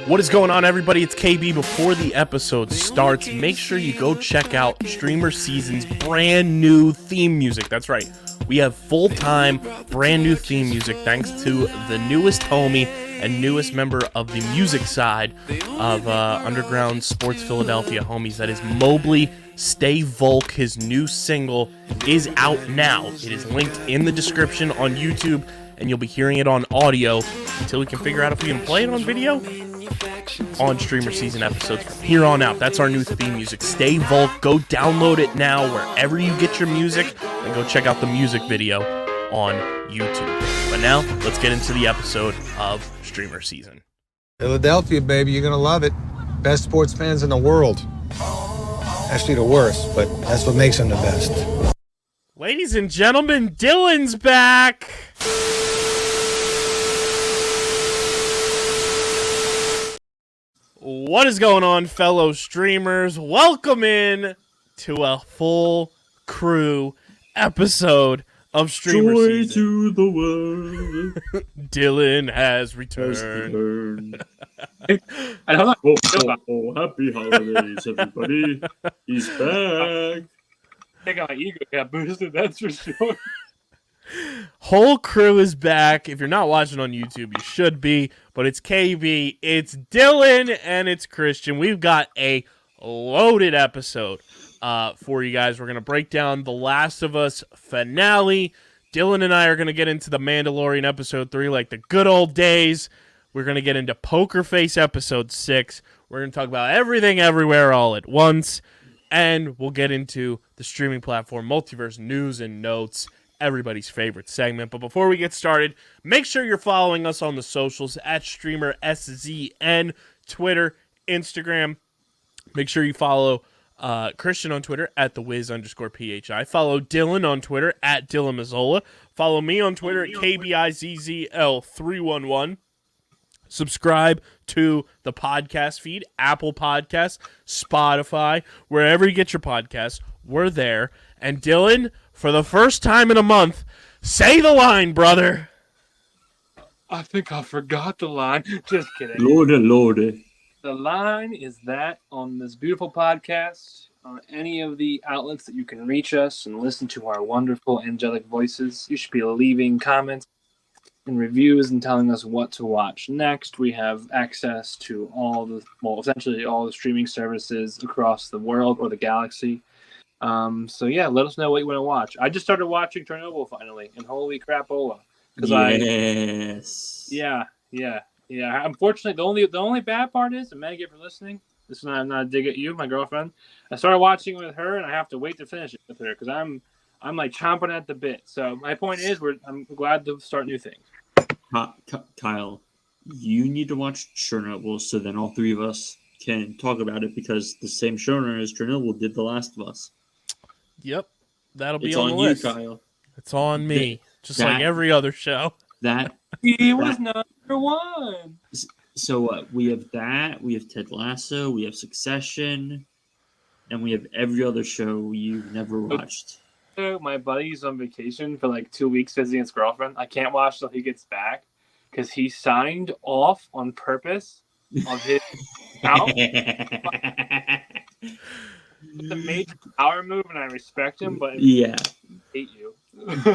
What is going on, everybody? It's KB. Before the episode starts, make sure you go check out StreamerSZN's brand new theme music. That's right. We have full-time, brand new theme music thanks to the newest homie and newest member of the music side of Underground Sports Philadelphia homies. That is Mobley. Stay Volk. His new single is out now. It is linked in the description on YouTube, and you'll be hearing it on audio until we can figure out if we can play it on video on StreamerSZN episodes from here on out. That's our new theme music. Stay Volk. Go download it now wherever you get your music, and go check out the music video on YouTube. But now, let's get into the episode of StreamerSZN. Philadelphia, baby, you're gonna love it. Best sports fans in the world. Actually, the worst, but that's what makes them the best. Ladies and gentlemen, Dylan's back! What is going on, fellow streamers? Welcome in to a full crew episode of StreamerSZN. Joy to the world. Dylan has returned. And I'm like, oh, happy holidays, everybody. He's back. I think my ego got boosted, that's for sure. Whole crew is back. If you're not watching on YouTube, you should be. But it's KB, it's Dylan, and it's Christian. We've got a loaded episode for you guys. We're going to break down The Last of Us finale. Dylan and I are going to get into the Mandalorian episode 3 like the good old days. We're going to get into Poker Face episode 6. We're going to talk about everything everywhere all at once. And we'll get into the Streaming Platform Multiverse news and notes, everybody's favorite segment. But before we get started, make sure you're following us on the socials at StreamerSZN, Twitter, Instagram. Make sure you follow Christian on Twitter at @thewiz_phi. Follow Dylan on Twitter at Dylan Mazzola. Follow me on Twitter at KBIZZL311. Subscribe to the podcast feed, Apple Podcasts, Spotify, wherever you get your podcasts. We're there. And Dylan, for the first time in a month, say the line, brother. I think I forgot the line. Just kidding. Lordy. The line is that on this beautiful podcast, on any of the outlets that you can reach us and listen to our wonderful angelic voices, you should be leaving comments and reviews and telling us what to watch next. We have access to essentially all the streaming services across the world or the galaxy. So yeah, let us know what you want to watch. I just started watching Chernobyl finally, and holy crapola! Yes. Yeah. Unfortunately, the only bad part is, and Maggie, for listening, this is not a dig at you, my girlfriend. I started watching with her, and I have to wait to finish it with her because I'm like chomping at the bit. So my point is, I'm glad to start new things. Kyle, you need to watch Chernobyl so then all three of us can talk about it, because the same showrunner as Chernobyl did The Last of Us. Yep, that'll be It's on the you, list. Kyle. It's on me, just like every other show. He was number one. So we have that. We have Ted Lasso. We have Succession, and we have every other show you've never watched. My buddy's on vacation for like 2 weeks visiting his girlfriend. I can't watch till he gets back because he signed off on purpose of his out. It's a major power move, and I respect him, but yeah, I hate you.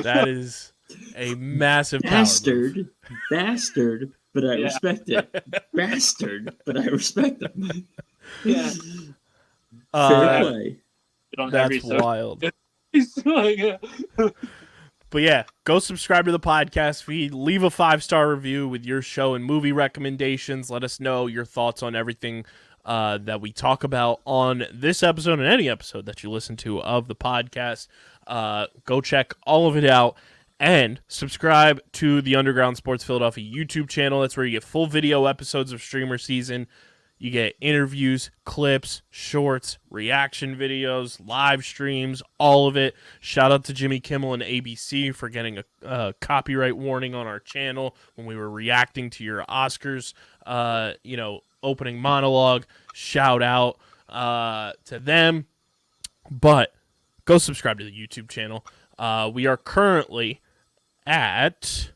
That is a massive bastard, but I respect it. Bastard, but I respect him. Yeah, Fair play. That's wild. But yeah, go subscribe to the podcast feed. Leave a 5-star review with your show and movie recommendations. Let us know your thoughts on everything that we talk about on this episode and any episode that you listen to of the podcast. Go check all of it out. And subscribe to the Underground Sports Philadelphia YouTube channel. That's where you get full video episodes of StreamerSZN. You get interviews, clips, shorts, reaction videos, live streams, all of it. Shout out to Jimmy Kimmel and ABC for getting a copyright warning on our channel when we were reacting to your Oscars, opening monologue. Shout out to them. But go subscribe to the YouTube channel. We are currently at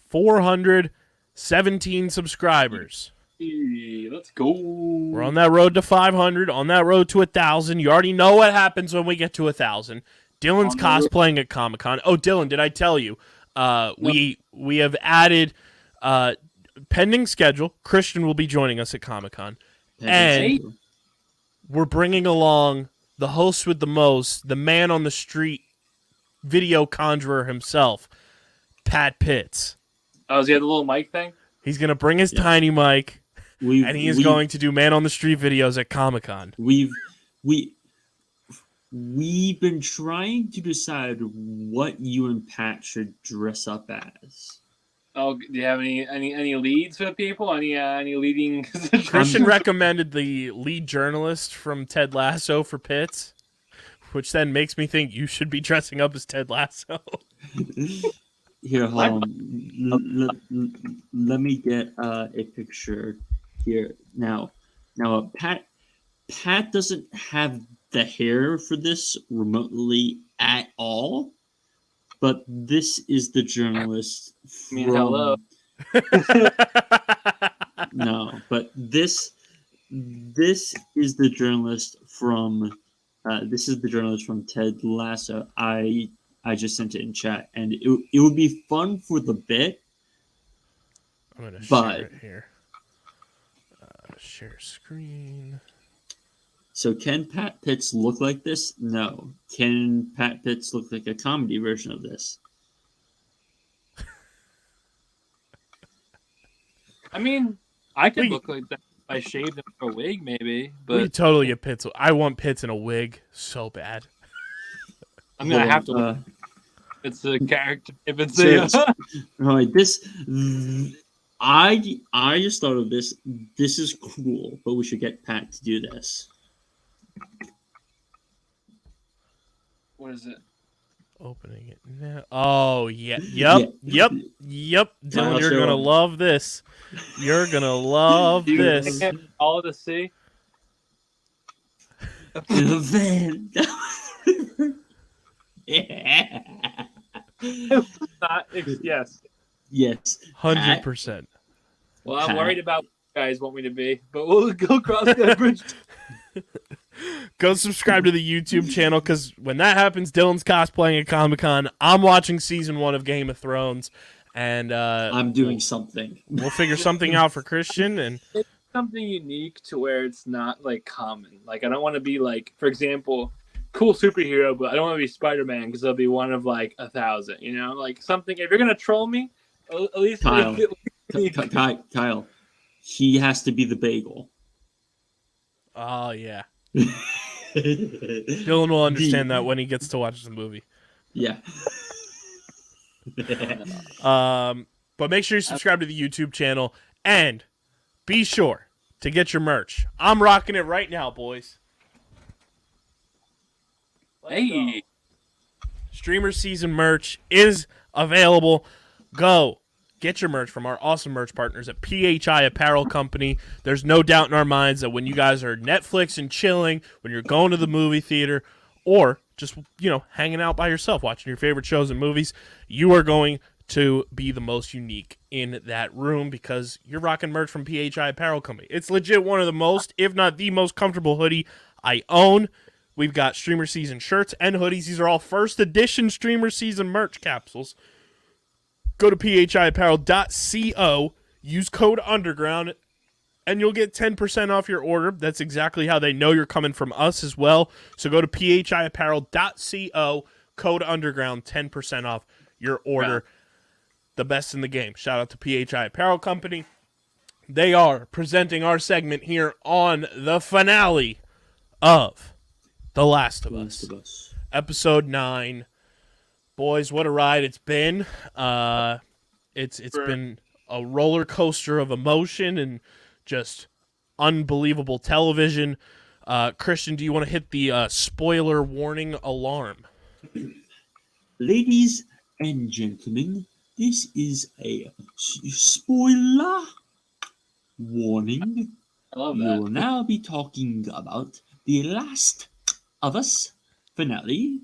417 subscribers. Hey, let's go. We're on that road to 500, on that road to 1,000. You already know what happens when we get to 1,000. Dylan's cosplaying at Comic-Con. Oh, Dylan, did I tell you? We have added, pending schedule, Christian will be joining us at Comic-Con. And we're bringing along the host with the most, the man on the street, video conjurer himself, Pat Pitts. Oh, does he have the little mic thing? He's going to bring his tiny mic, and he is going to do man on the street videos at Comic-Con. We've been trying to decide what you and Pat should dress up as. Oh, do you have any leads for the people? Any leading? Christian recommended the lead journalist from Ted Lasso for Pitts, which then makes me think you should be dressing up as Ted Lasso. Here, hold on. Let me get a picture here. Now, Pat doesn't have the hair for this remotely at all, but this is the journalist from... hello. No, but this is the journalist from Ted Lasso. I just sent it in chat, and it would be fun for the bit. I'm gonna share it here. Share screen. So can Pat Pitts look like this? No. Can Pat Pitts look like a comedy version of this? I mean, I could look like that if I shaved him for a wig, maybe. But we totally get Pitts. I want Pitts in a wig so bad. I'm gonna have to. It's a character. If it's right, this. I just thought of this. This is cool, but we should get Pat to do this. What is it? Opening it now. Oh, yeah. Yep. Dylan, you're going to love this. You're going to love this. All to see. Yeah. Yes. Yes. 100%. Well, I'm worried about what you guys want me to be, but we'll go cross that bridge. Go subscribe to the YouTube channel, because when that happens, Dylan's cosplaying at Comic-Con. I'm watching season 1 of Game of Thrones, and I'm doing something. We'll figure something out for Christian, and it's something unique to where it's not like common. Like, I don't want to be like, for example, cool superhero, but I don't want to be Spider-Man because I'll be one of like 1,000. You know, like something. If you're gonna troll me, at least Kyle. Kyle, he has to be the bagel. Oh yeah. Dylan will understand that when he gets to watch the movie. Yeah. But make sure you subscribe to the YouTube channel, and be sure to get your merch. I'm rocking it right now, boys. Hey, StreamerSZN merch is available. Go get your merch from our awesome merch partners at PHI Apparel Company. There's no doubt in our minds that when you guys are Netflix and chilling, when you're going to the movie theater, or just, hanging out by yourself, watching your favorite shows and movies, you are going to be the most unique in that room because you're rocking merch from PHI Apparel Company. It's legit one of the most, if not the most comfortable hoodie I own. We've got StreamerSZN shirts and hoodies. These are all first edition StreamerSZN merch capsules. Go to phiapparel.co, use code UNDERGROUND, and you'll get 10% off your order. That's exactly how they know you're coming from us as well. So go to phiapparel.co, code UNDERGROUND, 10% off your order. Yeah. The best in the game. Shout out to PHI Apparel Company. They are presenting our segment here on the finale of The Last of Us. Episode 9. Boys, what a ride it's been. It's been a roller coaster of emotion and just unbelievable television. Christian, do you want to hit the spoiler warning alarm? Ladies and gentlemen, this is a spoiler warning. I love that. We will now be talking about The Last of Us finale.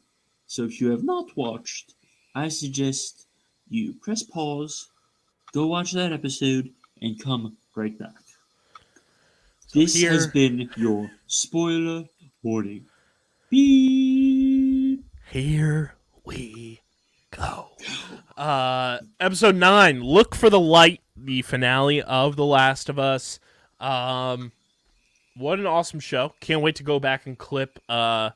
So if you have not watched, I suggest you press pause, go watch that episode, and come right back. This here, has been your spoiler warning. Beep. Here we go. Episode 9, Look for the Light, the finale of The Last of Us. What an awesome show. Can't wait to go back and clip the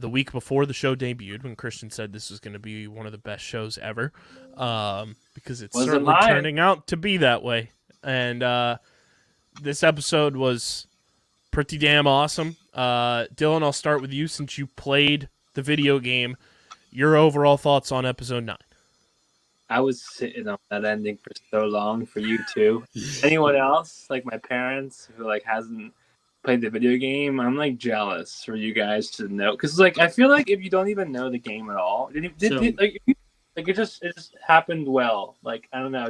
week before the show debuted when Christian said this was going to be one of the best shows ever, because it's certainly turning out to be that way. And this episode was pretty damn awesome. Dylan, I'll start with you since you played the video game. Your overall thoughts on episode 9? I was sitting on that ending for so long for you too. Anyone else, like my parents, who like hasn't played the video game, I'm like jealous for you guys to know, because like I feel like if you don't even know the game at all, it just happened well. Like I don't know,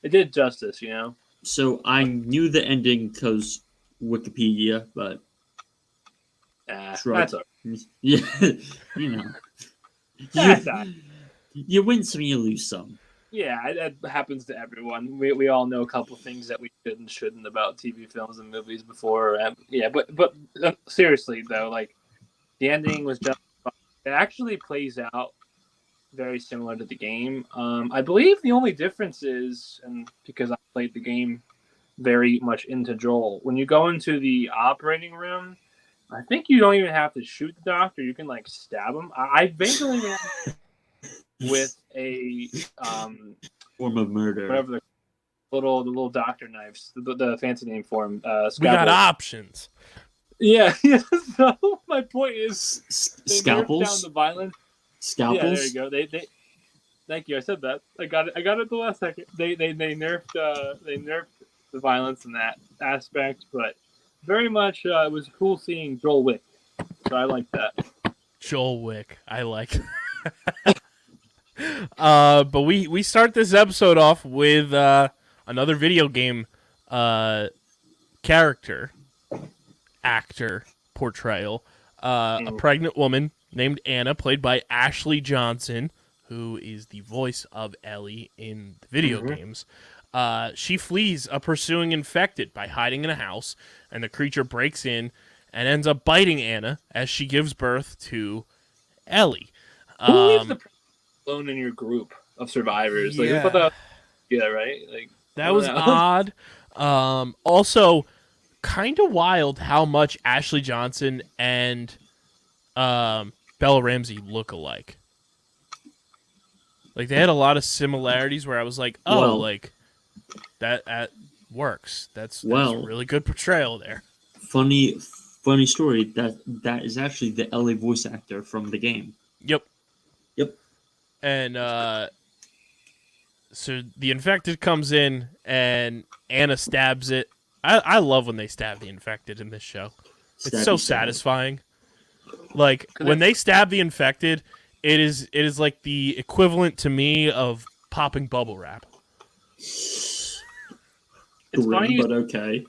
it did justice, you know. So I knew the ending because Wikipedia, but that's all right. yeah, you know, you win some, you lose some. Yeah, it happens to everyone. We all know a couple things that we should and shouldn't about TV films and movies before. But seriously though, like the ending was just, it actually plays out very similar to the game. I believe the only difference is, and because I played the game very much into Joel, when you go into the operating room, I think you don't even have to shoot the doctor. You can like stab him. I basically with a form of murder, whatever the little doctor knives, the fancy name for them. We got options. Yeah. So my point is, scalpels. Down the violence. Scalpels. Yeah, there you go. They. Thank you. I said that. I got it at the last second. They nerfed the violence in that aspect, but very much it was cool seeing Joel Wick. So I like that. Joel Wick, I like. But we start this episode off with another video game actor portrayal. A pregnant woman named Anna, played by Ashley Johnson, who is the voice of Ellie in the video games. She flees a pursuing infected by hiding in a house, and the creature breaks in and ends up biting Anna as she gives birth to Ellie. Who leaves the alone in your group of survivors? Yeah. Like, right? Like that was odd. Also, kind of wild how much Ashley Johnson and Bella Ramsey look alike. Like they had a lot of similarities where I was like, oh, well, like that works. That's a really good portrayal there. Funny story. That is actually the Ellie voice actor from the game. Yep. And so the infected comes in and Anna stabs it. I love when they stab the infected in this show. It's so satisfying. Like when they stab the infected, it is like the equivalent to me of popping bubble wrap. It's funny, but okay.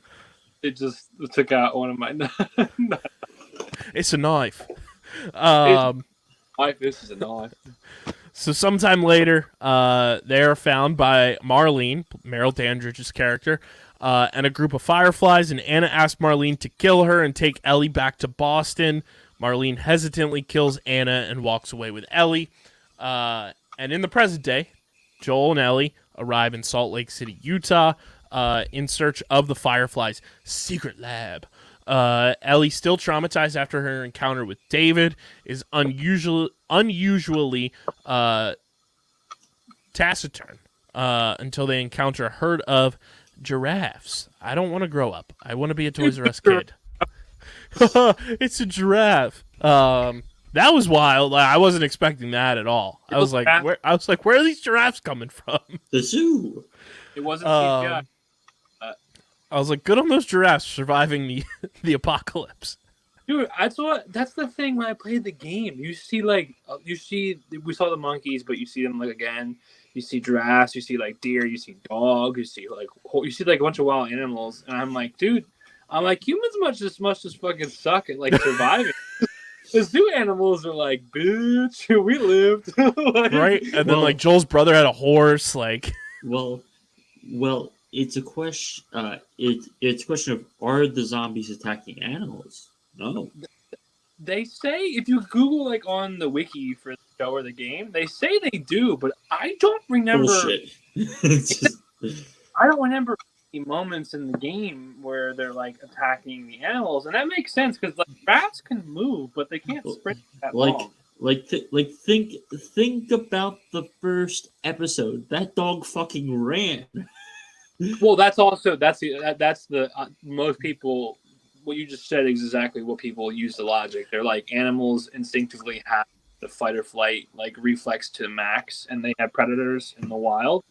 It just took out one of my. It's a knife. This is a knife. So sometime later, they are found by Marlene, Meryl Dandridge's character, and a group of fireflies, and Anna asks Marlene to kill her and take Ellie back to Boston. Marlene hesitantly kills Anna and walks away with Ellie. And in the present day, Joel and Ellie arrive in Salt Lake City, Utah, in search of the Fireflies' secret lab. Ellie, still traumatized after her encounter with David, is unusually taciturn until they encounter a herd of giraffes. I don't want to grow up. I want to be a Toys R Us kid. It's a giraffe. That was wild. I wasn't expecting that at all. I was like, where are these giraffes coming from? The zoo. It wasn't CGI. I was like, good on those giraffes surviving the apocalypse. Dude, that's the thing when I played the game. We saw the monkeys, but you see them like again. You see giraffes, you see like deer, you see dogs, you see like a bunch of wild animals, and I'm like, dude, humans must just fucking suck at like surviving. The zoo animals are like, bitch, we lived. Right? And then like Joel's brother had a horse, like Well, it's a question. It's a question of, are the zombies attacking animals? No. They say, if you Google like on the wiki for the show or the game, they say they do, but I don't remember. Bullshit. It's just- I don't remember any moments in the game where they're like attacking the animals, and that makes sense because like rats can move, but they can't sprint that long. think about the first episode. That dog fucking ran. Well, that's the most people. What you just said is exactly what people use the logic. They're like, animals instinctively have the fight or flight like reflex to the max, and they have predators in the wild,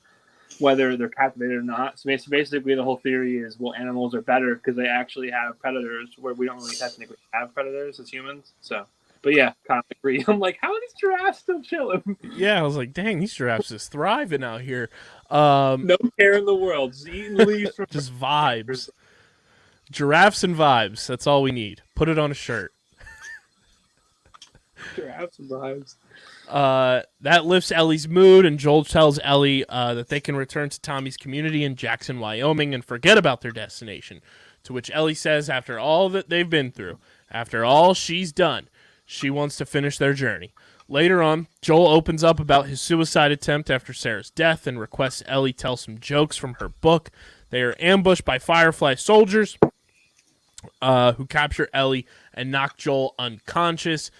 whether they're captivated or not. So basically, the whole theory is, well, animals are better because they actually have predators where we don't really technically have predators as humans. So, but yeah, kind of agree. I'm like, how are these giraffes still chilling? Yeah, I was like, dang, these giraffes is thriving out here. No care in the world, just eating leaves from Just vibes. Giraffes and vibes. That's all we need. Put it on a shirt. giraffes and vibes. That lifts Ellie's mood, and Joel tells Ellie that they can return to Tommy's community in Jackson, Wyoming, and forget about their destination. To which Ellie says, after all that they've been through, after all she's done, she wants to finish their journey. Later on, Joel opens up about his suicide attempt after Sarah's death and requests Ellie tell some jokes from her book. They are ambushed by Firefly soldiers who capture Ellie and knock Joel unconscious.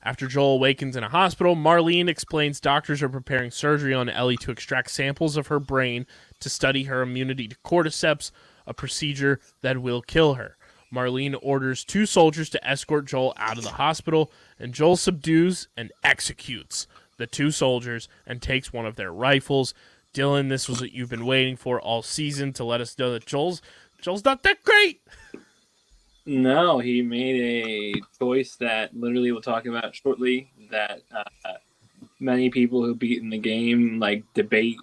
After Joel awakens in a hospital, Marlene explains doctors are preparing surgery on Ellie to extract samples of her brain to study her immunity to cordyceps, a procedure that will kill her. Marlene orders 2 soldiers to escort Joel out of the hospital, and Joel subdues and executes the 2 soldiers and takes one of their rifles. Dylan, this was what you've been waiting for all season, to let us know that Joel's not that great. No, he made a choice that literally we'll talk about shortly, that many people who beat in the game like debate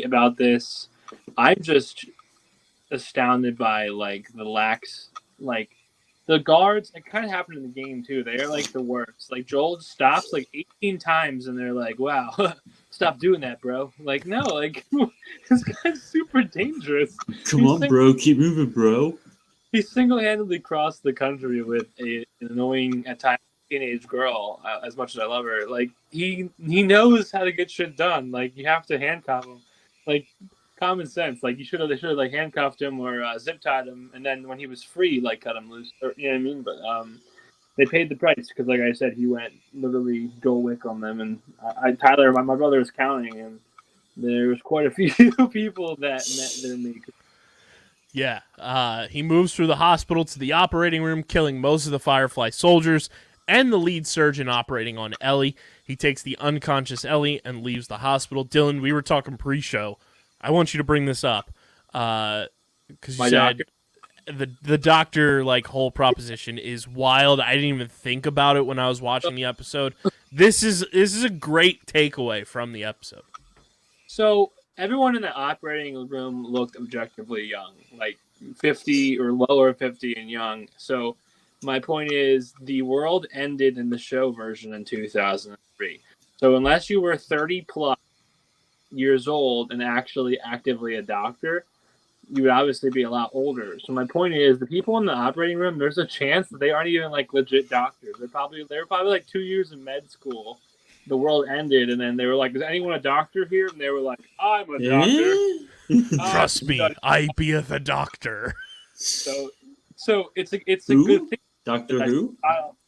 about this. I'm just astounded by like the lax, like the guards. It kind of happened in the game too. They're like the worst. Like Joel stops like 18 times and they're like, wow, stop doing that, bro. Like, no, like this guy's super dangerous. Come on, bro, keep moving, bro. He single-handedly crossed the country with an annoying, at times, teenage girl. As much as I love her, like he knows how to get shit done. Like you have to handcuff him. Like common sense. Like they should have like handcuffed him or zip tied him, and then when he was free, like cut him loose. Or, you know what I mean? But they paid the price because, like I said, he went literally Joel Wick on them. And Tyler, my brother was counting, and there was quite a few people that met their maker. Yeah, he moves through the hospital to the operating room, killing most of the Firefly soldiers and the lead surgeon operating on Ellie. He takes the unconscious Ellie and leaves the hospital. Dylan, we were talking pre-show. I want you to bring this up because you said the doctor like whole proposition is wild. I didn't even think about it when I was watching the episode. This is a great takeaway from the episode. So everyone in the operating room looked objectively young, like 50 or lower 50 and young. So my point is the world ended in the show version in 2003. So unless you were 30 plus years old and actually actively a doctor, you would obviously be a lot older. So my point is the people in the operating room, there's a chance that they aren't even like legit doctors. They were probably like 2 years in med school. The world ended, and then they were like, "Is anyone a doctor here?" And they were like, "I'm a doctor." Trust me, I be the doctor. So it's a Who? good thing. Doctor Who?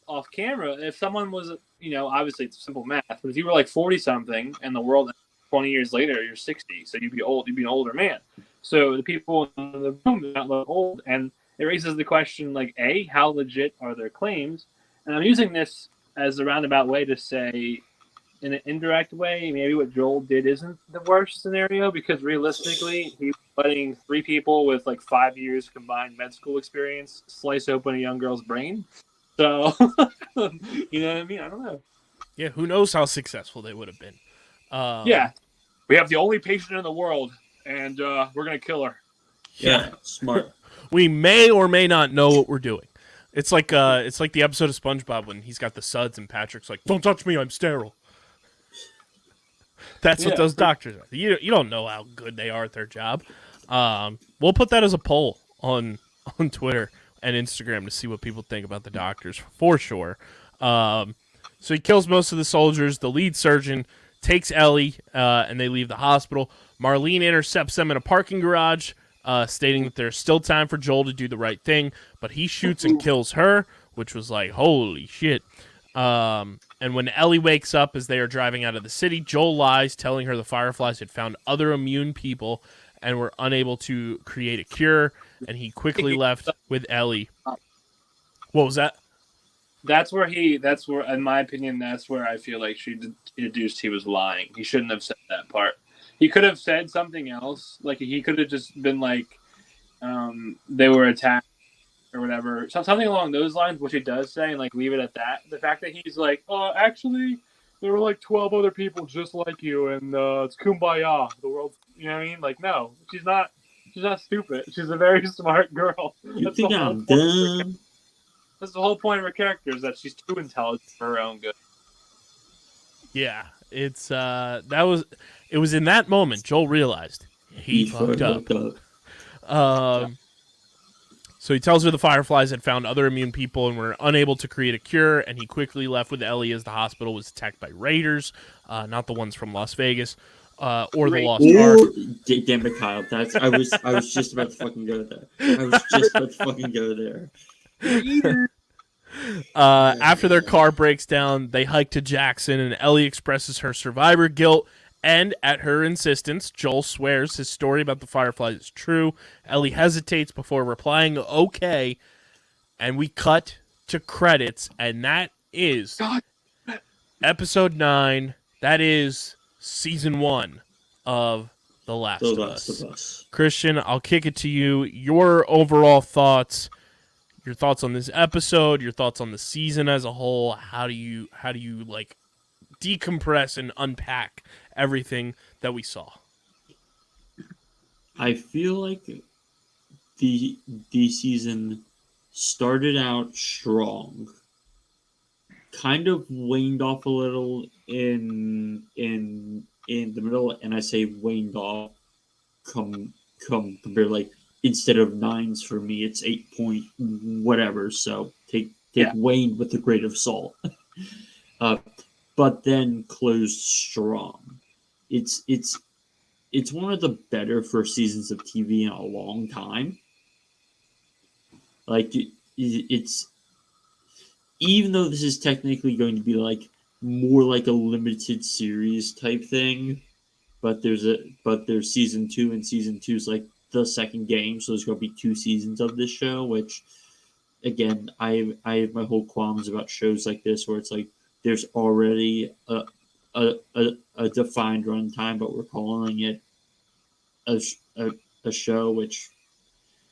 Off camera, if someone was, obviously it's simple math, but if you were like 40 something, and the world 20 years later you're 60, so you'd be old. You'd be an older man. So the people in the room do not look old, and it raises the question, like, A, how legit are their claims? And I'm using this as a roundabout way to say, in an indirect way, maybe what Joel did isn't the worst scenario, because realistically, he was letting 3 people with like 5 years combined med school experience slice open a young girl's brain. So, you know what I mean? I don't know. Yeah, who knows how successful they would have been. Yeah, we have the only patient in the world, and we're going to kill her. Yeah, smart. We may or may not know what we're doing. It's like the episode of SpongeBob when he's got the suds and Patrick's like, "Don't touch me, I'm sterile." That's what those doctors are. You don't know how good they are at their job. We'll put that as a poll on Twitter and Instagram to see what people think about the doctors for sure. So he kills most of the soldiers. The lead surgeon takes Ellie, and they leave the hospital. Marlene intercepts them in a parking garage, stating that there's still time for Joel to do the right thing, but he shoots and kills her, which was like, holy shit. And when Ellie wakes up as they are driving out of the city, Joel lies, telling her the Fireflies had found other immune people and were unable to create a cure, and he quickly left with Ellie. What was that? That's where, in my opinion, that's where I feel like she deduced he was lying. He shouldn't have said that part. He could have said something else. Like, he could have just been like, they were attacked or whatever. Something along those lines, which he does say, and like leave it at that. The fact that he's like, actually, there were like 12 other people just like you, and it's kumbaya. The world, you know what I mean? Like, no, she's not stupid. She's a very smart girl. You think I'm dumb? That's the whole point of her character, is that she's too intelligent for her own good. Yeah, it's it was in that moment Joel realized he fucked up. So he tells her the Fireflies had found other immune people and were unable to create a cure, and he quickly left with Ellie as the hospital was attacked by raiders, not the ones from Las Vegas, or the Lost Ark. Damn it, Kyle. I was just about to fucking go there. After their car breaks down, they hike to Jackson, and Ellie expresses her survivor guilt. And at her insistence, Joel swears his story about the Fireflies is true. Ellie hesitates before replying, okay. And we cut to credits, and that is episode 9. That is season 1 of The Last of Us. Christian, I'll kick it to you. Your overall thoughts, your thoughts on this episode, your thoughts on the season as a whole. How do you like decompress and unpack everything that we saw? I feel like the season started out strong, kind of waned off a little in the middle, and I say waned off come compared, like, instead of 9s for me, it's 8 point whatever. So take waned with a grain of salt. But then closed strong. It's one of the better first seasons of TV in a long time. Like, it's, even though this is technically going to be like more like a limited series type thing, but there's season 2, and season 2 is like the second game, so there's going to be 2 seasons of this show. Which, again, I have my whole qualms about shows like this where it's like there's already a defined runtime, but we're calling it a show, which,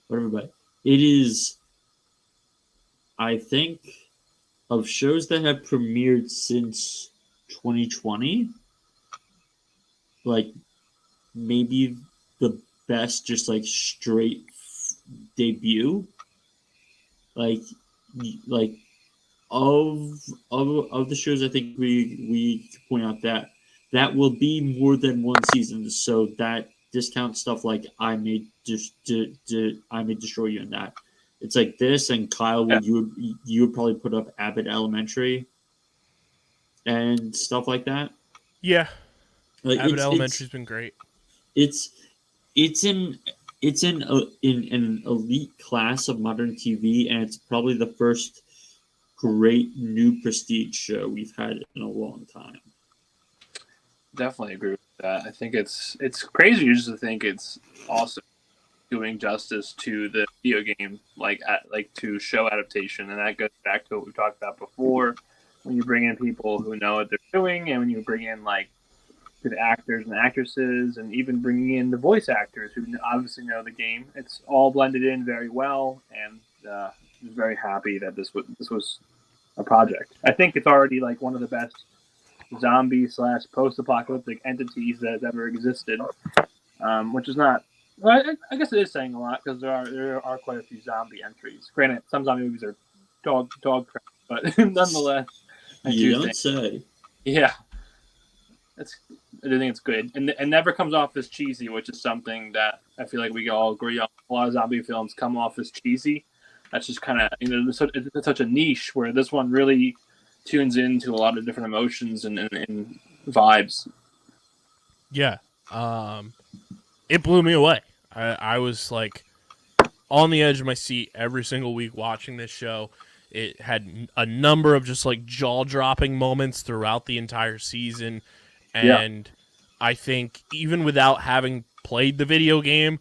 whatever. But it is, I think, of shows that have premiered since 2020, like, maybe the best, just like straight debut. Like of the shows, I think we point out that will be more than one season, so that discounts stuff like I May Destroy You, and that it's like this. And Kyle, you would probably put up Abbott Elementary and stuff like that. Yeah, like, Abbott Elementary's been great. It's in an elite class of modern TV, and it's probably the first great new prestige show we've had in a long time. Definitely agree with that. I think it's crazy just to think it's also doing justice to the video game, like to show adaptation, and that goes back to what we talked about before. When you bring in people who know what they're doing, and when you bring in like good actors and actresses, and even bringing in the voice actors who obviously know the game, it's all blended in very well. And I was very happy that this was a project. I think it's already like one of the best zombie/post-apocalyptic entities that has ever existed, which is not. Well, I guess it is saying a lot, because there are quite a few zombie entries. Granted, some zombie movies are dog crap, but nonetheless, You don't say. Yeah, I do think it's good, and it never comes off as cheesy, which is something that I feel like we all agree on. A lot of zombie films come off as cheesy. That's just kind of it's such a niche where this one really tunes into a lot of different emotions and vibes. Yeah, it blew me away. I was like on the edge of my seat every single week watching this show. It had a number of just like jaw-dropping moments throughout the entire season. And I think even without having played the video game,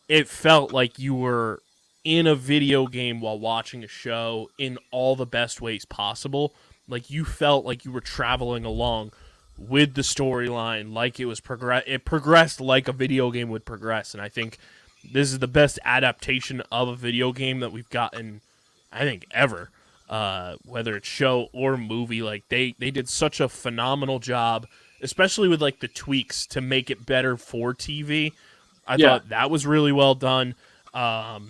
it felt like you were in a video game while watching a show in all the best ways possible. Like you felt like you were traveling along with the storyline, like it was it progressed like a video game would progress. And I think this is the best adaptation of a video game that we've gotten, I think, ever. Whether it's show or movie, like they did such a phenomenal job, especially with like the tweaks to make it better for TV. I thought that was really well done. I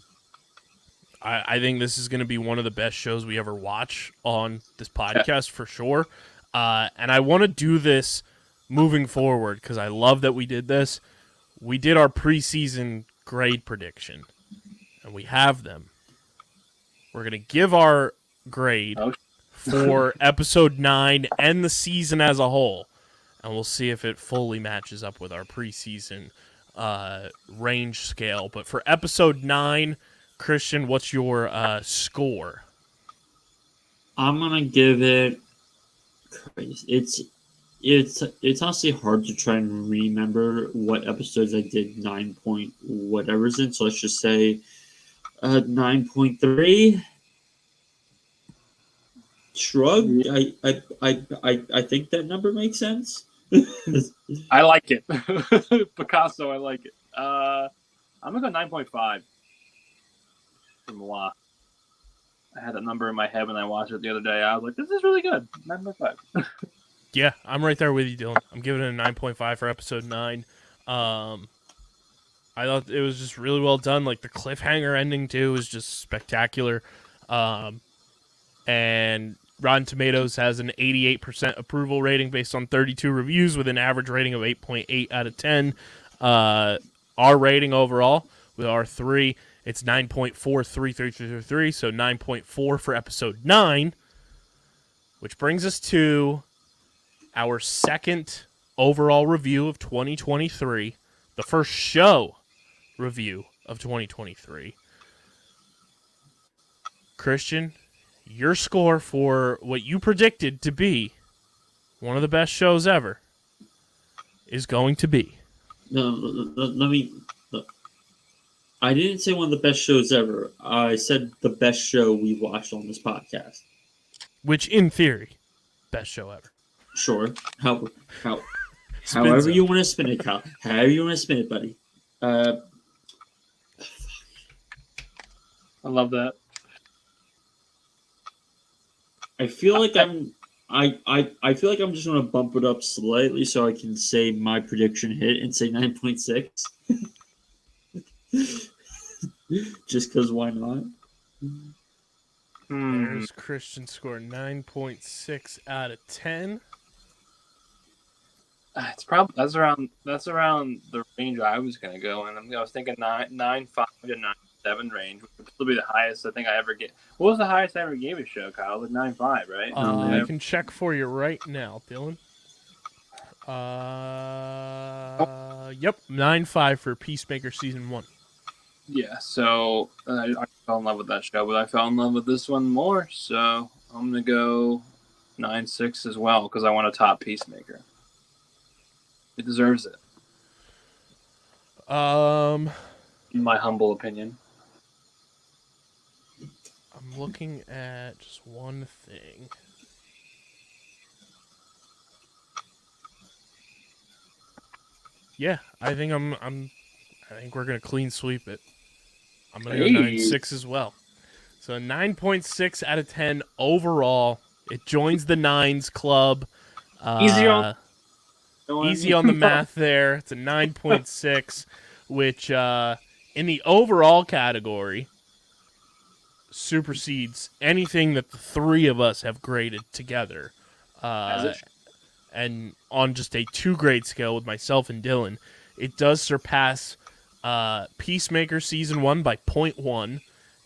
think this is going to be one of the best shows we ever watch on this podcast for sure. And I want to do this moving forward because I love that we did this. We did our preseason grade prediction, and we have them. We're going to give our grade for episode 9 and the season as a whole, and we'll see if it fully matches up with our preseason range scale. But for episode 9, Christian, what's your score? I'm gonna give it. It's honestly hard to try and remember what episodes I did 9 point whatever's in. So let's just say 9.3. Shrug. I think that number makes sense. I like it. Picasso, I like it. I'm gonna go 9.5 for Moi. I had that number in my head when I watched it the other day. I was like, this is really good. 9.5. Yeah, I'm right there with you, Dylan. I'm giving it a 9.5 for episode 9. I thought it was just really well done. Like the cliffhanger ending too was just spectacular. And Rotten Tomatoes has an 88% approval rating based on 32 reviews with an average rating of 8.8 out of 10. Our rating overall with our 3, it's 9.43333, so 9.4 for episode 9, which brings us to our second overall review of 2023, the first show review of 2023. Christian, your score for what you predicted to be one of the best shows ever is going to be. No, let me. I didn't say one of the best shows ever. I said the best show we watched on this podcast. Which, in theory, best show ever. Sure. However you want to spin it, Kyle. However you want to spin it, buddy. I love that. I feel like I feel like I'm just gonna bump it up slightly so I can say my prediction hit and say 9.6. Just because why not? There's Christian score 9.6 out of 10. It's probably that's around the range I was gonna go in. I was thinking 9.5 to 9.7 range, which would still be the highest I think I ever get. What was the highest I ever gave a show, Kyle? Like 9.5, right? I can check for you right now, Dylan. Yep, 9.5 for Peacemaker season 1. Yeah, so I fell in love with that show, but I fell in love with this one more. So I'm gonna go 9.6 as well because I want to top Peacemaker. It deserves it. In my humble opinion. I'm looking at just one thing. Yeah, I think I think we're gonna clean sweep it. I'm gonna go 9.6 as well. So 9.6 out of 10 overall. It joins the 9s club. Easy on the math there. It's a 9.6, which in the overall category supersedes anything that the three of us have graded together and on just a 2-grade scale with myself and Dylan, it does surpass Peacemaker Season 1 by 0.1.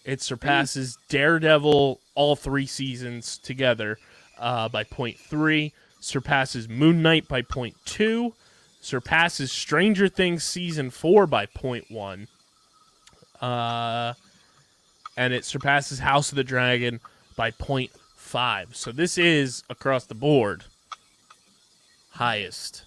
It surpasses Daredevil all 3 seasons together by 0.3. Surpasses Moon Knight by 0.2. Surpasses Stranger Things Season 4 by 0.1. And it surpasses House of the Dragon by 0.5. So this is, across the board, highest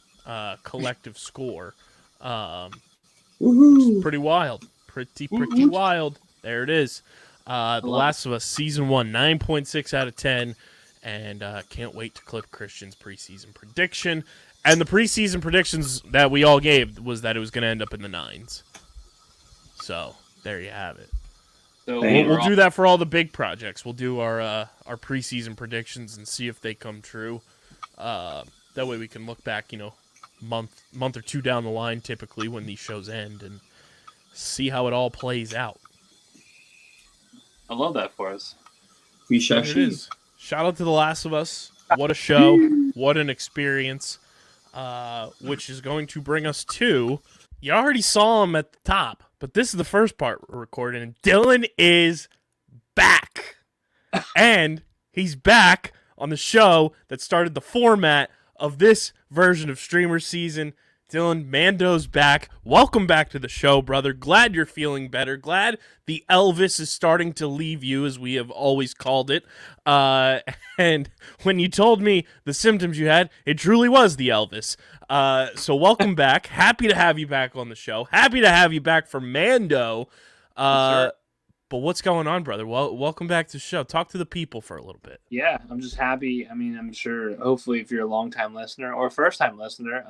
collective score. It's pretty wild. Pretty wild. There it is. The Last of Us Season 1, 9.6 out of 10. And can't wait to clip Christian's preseason prediction. And the preseason predictions that we all gave was that it was going to end up in the 9s. So, there you have it. So We'll do that for all the big projects. We'll do our preseason predictions and see if they come true. That way we can look back, month or two down the line, typically when these shows end, and see how it all plays out. I love that for us. We shall There it see. is. Shout out to The Last of Us. What a show. What an experience. Which is going to bring us to... You already saw him at the top, but this is the first part we're recording, and Dylan is back. And he's back on the show that started the format of this version of StreamerSZN. Dylan, Mando's back. Welcome back to the show, brother. Glad you're feeling better. Glad the Elvis is starting to leave you, as we have always called it. And when you told me the symptoms you had, it truly was the Elvis. So welcome back. Happy to have you back on the show. Happy to have you back for Mando. But what's going on, brother? Well, welcome back to the show. Talk to the people for a little bit. Yeah, I'm just happy. I mean, I'm sure, hopefully, if you're a long-time listener or a first-time listener,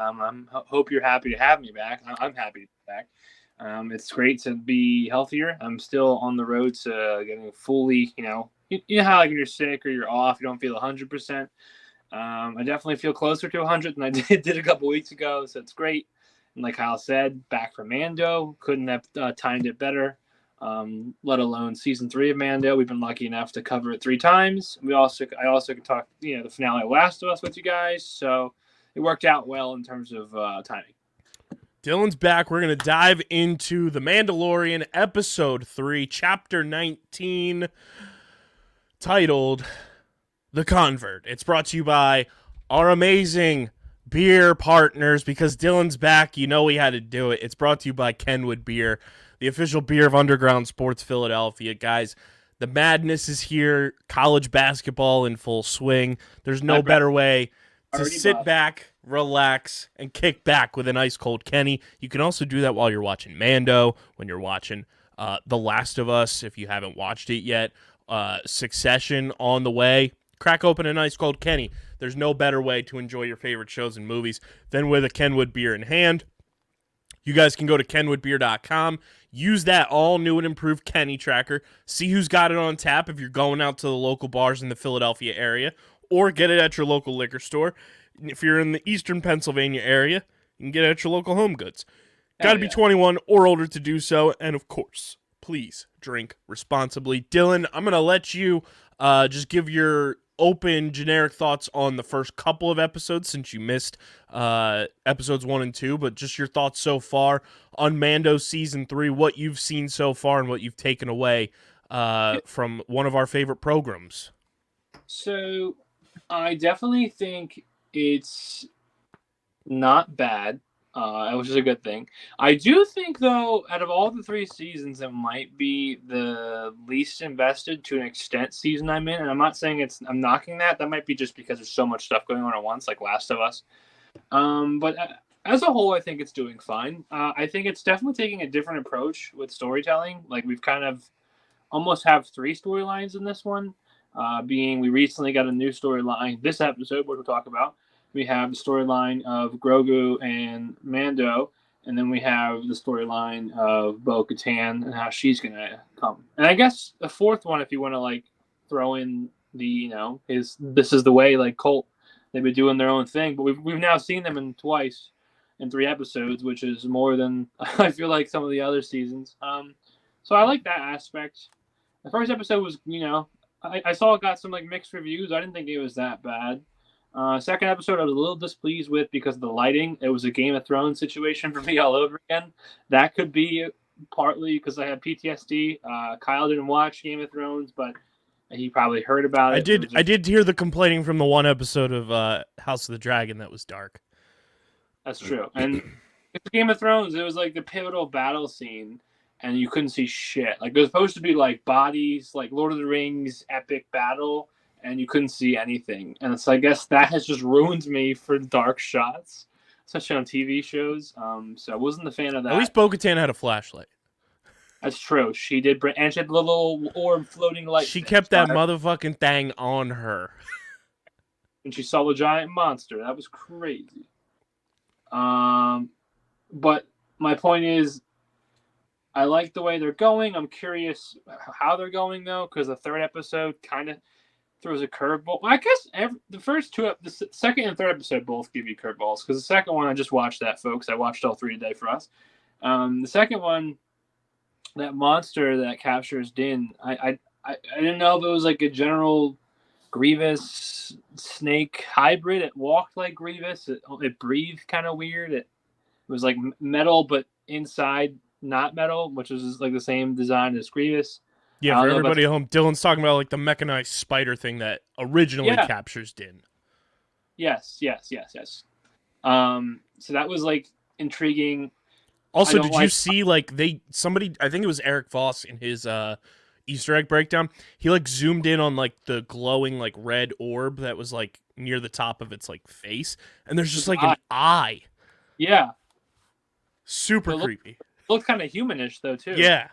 hope you're happy to have me back. I'm happy to be back. It's great to be healthier. I'm still on the road to getting fully, you know how like when you're sick or you're off, you don't feel 100%. I definitely feel closer to 100 than I did a couple weeks ago, so it's great. And like Kyle said, back from Mando, couldn't have timed it better. Let alone season 3 of Mando. We've been lucky enough to cover it 3 times. I also could talk, the finale of Last of Us with you guys. So it worked out well in terms of timing. Dylan's back. We're going to dive into The Mandalorian, Episode 3, Chapter 19, titled The Convert. It's brought to you by our amazing beer partners. Because Dylan's back, we had to do it. It's brought to you by Kenwood Beer, the official beer of Underground Sports Philadelphia. Guys, the madness is here. College basketball in full swing. There's no better way to sit back, relax, and kick back with an ice-cold Kenny. You can also do that while you're watching Mando, when you're watching The Last of Us, if you haven't watched it yet. Succession on the way. Crack open an ice-cold Kenny. There's no better way to enjoy your favorite shows and movies than with a Kenwood beer in hand. You guys can go to kenwoodbeer.com. Use that all-new and improved Kenny tracker. See who's got it on tap if you're going out to the local bars in the Philadelphia area, or get it at your local liquor store. If you're in the eastern Pennsylvania area, you can get it at your local Home Goods. Got to be 21 or older to do so, and of course, please drink responsibly. Dylan, I'm going to let you just give your open, generic thoughts on the first couple of episodes, since you missed episodes 1 and 2, but just your thoughts so far on Mando Season 3, what you've seen so far and what you've taken away from one of our favorite programs. So I definitely think it's not bad, which is a good thing. I do think, though, out of all the 3 seasons, it might be the least invested to an extent season I'm in. And I'm not saying I'm knocking that. That might be just because there's so much stuff going on at once, like Last of Us. But as a whole, I think it's doing fine. I think it's definitely taking a different approach with storytelling. Like, we've kind of almost have 3 storylines in this one. Being we recently got a new storyline this episode, which we'll talk about. We have the storyline of Grogu and Mando, and then we have the storyline of Bo-Katan and how she's gonna come. And I guess the 4th one, if you want to throw in the is This Is the Way, Colt. They've been doing their own thing, but we've now seen them twice in 3 episodes, which is more than I feel like some of the other seasons. So I like that aspect. The first episode was I saw it got some mixed reviews. I didn't think it was that bad. Second episode, I was a little displeased with because of the lighting. It was a Game of Thrones situation for me all over again. That could be partly because I have PTSD. Kyle didn't watch Game of Thrones, but he probably heard about I it. did. I did hear the complaining from the one episode of House of the Dragon that was dark. That's true. And Game of Thrones, it was like the pivotal battle scene, and you couldn't see shit. Like it was supposed to be like bodies, like Lord of the Rings epic battle, and you couldn't see anything. And it's I guess that has just ruined me for dark shots, especially on TV shows. So I wasn't a fan of that. At least Bo-Katan had a flashlight. That's true. She did, and she had the little orb floating light. She kept that motherfucking thing on her. And she saw the giant monster. That was crazy. But my point is, I like the way they're going. I'm curious how they're going though, because the third episode kind of throws a curveball. Well, I guess the first two, the second and third episode both give you curveballs. Because the second one, I just watched that, folks. I watched all three today for us. The second one, that monster that captures Din, I didn't know if it was like a general Grievous snake hybrid. It walked like Grievous. It breathed kind of weird. It was like metal, but inside not metal, which is like the same design as Grievous. Yeah, for everybody at home, Dylan's talking about like the mechanized spider thing that originally captures Din. Yes. So that was like intriguing. Also, did you see like somebody? I think it was Eric Voss in his Easter egg breakdown. He like zoomed in on like the glowing like red orb that was like near the top of its like face, and there's just like an eye. Yeah, super creepy. Looked kind of humanish though too. Yeah.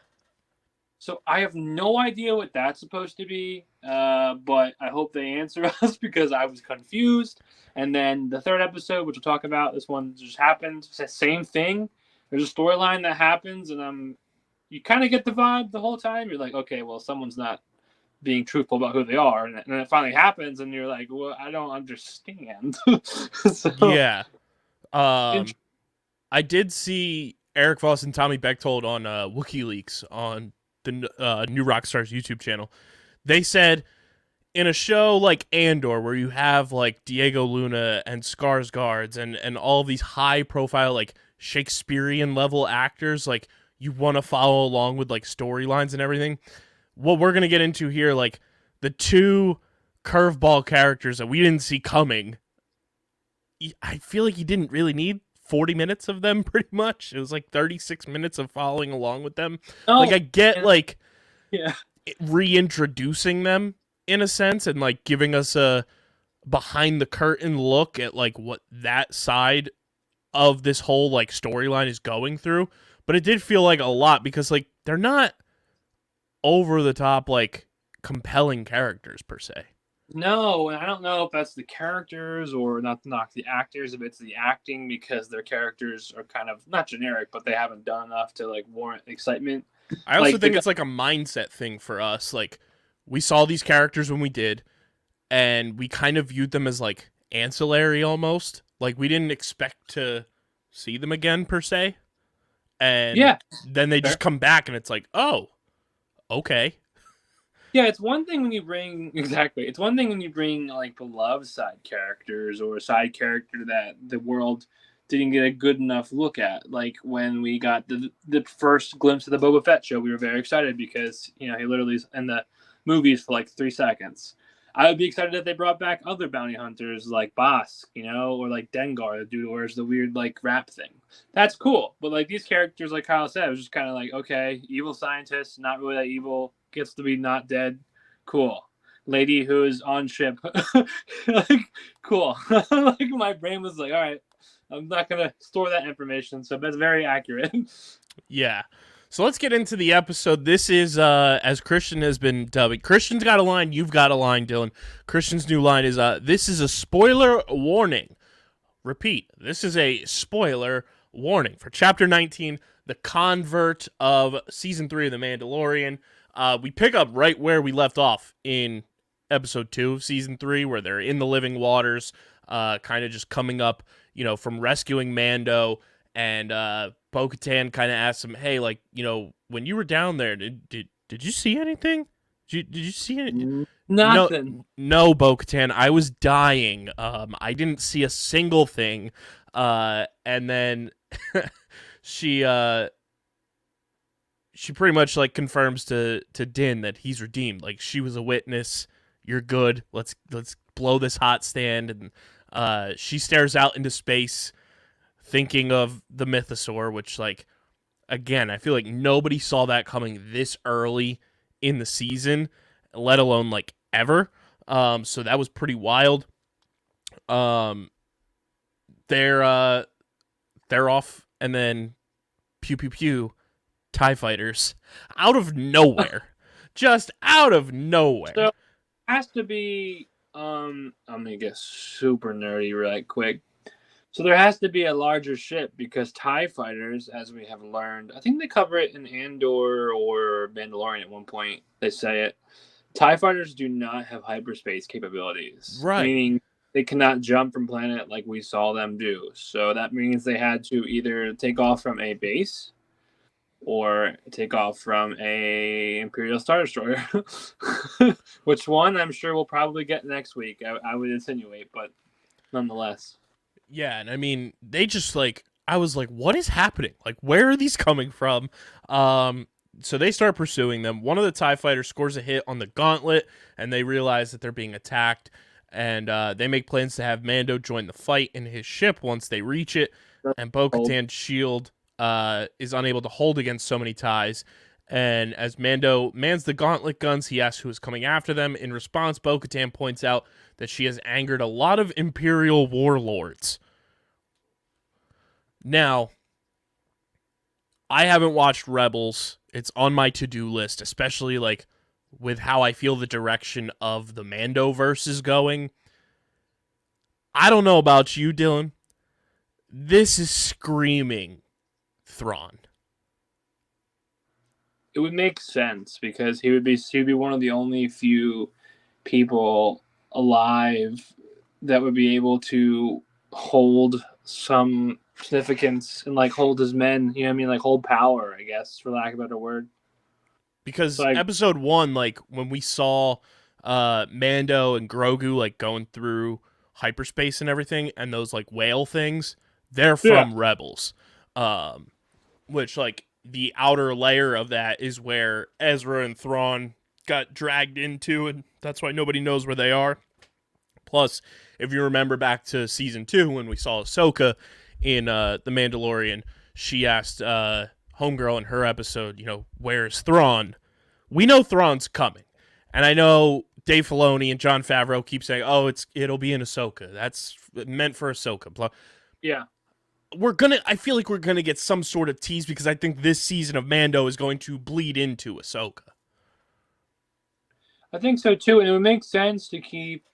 So I have no idea what that's supposed to be, but I hope they answer us because I was confused. And then the third episode, which we'll talk about, this one just happened. It's the same thing. There's a storyline that happens, and you kind of get the vibe the whole time. You're like, okay, well, someone's not being truthful about who they are, and then it finally happens, and you're like, well, I don't understand. Yeah. I did see Eric Voss and Tommy Bechtold on WikiLeaks on the New Rockstars YouTube channel. They said in a show like Andor, where you have like Diego Luna and Skarsgård and all of these high profile like Shakespearean level actors, like you want to follow along with like storylines and everything. What we're gonna get into here, like the two curveball characters that we didn't see coming. I feel like you didn't really need 40 minutes of them. Pretty much, it was like 36 minutes of following along with them. Like I get like reintroducing them in a sense and like giving us a behind the curtain look at like what that side of this whole like storyline is going through, but it did feel like a lot because like they're not over the top like compelling characters per se. No, and I don't know if that's the characters or not to knock the actors, if it's the acting, because their characters are kind of not generic, but they haven't done enough to like warrant excitement. I also think it's like a mindset thing for us. Like we saw these characters when we did, and we kind of viewed them as like ancillary almost. Like we didn't expect to see them again per se. And then they just come back and it's like, oh, okay. Yeah, it's one thing when you bring It's one thing when you bring like beloved side characters or a side character that the world didn't get a good enough look at. Like when we got the first glimpse of the Boba Fett show, we were very excited because he literally is in the movies for like 3 seconds. I would be excited if they brought back other bounty hunters like Bosk, or like Dengar, the dude who wears the weird like wrap thing. That's cool. But like these characters, like Kyle said, it was just kind of like, okay, evil scientist, not really that evil, gets to be not dead. Cool. Lady who is on ship. Like, cool. Like my brain was like, all right, I'm not going to store that information. So that's very accurate. Yeah. So let's get into the episode. This is, as Christian has been dubbing. Christian's got a line. You've got a line, Dylan. Christian's new line is, this is a spoiler warning. Repeat, this is a spoiler warning for Chapter 19, the convert of Season 3 of The Mandalorian. We pick up right where we left off in Episode 2 of Season 3, where they're in the living waters, kind of just coming up, from rescuing Mando, and Bo-Katan kind of asks him, hey, like, when you were down there, did you see anything? Did you see it? Nothing. No, Bo-Katan. I was dying. I didn't see a single thing. And then she pretty much like confirms to Din that he's redeemed. Like, she was a witness. You're good. Let's blow this hot stand. And she stares out into space, thinking of the Mythosaur, which, like, again, I feel like nobody saw that coming this early in the season, let alone like ever. So that was pretty wild. They're off, and then pew pew pew, TIE fighters out of nowhere, just out of nowhere. So it has to be. I'm gonna get super nerdy right quick. So there has to be a larger ship because TIE fighters, as we have learned, I think they cover it in Andor or Mandalorian at one point. They say it. TIE fighters do not have hyperspace capabilities. Right. Meaning they cannot jump from planet like we saw them do. So that means they had to either take off from a base or take off from a Imperial Star Destroyer. Which one I'm sure we'll probably get next week, I would insinuate, but nonetheless. Yeah, and I mean, they just like, I was like, what is happening? Like, where are these coming from? So they start pursuing them. One of the TIE fighters scores a hit on the gauntlet, and they realize that they're being attacked. And they make plans to have Mando join the fight in his ship once they reach it. And Bo-Katan's shield is unable to hold against so many TIEs. And as Mando mans the gauntlet guns, he asks who is coming after them. In response, Bo-Katan points out that she has angered a lot of Imperial warlords. Now, I haven't watched Rebels. It's on my to-do list, especially like with how I feel the direction of the Mandoverse is going. I don't know about you, Dylan. This is screaming Thrawn. It would make sense because he'd be one of the only few people alive that would be able to hold some significance and like hold his men, you know what I mean, like hold power, I guess, for lack of a better word. Because episode 1, like when we saw Mando and Grogu like going through hyperspace and everything, and those like whale things, they're from Rebels. Which like the outer layer of that is where Ezra and Thrawn got dragged into, and that's why nobody knows where they are. Plus, if you remember back to season 2 when we saw Ahsoka in The Mandalorian, she asked Homegirl in her episode, you know, where's Thrawn? We know Thrawn's coming. And I know Dave Filoni and Jon Favreau keep saying, oh, it'll be in Ahsoka. That's meant for Ahsoka. Yeah. I feel like we're gonna get some sort of tease because I think this season of Mando is going to bleed into Ahsoka. I think so too, and it would make sense to keep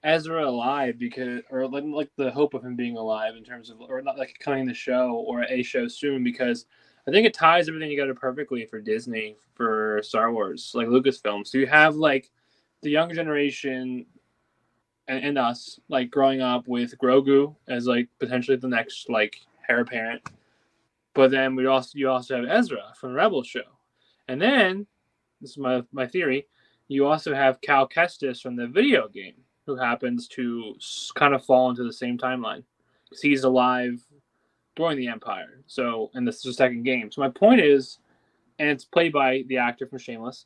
Ezra alive because, or like the hope of him being alive in terms of, or not like coming in the show or a show soon, because I think it ties everything together perfectly for Disney, for Star Wars, like Lucasfilm. So you have like the younger generation and us like growing up with Grogu as like potentially the next like heir apparent, but then you also have Ezra from the Rebels show, and then this is my theory. You also have Cal Kestis from the video game, who happens to kind of fall into the same timeline because he's alive during the Empire. So, and this is the second game. So my point is, and it's played by the actor from Shameless.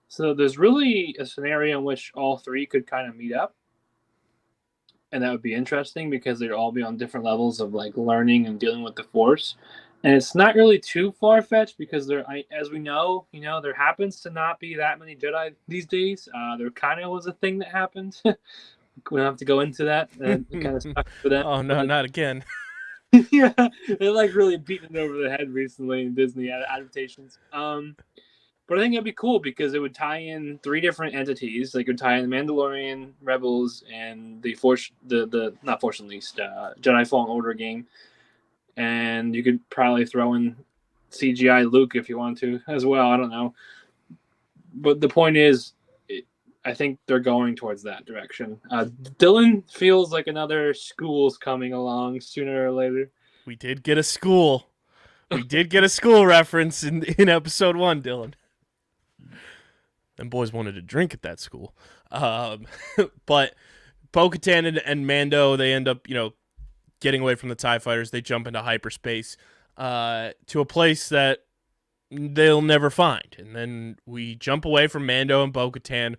So there's really a scenario in which all three could kind of meet up. And that would be interesting because they'd all be on different levels of like learning and dealing with the Force. And it's not really too far-fetched because as we know, there happens to not be that many Jedi these days. There kind of was a thing that happened. We don't have to go into that. It kind of stuck for them. Oh, no, not again. Yeah, they're like really beating it over the head recently in Disney adaptations. But I think it'd be cool because it would tie in three different entities. Like it would tie in the Mandalorian, Rebels, and the not Force Unleashed, Jedi Fallen Order game. And you could probably throw in CGI Luke if you want to as well. I don't know. But the point is, I think they're going towards that direction. Dylan feels like another school's coming along sooner or later. We did get a school. We did get a school reference in episode 1, Dylan. Them boys wanted to drink at that school. But Bo-Katan and Mando, they end up, getting away from the TIE fighters. They jump into hyperspace to a place that they'll never find. And then we jump away from Mando and Bo-Katan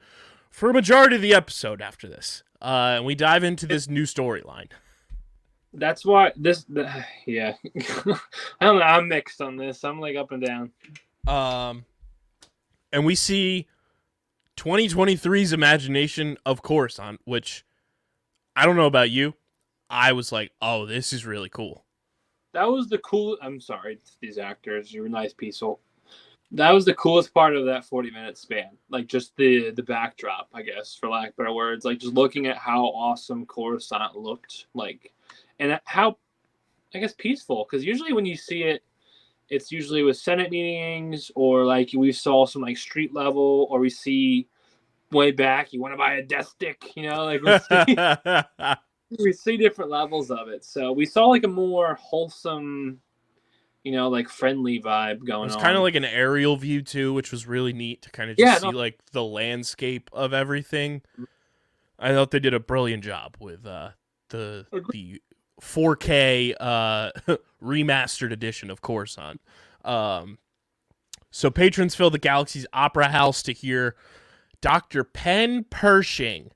for a majority of the episode after this. And we dive into this new storyline. That's why yeah. I don't know. I'm mixed on this. I'm like up and down. And we see 2023's imagination of Coruscant, which I don't know about you. I was like, oh, this is really cool. That was the cool. I'm sorry, these actors. You're nice people. That was the coolest part of that 40-minute span. Like just the backdrop, I guess, for lack of better words. Like just looking at how awesome Coruscant looked, like, and how, I guess, peaceful. Because usually when you see it, it's usually with Senate meetings, or like we saw some like street level, or we see way back. You want to buy a death stick, like we see different levels of it. So we saw like a more wholesome, like friendly vibe going on. It was kind of like an aerial view too, which was really neat to kind of just see like the landscape of everything. I thought they did a brilliant job with the 4K remastered edition of Coruscant. So patrons fill the galaxy's opera house to hear Dr. Penn Pershing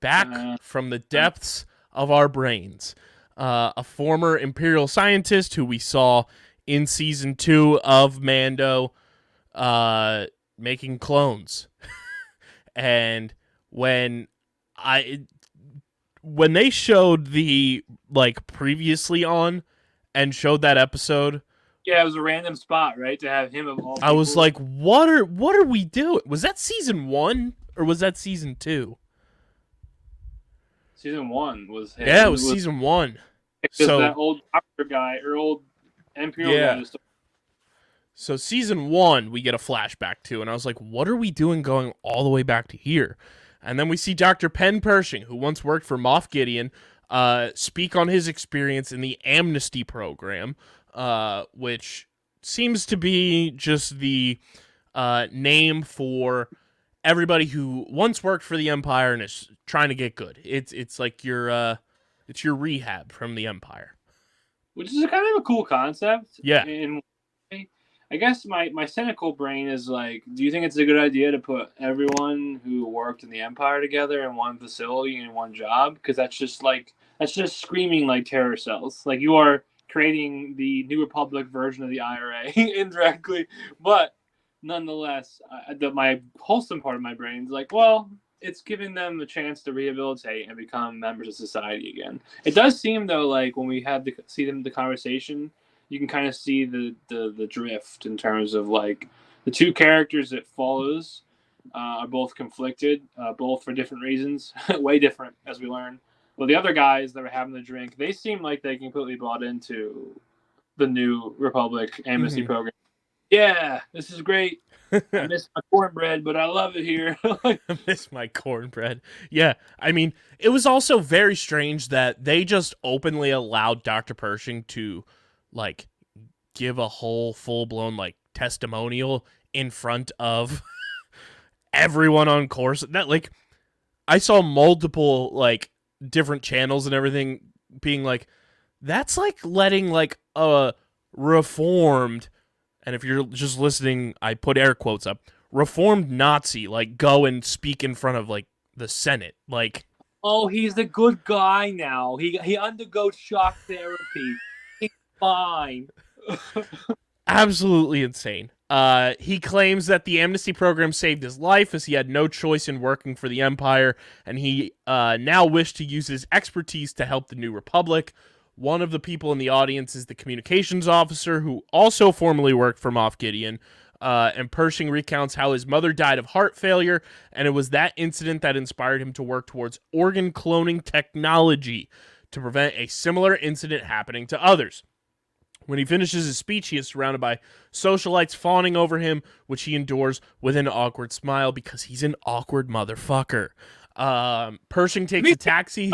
back from the depths of our brains. A former Imperial scientist who we saw in season 2 of Mando making clones. And when they showed the like previously on and showed that episode, yeah, it was a random spot, right, to have him of all people. I was like, what are we doing? Was that season 1 or was that season 2? Season 1 was him. Yeah, it was season 1. So that old doctor guy or old Imperial guy. So season 1 we get a flashback to, and I was like, what are we doing going all the way back to here? And then we see Dr. Penn Pershing, who once worked for Moff Gideon, speak on his experience in the amnesty program, which seems to be just the name for everybody who once worked for the Empire and is trying to get good. It's like your rehab from the Empire, which is kind of a cool concept. Yeah. I guess my cynical brain is like, do you think it's a good idea to put everyone who worked in the Empire together in one facility in one job? Because that's just screaming like terror cells. Like you are creating the New Republic version of the IRA indirectly, but nonetheless, my wholesome part of my brain is like, well, it's giving them a chance to rehabilitate and become members of society again. It does seem though, like when we had to see them the conversation, you can kind of see the drift in terms of like the two characters it follows are both conflicted, both for different reasons, way different as we learn. But the other guys that were having the drink, they seem like they completely bought into the New Republic amnesty program. Yeah, this is great. I miss my cornbread, but I love it here. I miss my cornbread. Yeah, I mean, it was also very strange that they just openly allowed Dr. Pershing to like give a whole full-blown like testimonial in front of everyone on course. That like I saw multiple like different channels and everything being like, that's like letting like a reformed, and if you're just listening, I put air quotes up, reformed Nazi like go and speak in front of like the Senate. Like, oh, he's the good guy now. He undergoes shock therapy. Fine. Absolutely insane. He claims that the amnesty program saved his life as he had no choice in working for the Empire, and he now wished to use his expertise to help the New Republic. One of the people in the audience is the communications officer who also formerly worked for Moff Gideon, and Pershing recounts how his mother died of heart failure, and it was that incident that inspired him to work towards organ cloning technology to prevent a similar incident happening to others. When he finishes his speech, he is surrounded by socialites fawning over him, which he endures with an awkward smile because he's an awkward motherfucker. Pershing takes a taxi.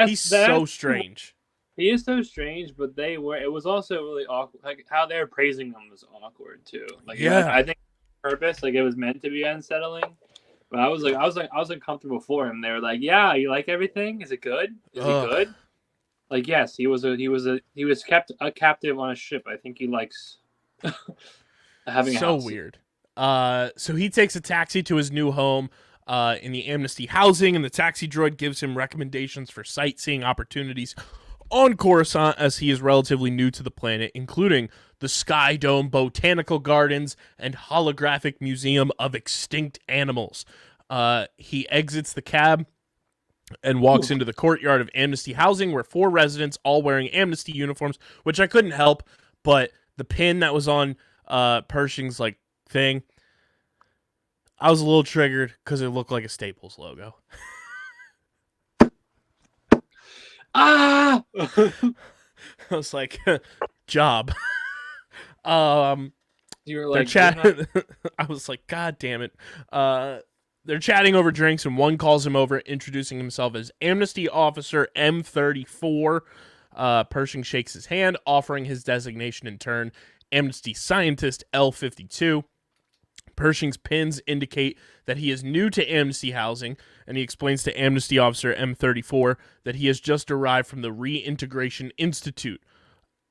He's so strange. He is so strange, but it was also really awkward. Like how they're praising him was awkward too. Like, yeah, I think purpose. Like it was meant to be unsettling. But I was uncomfortable for him. They were like, "Yeah, you like everything? Is it good? Is he good?" Like, yes, he was kept a captive on a ship. I think he likes having a so house. weird. So he takes a taxi to his new home in the Amnesty housing, and the taxi droid gives him recommendations for sightseeing opportunities on Coruscant, as he is relatively new to the planet, including the Sky Dome Botanical Gardens and Holographic Museum of Extinct Animals. He exits the cab and walks into the courtyard of Amnesty housing, where 4 residents, all wearing Amnesty uniforms, which I couldn't help, but the pin that was on Pershing's like thing, I was a little triggered because it looked like a Staples logo. Ah! I was like, job. You were They're like, chatting. I was like, God damn it. They're chatting over drinks, and one calls him over, introducing himself as Amnesty Officer M34. Pershing shakes his hand, offering his designation in turn, Amnesty Scientist L52. Pershing's pins indicate that he is new to Amnesty housing, and he explains to Amnesty Officer M34 that he has just arrived from the Reintegration Institute.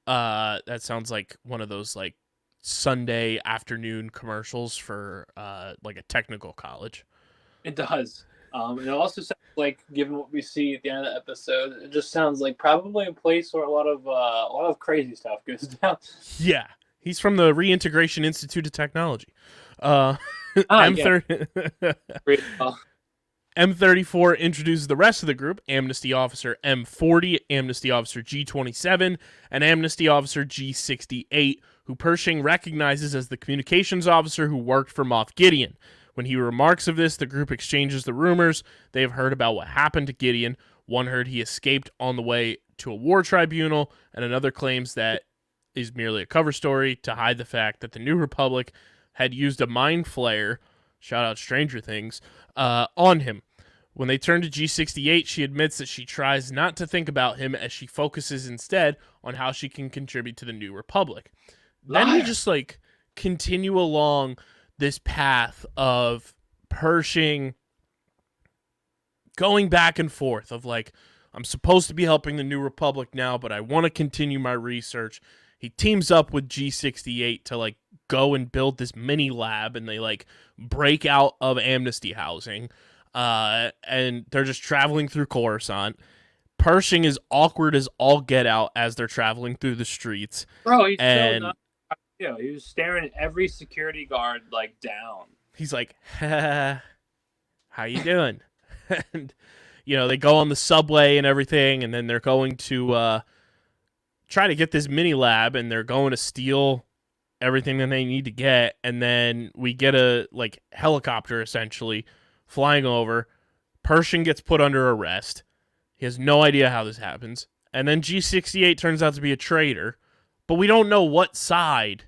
That sounds like one of those like Sunday afternoon commercials for like a technical college. It does. And it also sounds like, given what we see at the end of the episode, it just sounds like probably a place where a lot of crazy stuff goes down. Yeah, he's from the Reintegration Institute of Technology. M34 introduces the rest of the group: Amnesty Officer M40, Amnesty Officer G27, and Amnesty Officer G68, who Pershing recognizes as the communications officer who worked for Moff Gideon. When he remarks of this, the group exchanges the rumors they have heard about what happened to Gideon. One heard he escaped on the way to a war tribunal, and another claims that is merely a cover story to hide the fact that the New Republic had used a mind flare, shout out Stranger Things, on him. When they turn to G68, she admits that she tries not to think about him, as she focuses instead on how she can contribute to the New Republic. Then we just like continue along this path of Pershing going back and forth of like, I'm supposed to be helping the New Republic now, but I want to continue my research. He teams up with G68 to like go and build this mini lab, and they like break out of Amnesty housing, and they're just traveling through Coruscant. Pershing is awkward as all get out as they're traveling through the streets. Bro, he's so not. He was staring at every security guard like down. He's like, how you doing? And they go on the subway and everything, and then they're going to try to get this mini lab, and they're going to steal everything that they need to get, and then we get a like helicopter essentially flying over. Pershing gets put under arrest. He has no idea how this happens, and then G68 turns out to be a traitor, but we don't know what side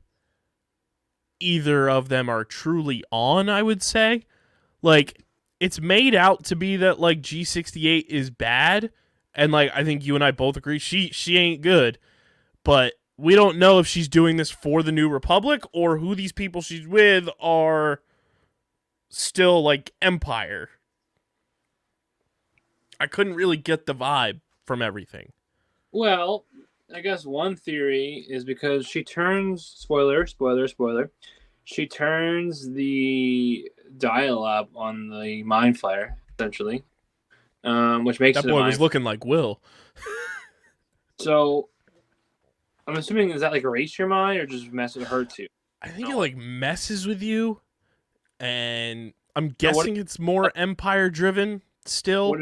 either of them are truly on. I would say, like, it's made out to be that like G68 is bad, and like I think you and I both agree she ain't good, but we don't know if she's doing this for the New Republic or who these people she's with are still like Empire. I couldn't really get the vibe from everything. Well, I guess one theory is because she turns, spoiler, she turns the dial-up on the mind flare, essentially, which makes that boy was looking like Will. So, I'm assuming, does that like erase your mind or just mess with her too? I think it like messes with you, and I'm guessing it's more Empire-driven still.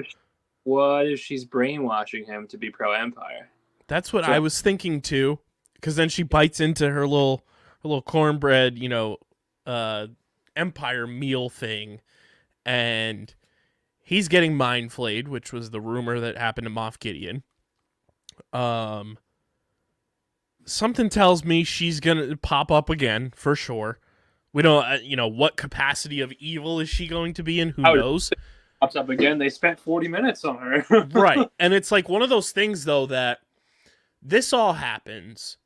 What if she's brainwashing him to be pro-Empire? That's what I was thinking too, because then she bites into her little cornbread, Empire meal thing, and he's getting mind flayed, which was the rumor that happened to Moff Gideon. Something tells me she's gonna pop up again for sure. We don't, what capacity of evil is she going to be in? Who knows? Pops up again. They spent 40 minutes on her. Right. And it's like one of those things, though, that this all happens,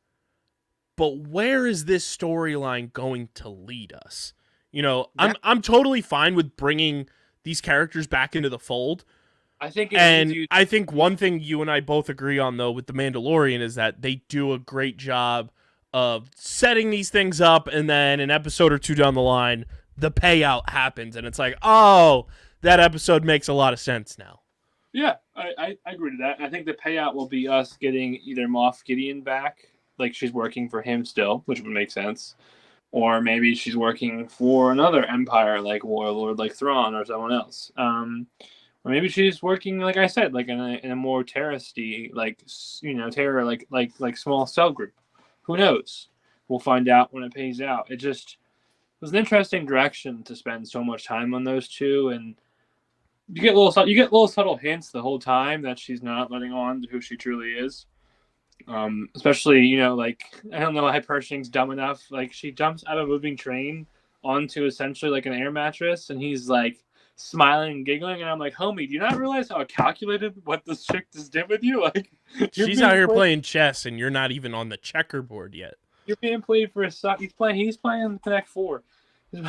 but where is this storyline going to lead us? You know, I'm totally fine with bringing these characters back into the fold. I think I think one thing you and I both agree on, though, with The Mandalorian is that they do a great job of setting these things up, and then an episode or two down the line, the payout happens, and it's like, oh, that episode makes a lot of sense now. Yeah, I agree to that. I think the payout will be us getting either Moff Gideon back, like she's working for him still, which would make sense. Or maybe she's working for another empire, like Warlord, like Thrawn, or someone else. Or maybe she's working, like I said, like in a more terroristy, like, you know, terror, like small cell group. Who knows? We'll find out when it pays out. It was an interesting direction to spend so much time on those two, and you get little subtle hints the whole time that she's not letting on to who she truly is. Especially, you know, like, I don't know why Pershing's dumb enough. Like, she jumps out of a moving train onto essentially like an air mattress, and he's like smiling and giggling, and I'm like, homie, do you not realize how calculated what this chick just did with you? Like, she's out here playing chess, and you're not even on the checkerboard yet. You're being played for a suck. He's playing Connect 4.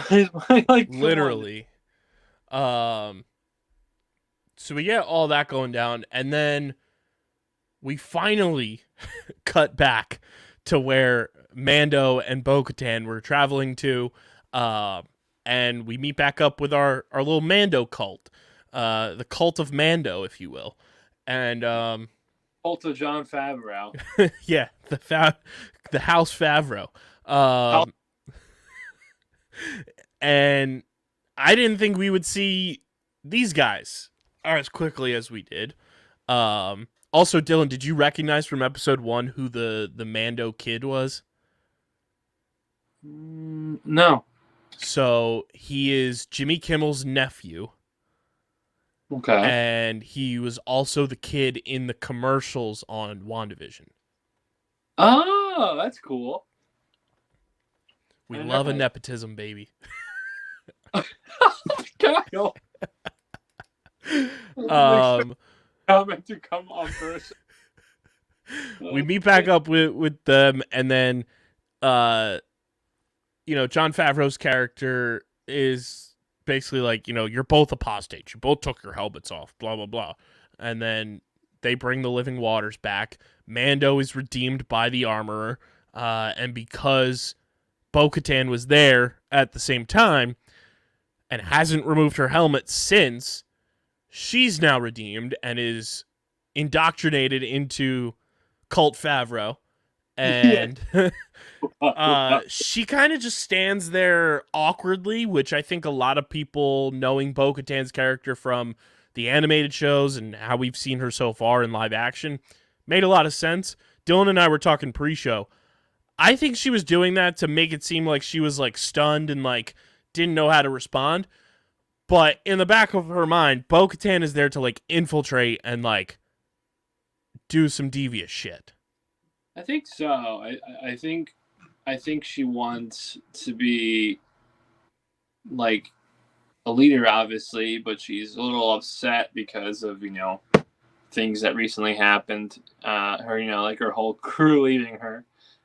He's playing, like, literally. So we get all that going down, and then we finally cut back to where Mando and Bo-Katan were traveling to, and we meet back up with our little Mando cult, the cult of Mando, if you will, and cult of Jon Favreau. yeah, the House Favreau, and I didn't think we would see these guys as quickly as we did. Also, Dylan, did you recognize from episode 1 who the Mando kid was? No. So he is Jimmy Kimmel's nephew. Okay. And he was also the kid in the commercials on WandaVision. Oh, that's cool. We love a nepotism, baby. Kyle. Comment to come on first. We meet back up with them, and then you know, Jon Favreau's character is basically like, you know, you're both apostates. You both took your helmets off, blah, blah, blah. And then they bring the living waters back. Mando is redeemed by the armorer. And because Bo-Katan was there at the same time and hasn't removed her helmet since, she's now redeemed and is indoctrinated into Cult Favreau. And she kind of just stands there awkwardly, which I think a lot of people, knowing Bo-Katan's character from the animated shows and how we've seen her so far in live action, made a lot of sense. Dylan and I were talking pre-show. I think she was doing that to make it seem like she was like stunned and like didn't know how to respond. But in the back of her mind, Bo-Katan is there to like infiltrate and like do some devious shit. I think so. I think she wants to be like a leader, obviously, but she's a little upset because of, you know, things that recently happened. Her, you know, like her whole crew leaving her.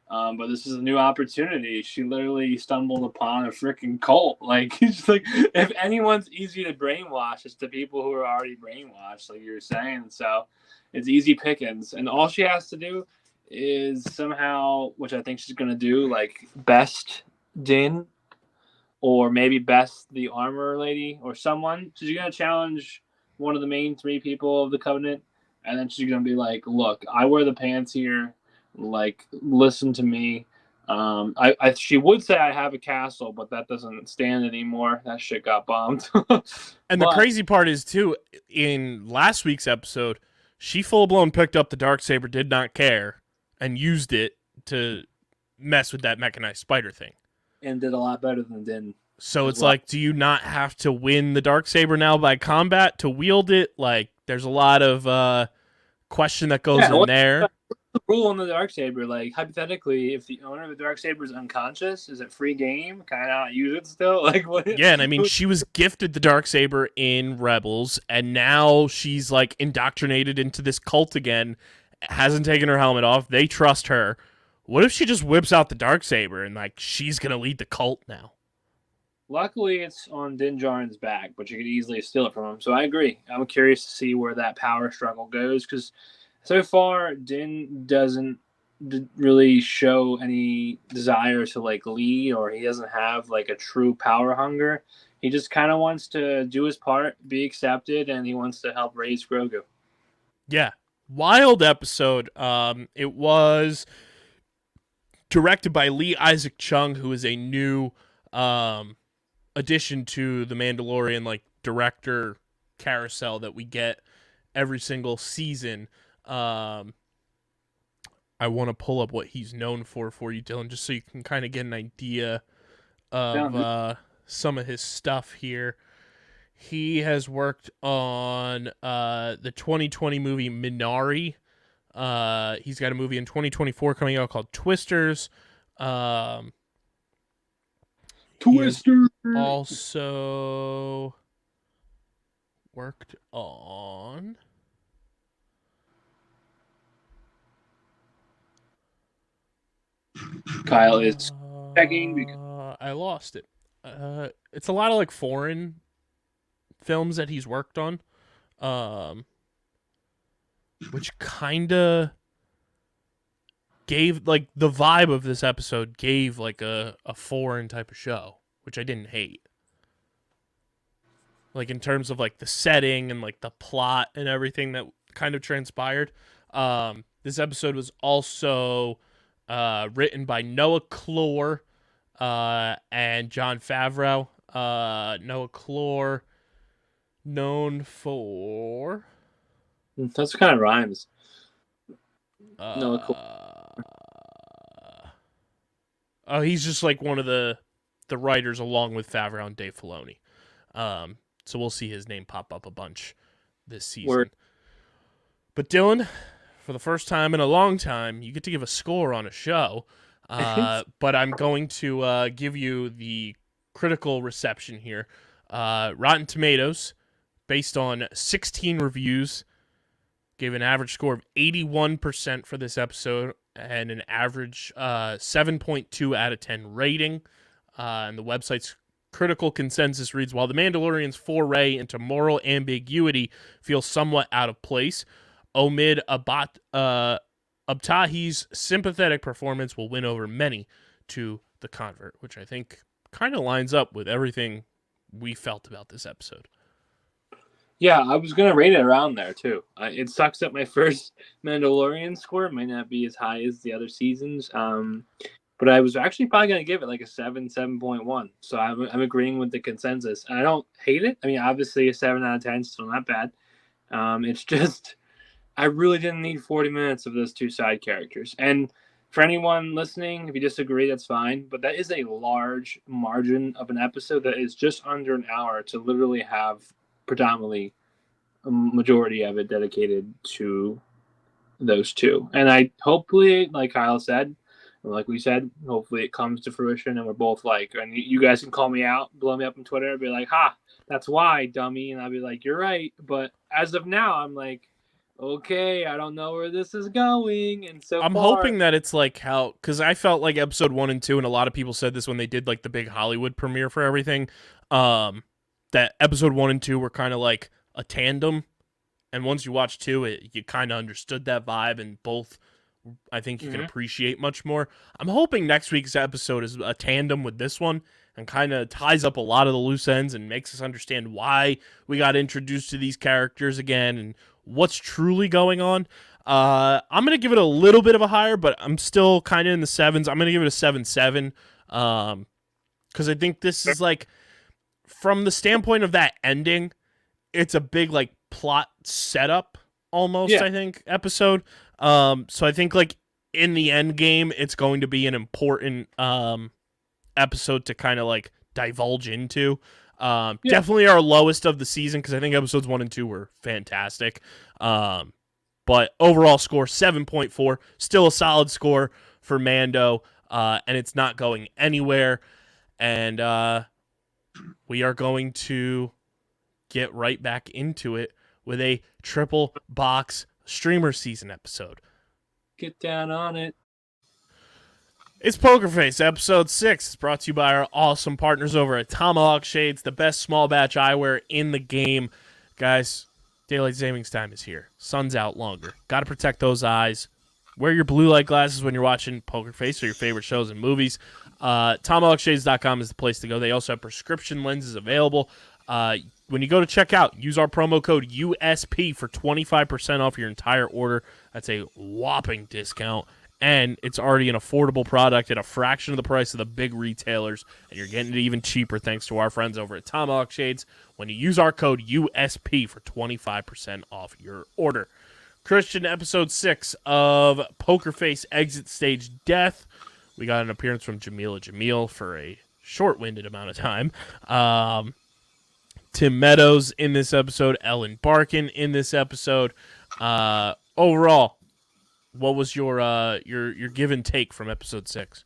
But this is a new opportunity. She literally stumbled upon a freaking cult. Like, it's like, if anyone's easy to brainwash, it's the people who are already brainwashed, like you were saying. So it's easy pickings, and all she has to do is somehow, which I think she's gonna do, like best Din, or maybe best the armor lady or someone. She's gonna challenge one of the main 3 people of the Covenant, and then she's gonna be like, "Look, I wear the pants here. Like, listen to me." She would say I have a castle, but that doesn't stand anymore. That shit got bombed. And the crazy part is too, in last week's episode, she full blown picked up the Darksaber, did not care, and used it to mess with that mechanized spider thing. And did a lot better than Din. So it's like, do you not have to win the Darksaber now by combat to wield it? Like, there's a lot of question that goes in there. The rule on the Darksaber, like, hypothetically, if the owner of the Darksaber is unconscious, is it free game? Can I not use it still? Like, what? Yeah, and I mean, she was gifted the Darksaber in Rebels, and now she's, like, indoctrinated into this cult again, hasn't taken her helmet off, they trust her. What if she just whips out the Darksaber and, like, she's gonna lead the cult now? Luckily, it's on Din Djarin's back, but you could easily steal it from him. So I agree. I'm curious to see where that power struggle goes because so far Din doesn't really show any desire to like lead, or he doesn't have like a true power hunger. He just kind of wants to do his part, be accepted, and he wants to help raise Grogu. Yeah, wild episode. It was directed by Lee Isaac Chung, who is a new addition to the Mandalorian like director carousel that we get every single season. I want to pull up what he's known for you, Dylan, just so you can kind of get an idea of some of his stuff here. He has worked on the 2020 movie Minari. He's got a movie in 2024 coming out called Twisters. Twister. Also worked on Kyle is checking because I lost it. It's a lot of like foreign films that he's worked on, which kind of gave like the vibe of this episode gave like a foreign type of show, which I didn't hate. Like in terms of like the setting and like the plot and everything that kind of transpired. This episode was also written by Noah Clore and Jon Favreau. Noah Clore, known for... That's kind of rhymes. Noah Clore. Oh, he's just like one of the writers along with Favreau and Dave Filoni. So we'll see his name pop up a bunch this season. Word. But Dylan, for the first time in a long time, you get to give a score on a show. But I'm going to give you the critical reception here. Rotten Tomatoes, based on 16 reviews, gave an average score of 81% for this episode and an average 7.2 out of 10 rating. And the website's critical consensus reads, while The Mandalorian's foray into moral ambiguity feels somewhat out of place, Omid Abtahi's sympathetic performance will win over many to the convert, which I think kind of lines up with everything we felt about this episode. Yeah, I was going to rate it around there, too. It sucks that my first Mandalorian score might not be as high as the other seasons. But I was actually probably going to give it like a 7.1. So I'm agreeing with the consensus. And I don't hate it. I mean, obviously a 7 out of 10 is still not bad. It's just, I really didn't need 40 minutes of those two side characters. And for anyone listening, if you disagree, that's fine. But that is a large margin of an episode that is just under an hour to literally have predominantly a majority of it dedicated to those two. And I hopefully, like Kyle said, or like we said, hopefully it comes to fruition and we're both like, and you guys can call me out, blow me up on Twitter, and be like, ha, that's why, dummy. And I'll be like, you're right. But as of now, I'm like, okay, I don't know where this is going. And so I'm hoping that it's like how, because I felt like episode 1 and 2, and a lot of people said this when they did like the big Hollywood premiere for everything, that episode 1 and 2 were kind of like a tandem. And once you watch 2, you kind of understood that vibe, and both, I think you can appreciate much more. I'm hoping next week's episode is a tandem with this one and kind of ties up a lot of the loose ends and makes us understand why we got introduced to these characters again and what's truly going on. I'm going to give it a little bit of a higher, but I'm still kind of in the 7s. I'm going to give it a 7.7 because I think this is like, from the standpoint of that ending, it's a big like plot setup almost, I think, episode. So I think like in the end game, it's going to be an important episode to kind of like divulge into. Definitely our lowest of the season because I think episodes 1 and 2 were fantastic. But overall score 7.4, still a solid score for Mando, and it's not going anywhere. And we are going to get right back into it with a triple box StreamerSZN episode. Get down on it. It's Poker Face, episode 6. It's brought to you by our awesome partners over at Tomahawk Shades, the best small batch eyewear in the game. Guys, daylight savings time is here. Sun's out longer. Got to protect those eyes. Wear your blue light glasses when you're watching Poker Face or your favorite shows and movies. TomahawkShades.com is the place to go. They also have prescription lenses available. When you go to checkout, use our promo code USP for 25% off your entire order. That's a whopping discount. And it's already an affordable product at a fraction of the price of the big retailers. And you're getting it even cheaper thanks to our friends over at Tomahawk Shades when you use our code USP for 25% off your order. Christian, episode 6 of Poker Face Exit Stage Death. We got an appearance from Jamil for a short-winded amount of time. Tim Meadows in this episode. Ellen Barkin in this episode. Overall, what was your give and take from episode 6?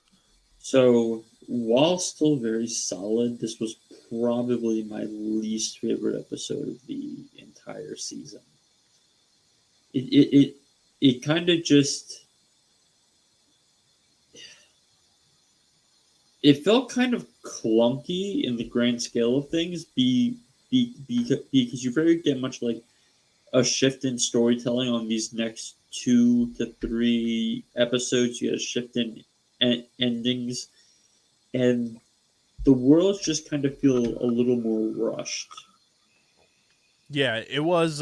So, while still very solid, this was probably my least favorite episode of the entire season. It kind of just... It felt kind of clunky in the grand scale of things, because you very get much like a shift in storytelling on these next 2 to 3 episodes. You had a shift in endings, and the worlds just kind of feel a little more rushed. Yeah, it was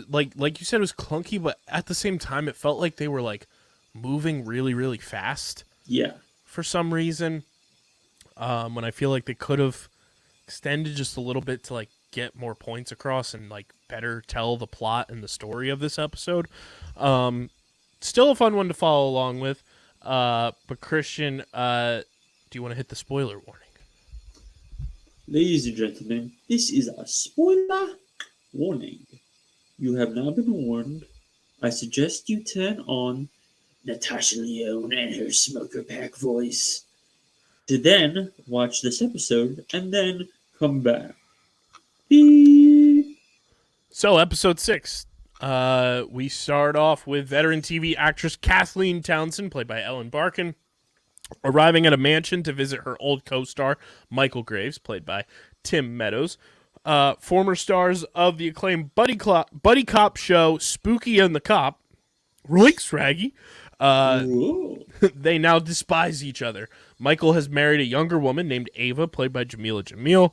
like you said, it was clunky, but at the same time, it felt like they were like moving really, really fast. Yeah. For some reason, when I feel like they could have extended just a little bit to like get more points across and like better tell the plot and the story of this episode. Still a fun one to follow along with. But Christian, do you want to hit the spoiler warning? Ladies and gentlemen, this is a spoiler warning. You have now been warned. I suggest you turn on Natasha Lyonne and her smoker pack voice to then watch this episode and then come back. Beep. So, episode 6. We start off with veteran TV actress Kathleen Townsend, played by Ellen Barkin, arriving at a mansion to visit her old co-star, Michael Graves, played by Tim Meadows. Former stars of the acclaimed buddy cop show Spooky and the Cop, Royks Raggy, they now despise each other. Michael has married a younger woman named Ava, played by Jamil,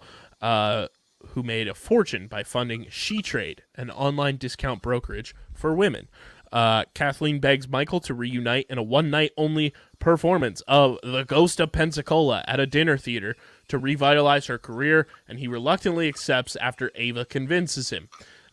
who made a fortune by funding SheTrade, an online discount brokerage for women. Kathleen begs Michael to reunite in a one-night-only performance of The Ghost of Pensacola at a dinner theater to revitalize her career, and he reluctantly accepts after Ava convinces him.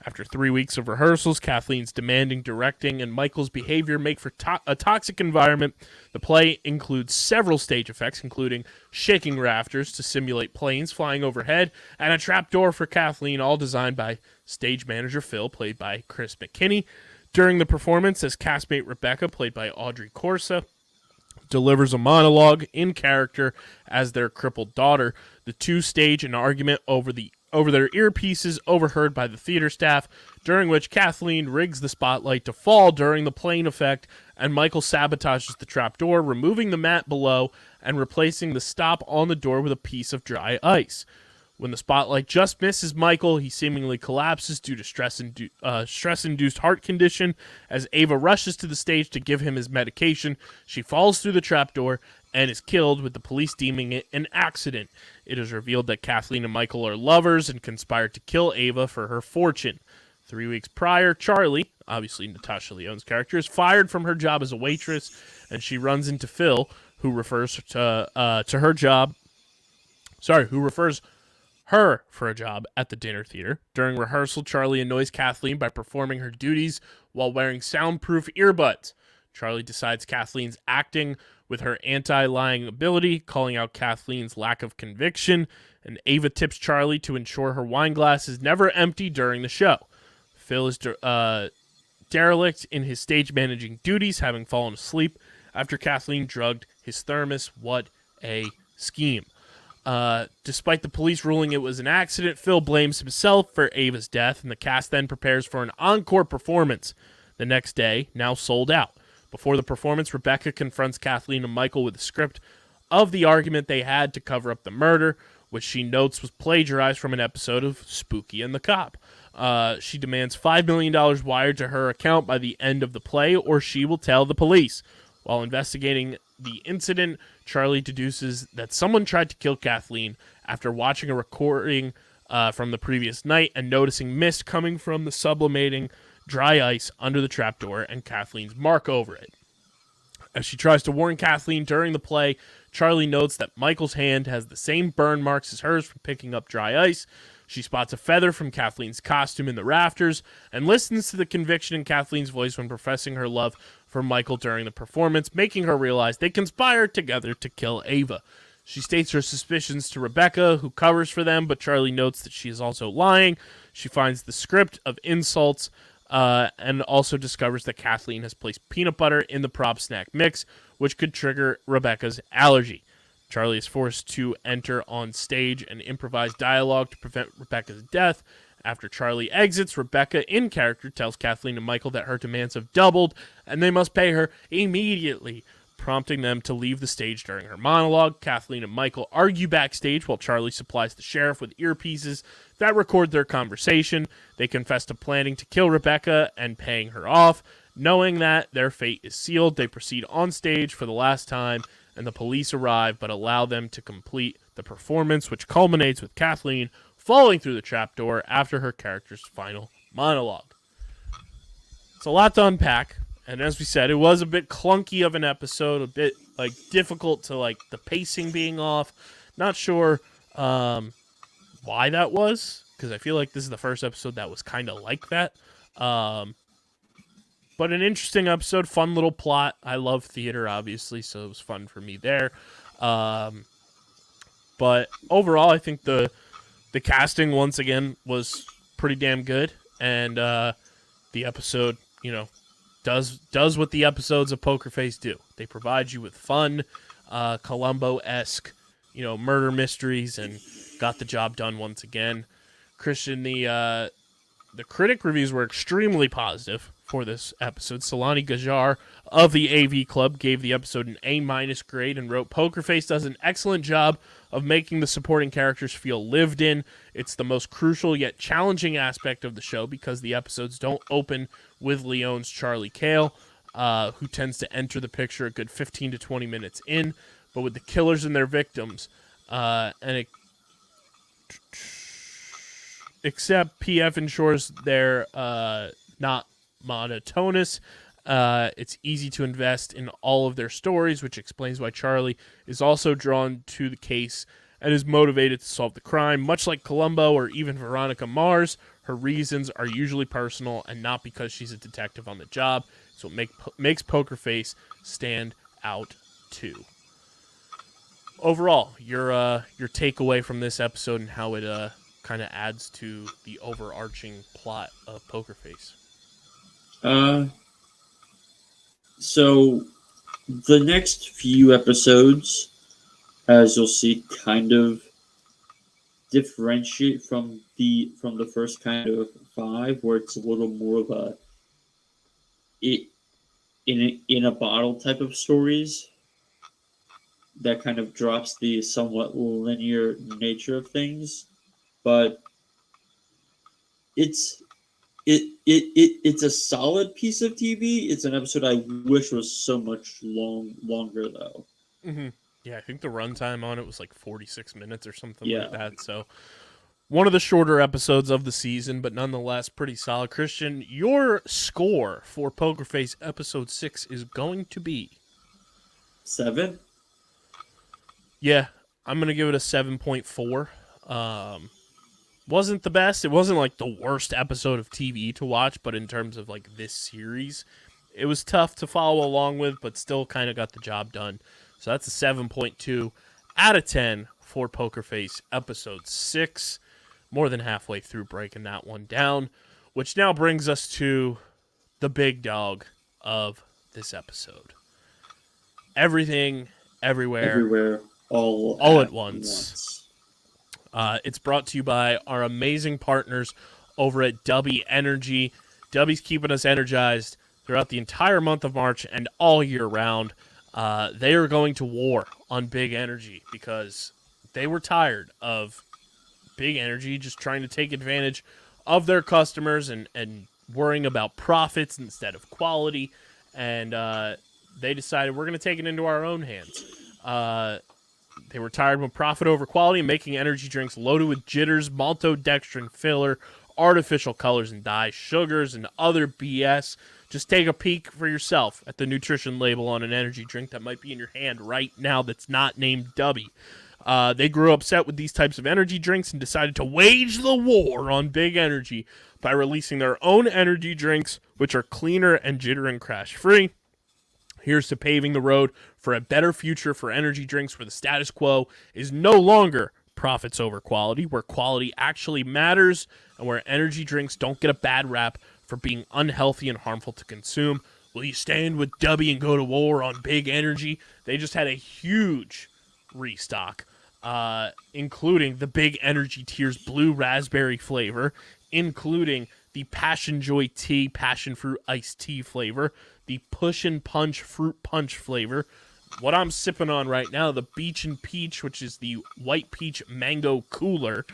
After 3 weeks of rehearsals, Kathleen's demanding directing and Michael's behavior make for a toxic environment. The play includes several stage effects, including shaking rafters to simulate planes flying overhead, and a trapdoor for Kathleen, all designed by stage manager Phil, played by Chris McKinney. During the performance, as castmate Rebecca, played by Audrey Corsa, delivers a monologue in character as their crippled daughter, the two stage an argument over their earpieces overheard by the theater staff, during which Kathleen rigs the spotlight to fall during the plane effect, and Michael sabotages the trapdoor, removing the mat below and replacing the stop on the door with a piece of dry ice. When the spotlight just misses Michael, he seemingly collapses due to stress-induced heart condition. As Ava rushes to the stage to give him his medication, she falls through the trapdoor and is killed, with the police deeming it an accident. It is revealed that Kathleen and Michael are lovers and conspired to kill Ava for her fortune. 3 weeks prior, Charlie, obviously Natasha Lyonne's character, is fired from her job as a waitress, and she runs into Phil, who refers her for a job at the dinner theater. During rehearsal, Charlie annoys Kathleen by performing her duties while wearing soundproof earbuds. Charlie decides Kathleen's acting with her anti-lying ability, calling out Kathleen's lack of conviction, and Ava tips Charlie to ensure her wine glass is never empty during the show. Phil is derelict in his stage managing duties, having fallen asleep after Kathleen drugged his thermos. What a scheme. Despite the police ruling it was an accident, Phil blames himself for Ava's death, and the cast then prepares for an encore performance the next day, now sold out. Before the performance, Rebecca confronts Kathleen and Michael with a script of the argument they had to cover up the murder, which she notes was plagiarized from an episode of Spooky and the Cop. She demands $5 million wired to her account by the end of the play, or she will tell the police. While investigating the incident, Charlie deduces that someone tried to kill Kathleen after watching a recording from the previous night and noticing mist coming from the sublimating dry ice under the trapdoor and Kathleen's mark over it. As she tries to warn Kathleen during the play, Charlie notes that Michael's hand has the same burn marks as hers from picking up dry ice. She spots a feather from Kathleen's costume in the rafters and listens to the conviction in Kathleen's voice when professing her love for Michael during the performance, making her realize they conspired together to kill Ava. She states her suspicions to Rebecca, who covers for them, but Charlie notes that she is also lying. She finds the script of insults and also discovers that Kathleen has placed peanut butter in the prop snack mix, which could trigger Rebecca's allergy. Charlie is forced to enter on stage and improvise dialogue to prevent Rebecca's death. After Charlie exits, Rebecca, in character, tells Kathleen and Michael that her demands have doubled and they must pay her immediately, prompting them to leave the stage during her monologue. Kathleen and Michael argue backstage while Charlie supplies the sheriff with earpieces that record their conversation. They confess to planning to kill Rebecca and paying her off. Knowing that their fate is sealed, they proceed on stage for the last time, and the police arrive but allow them to complete the performance, which culminates with Kathleen falling through the trapdoor after her character's final monologue. It's a lot to unpack, and as we said, it was a bit clunky of an episode, a bit difficult to the pacing being off. Not sure why that was, because I feel like this is the first episode that was kind of like that. But an interesting episode, fun little plot. I love theater, obviously, so it was fun for me there. But overall, I think the casting, once again, was pretty damn good. And the episode, does what the episodes of Poker Face do. They provide you with fun, Columbo-esque, murder mysteries, and got the job done once again. Christian, the critic reviews were extremely positive for this episode. Solani Gajar of the AV Club gave the episode an A- grade and wrote, "Poker Face does an excellent job of making the supporting characters feel lived in. It's the most crucial yet challenging aspect of the show because the episodes don't open with Leone's Charlie Cale, who tends to enter the picture a good 15 to 20 minutes in, but with the killers and their victims, except PF ensures they're not monotonous. It's easy to invest in all of their stories, which explains why Charlie is also drawn to the case and is motivated to solve the crime. Much like Columbo or even Veronica Mars, her reasons are usually personal and not because she's a detective on the job. So it makes Poker Face stand out too." Overall, your takeaway from this episode and how it kind of adds to the overarching plot of Poker Face. So the next few episodes, as you'll see, kind of differentiate from the first kind of 5, where it's a little more of a in a bottle type of stories that kind of drops the somewhat linear nature of things, but it's a solid piece of TV. It's an episode I wish was so much longer though. Mm-hmm. Yeah, I think the runtime on it was 46 minutes or something like that. So one of the shorter episodes of the season, but nonetheless pretty solid. Christian, your score for Poker Face episode 6 is going to be 7. Yeah, I'm gonna give it a 7.4. Wasn't the best. It wasn't the worst episode of TV to watch, but in terms of this series, it was tough to follow along with, but still kind of got the job done. So that's a 7.2 out of 10 for Poker Face episode 6. More than halfway through breaking that one down, which now brings us to the big dog of this episode. Everything, Everywhere, all at once. It's brought to you by our amazing partners over at Dubby Energy. Dubby's keeping us energized throughout the entire month of March and all year round. They are going to war on Big Energy because they were tired of Big Energy just trying to take advantage of their customers and worrying about profits instead of quality. And they decided we're going to take it into our own hands. They were tired of profit over quality and making energy drinks loaded with jitters, maltodextrin filler, artificial colors and dyes, sugars, and other BS. Just take a peek for yourself at the nutrition label on an energy drink that might be in your hand right now that's not named Dubby. They grew upset with these types of energy drinks and decided to wage the war on Big Energy by releasing their own energy drinks, which are cleaner and jitter and crash free. Here's to paving the road for a better future for energy drinks where the status quo is no longer profits over quality, where quality actually matters, and where energy drinks don't get a bad rap for being unhealthy and harmful to consume. Will you stand with Dubby and go to war on Big Energy? They just had a huge restock, including the Big Energy Tears Blue Raspberry flavor, including the Passion Joy Tea Passion Fruit Iced Tea flavor, the Push and Punch Fruit Punch flavor, what I'm sipping on right now, the Beach and Peach, which is the White Peach Mango Cooler,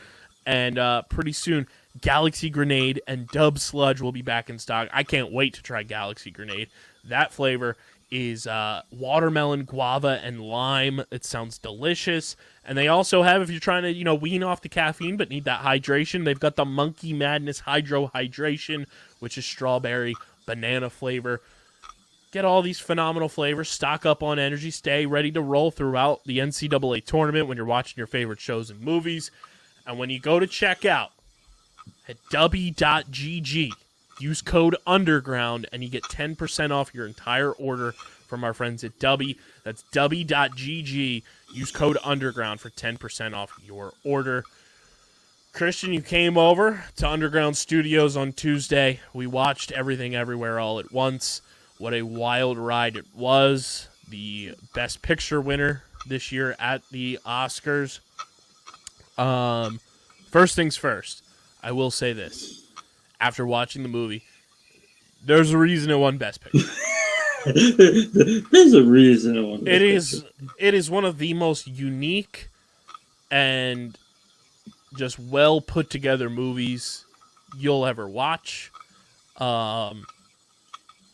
and pretty soon, Galaxy Grenade and Dub Sludge will be back in stock. I can't wait to try Galaxy Grenade. That flavor is watermelon, guava, and lime. It sounds delicious. And they also have, if you're trying to, wean off the caffeine but need that hydration, they've got the Monkey Madness Hydro Hydration, which is strawberry, banana flavor. Get all these phenomenal flavors, stock up on energy, stay ready to roll throughout the NCAA tournament when you're watching your favorite shows and movies. And when you go to checkout at dubby.gg, use code UNDERGROUND, and you get 10% off your entire order from our friends at Dubby. That's dubby.gg. Use code UNDERGROUND for 10% off your order. Christian, you came over to Underground Studios on Tuesday. We watched Everything Everywhere All at Once. What a wild ride it was. The Best Picture winner this year at the Oscars. First things first, I will say this. After watching the movie, there's a reason it won Best Picture. There's a reason it won Best Picture. It is one of the most unique and just well put together movies you'll ever watch.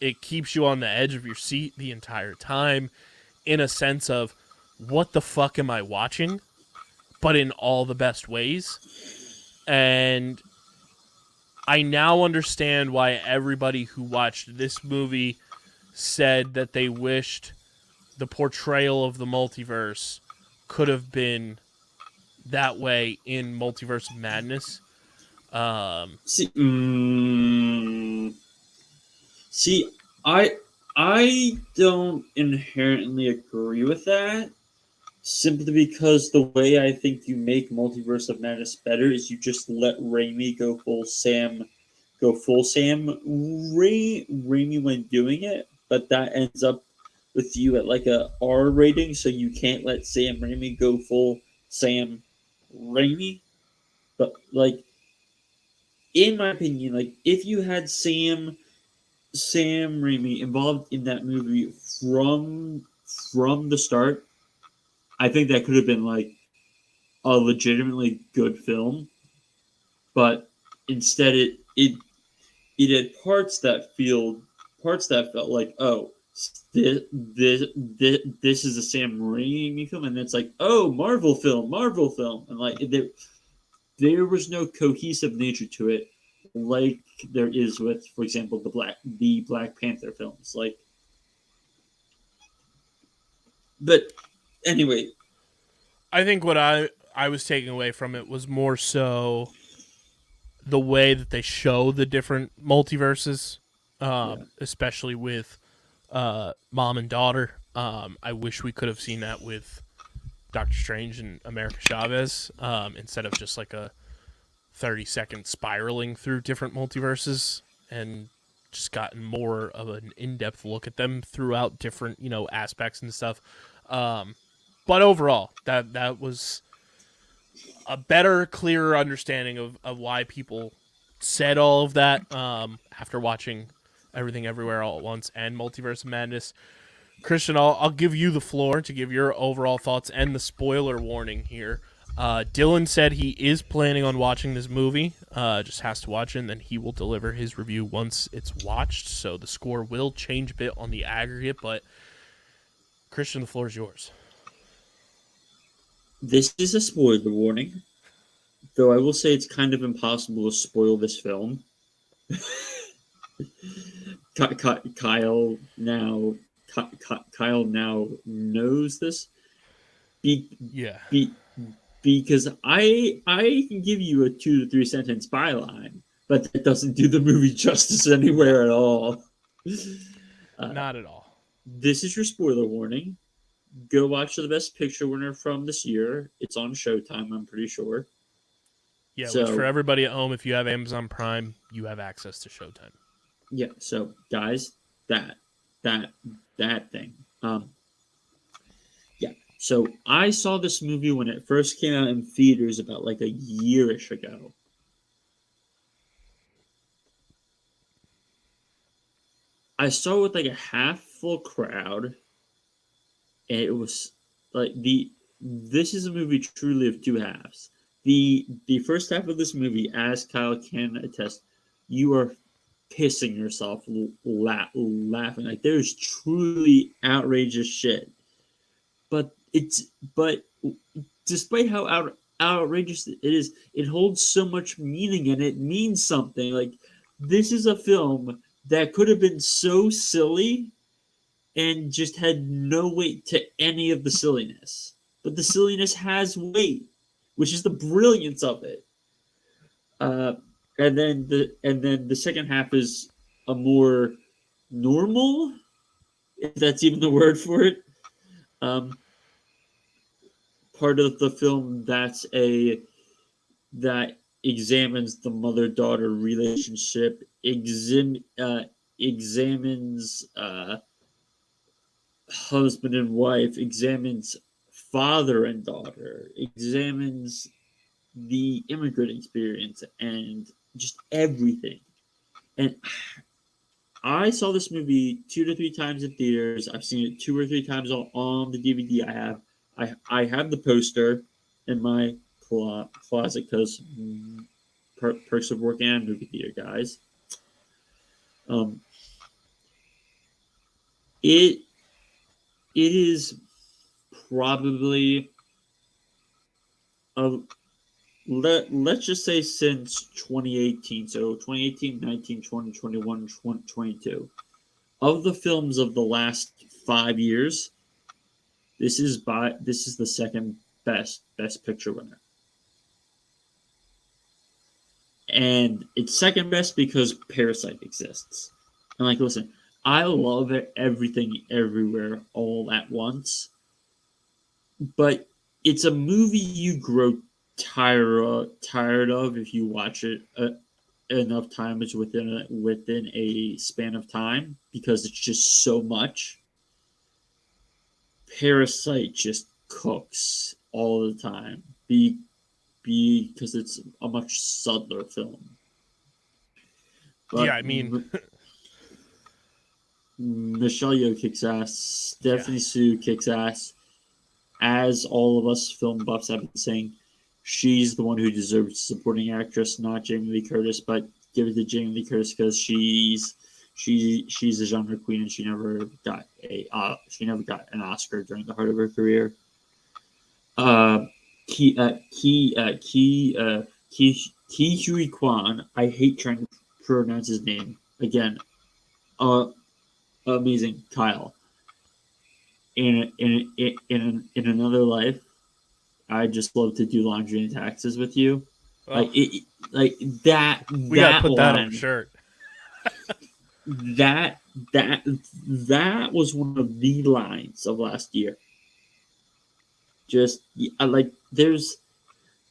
It keeps you on the edge of your seat the entire time in a sense of, what the fuck am I watching? But in all the best ways. And I now understand why everybody who watched this movie said that they wished the portrayal of the multiverse could have been that way in Multiverse of Madness. See, I don't inherently agree with that, simply because the way I think you make Multiverse of Madness better is you just let Raimi go full Sam Raimi when doing it, but that ends up with you at like a R rating, so you can't let Sam Raimi go full Sam Raimi. But like, in my opinion, like if you had Sam Raimi involved in that movie from the start, I think that could have been like a legitimately good film. But instead, it had parts that felt like, oh, this is a Sam Raimi film, and it's like, oh, Marvel film, and like there was no cohesive nature to it, like there is with, for example, the Black Panther films. Like, but anyway, I think what I was taking away from it was more so the way that they show the different multiverses, especially with mom and daughter. I wish we could have seen that with Doctor Strange and America Chavez, instead of just like a 30-second spiraling through different multiverses, and just gotten more of an in-depth look at them throughout different, aspects and stuff. But overall, that was a better, clearer understanding of why people said all of that after watching Everything Everywhere All at Once and Multiverse of Madness. Christian, I'll give you the floor to give your overall thoughts and the spoiler warning here. Dylan said he is planning on watching this movie, just has to watch it, and then he will deliver his review once it's watched, so the score will change a bit on the aggregate, but Christian, the floor is yours. This is a spoiler warning, though I will say it's kind of impossible to spoil this film. Kyle now knows this. Because I can give you a 2 to 3 sentence byline, but that doesn't do the movie justice anywhere at all. Not at all. This is your spoiler warning. Go watch the Best Picture winner from this year. It's on Showtime, I'm pretty sure. Yeah, which for everybody at home, if you have Amazon Prime, you have access to Showtime. Yeah, so guys, that thing. Yeah, so I saw this movie when it first came out in theaters about like a yearish ago. I saw it with like a half full crowd, and it was like this is a movie truly of two halves. The first half of this movie, as Kyle can attest, you are pissing yourself laughing. Like there's truly outrageous shit. But despite how outrageous it is, it holds so much meaning and it means something. Like this is a film that could have been so silly and just had no weight to any of the silliness. But the silliness has weight, which is the brilliance of it. And then the second half is a more normal, if that's even the word for it. Part of the film that examines the mother-daughter relationship, examines husband and wife, examines father and daughter, examines the immigrant experience, and just everything. And I saw this movie 2 to 3 times in theaters. I've seen it 2 or 3 times on the DVD I have. I have the poster in my closet because perks of working at a movie theater, guys. It is probably let's just say since 2018, so 2018, 19, 20, 21, 22, of the films of the last 5 years, this is the second best picture winner. And it's second best because Parasite exists. And like, listen, I love Everything Everywhere All at Once, but it's a movie you grow tired of if you watch it enough times within a span of time, because it's just so much. Parasite just cooks all the time because it's a much subtler film. But yeah, I mean, Michelle Yeoh kicks ass. Stephanie Sue kicks ass. As all of us film buffs have been saying, she's the one who deserves supporting actress, not Jamie Lee Curtis. But give it to Jamie Lee Curtis because she's a genre queen and she never got an Oscar during the heart of her career. Ki Huy Kwan. I hate trying to pronounce his name again. Amazing, Kyle. In another life, I just love to do laundry and taxes with you. well, Like that. We gotta put that on a shirt. That was one of the lines of last year. Just like there's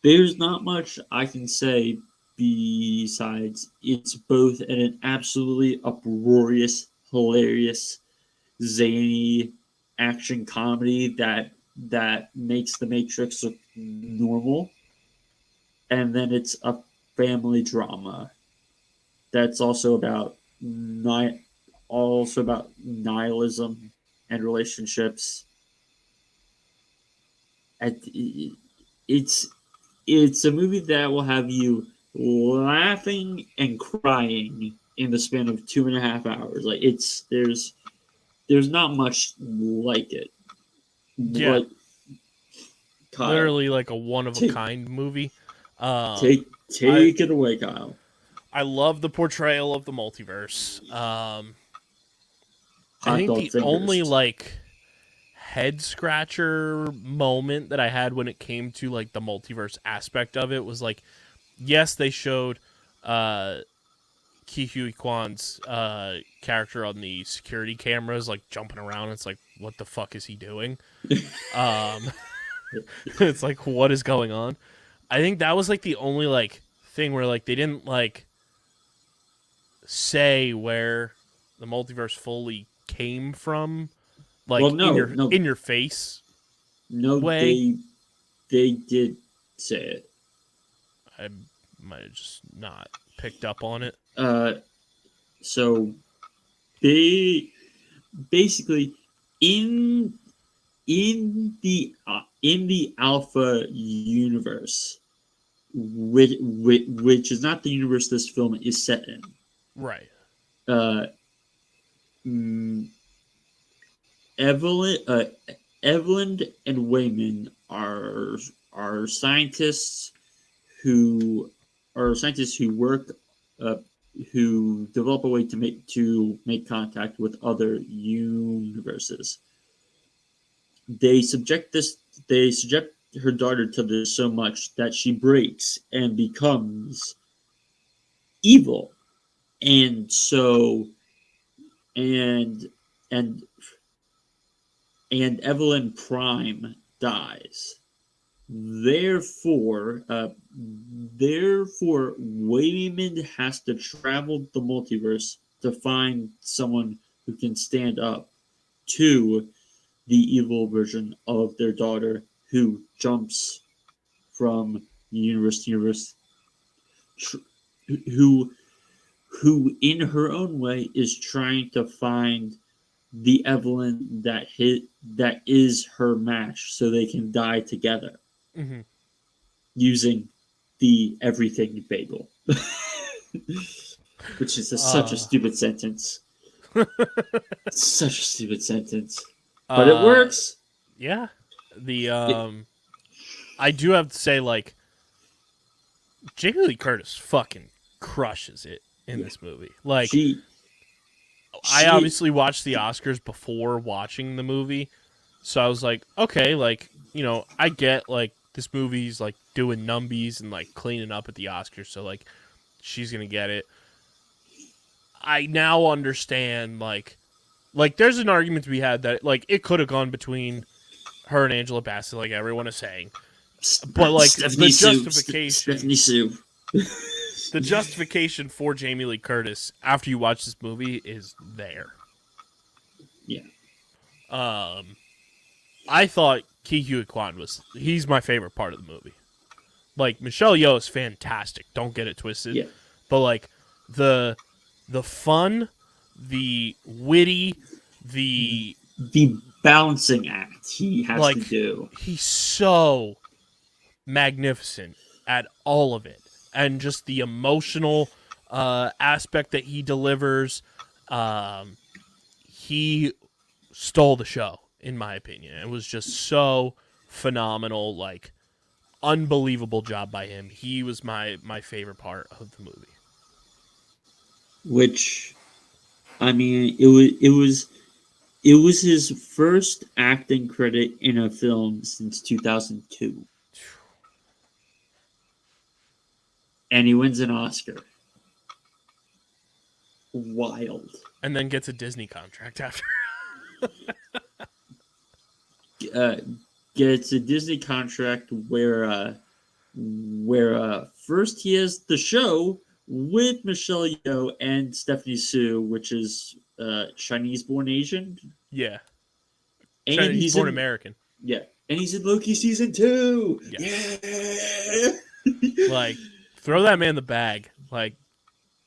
not much I can say besides it's both an absolutely uproarious, hilarious, zany action comedy that makes the Matrix look normal, and then it's a family drama that's also about also about nihilism and relationships. It's a movie that will have you laughing and crying in the span of 2.5 hours. Like there's not much like it. Yeah. Like, Kyle, literally like a one of a kind movie. Take it away, Kyle. I love the portrayal of the multiverse. I think the fingers. only like head scratcher moment that I had when it came to like the multiverse aspect of it was like, yes, they showed Ki Huy Kwan's character on the security cameras like jumping around. It's like, what the fuck is he doing? It's like, what is going on? I think that was like the only like thing where like they didn't like say where the multiverse fully came from, like in your face. No, way. they did say it. I might have just not picked up on it. So they basically in the Alpha universe, which is not the universe this film is set in. Right. Evelyn and Wayman are scientists who work who develop a way to make contact with other universes. They subject her daughter to this so much that she breaks and becomes evil. And so and Evelyn Prime dies. Therefore, Wayman has to travel the multiverse to find someone who can stand up to the evil version of their daughter, who jumps from universe to universe, who in her own way is trying to find the Evelyn that is her match, so they can die together. Mm-hmm. Using the everything bagel, which is such a stupid sentence. Such a stupid sentence, but it works. Yeah, I do have to say, like, Jamie Lee Curtis fucking crushes it in this movie. Like, I obviously watched the Oscars before watching the movie, so I was like, okay, like, you know, I get like this movie's like doing numbies and like cleaning up at the Oscars, so like she's gonna get it. I now understand like there's an argument to be had that like it could have gone between her and Angela Bassett, like everyone is saying, but like the justification for Jamie Lee Curtis after you watch this movie is there. Yeah. I thought Ki Huy Kwan he's my favorite part of the movie. Like, Michelle Yeoh is fantastic. Don't get it twisted. Yeah. But like the fun, the witty, the balancing act he has to do. He's so magnificent at all of it. And just the emotional aspect that he delivers, he stole the show, in my opinion. It was just so phenomenal, like, unbelievable job by him. He was my favorite part of the movie. Which, I mean, it was his first acting credit in a film since 2002. And he wins an Oscar. Wild. And then gets a Disney contract after. Gets a Disney contract where first he has the show with Michelle Yeoh and Stephanie Sue, which is Chinese-born Asian. Yeah. And Chinese-born American. Yeah. And he's in Loki season 2. Yeah. Yeah. Like, throw that man the bag. Like,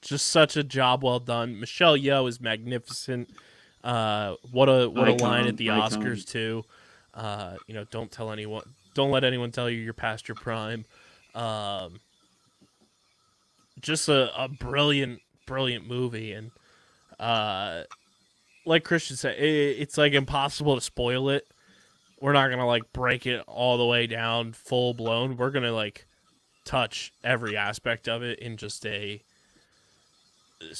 just such a job well done. Michelle Yeoh is magnificent. What a line at the Oscars too. Don't let anyone tell you you're past your prime. Just a brilliant movie, and like Christian said, it's like impossible to spoil it. We're not gonna like break it all the way down full blown. We're gonna like touch every aspect of it in just a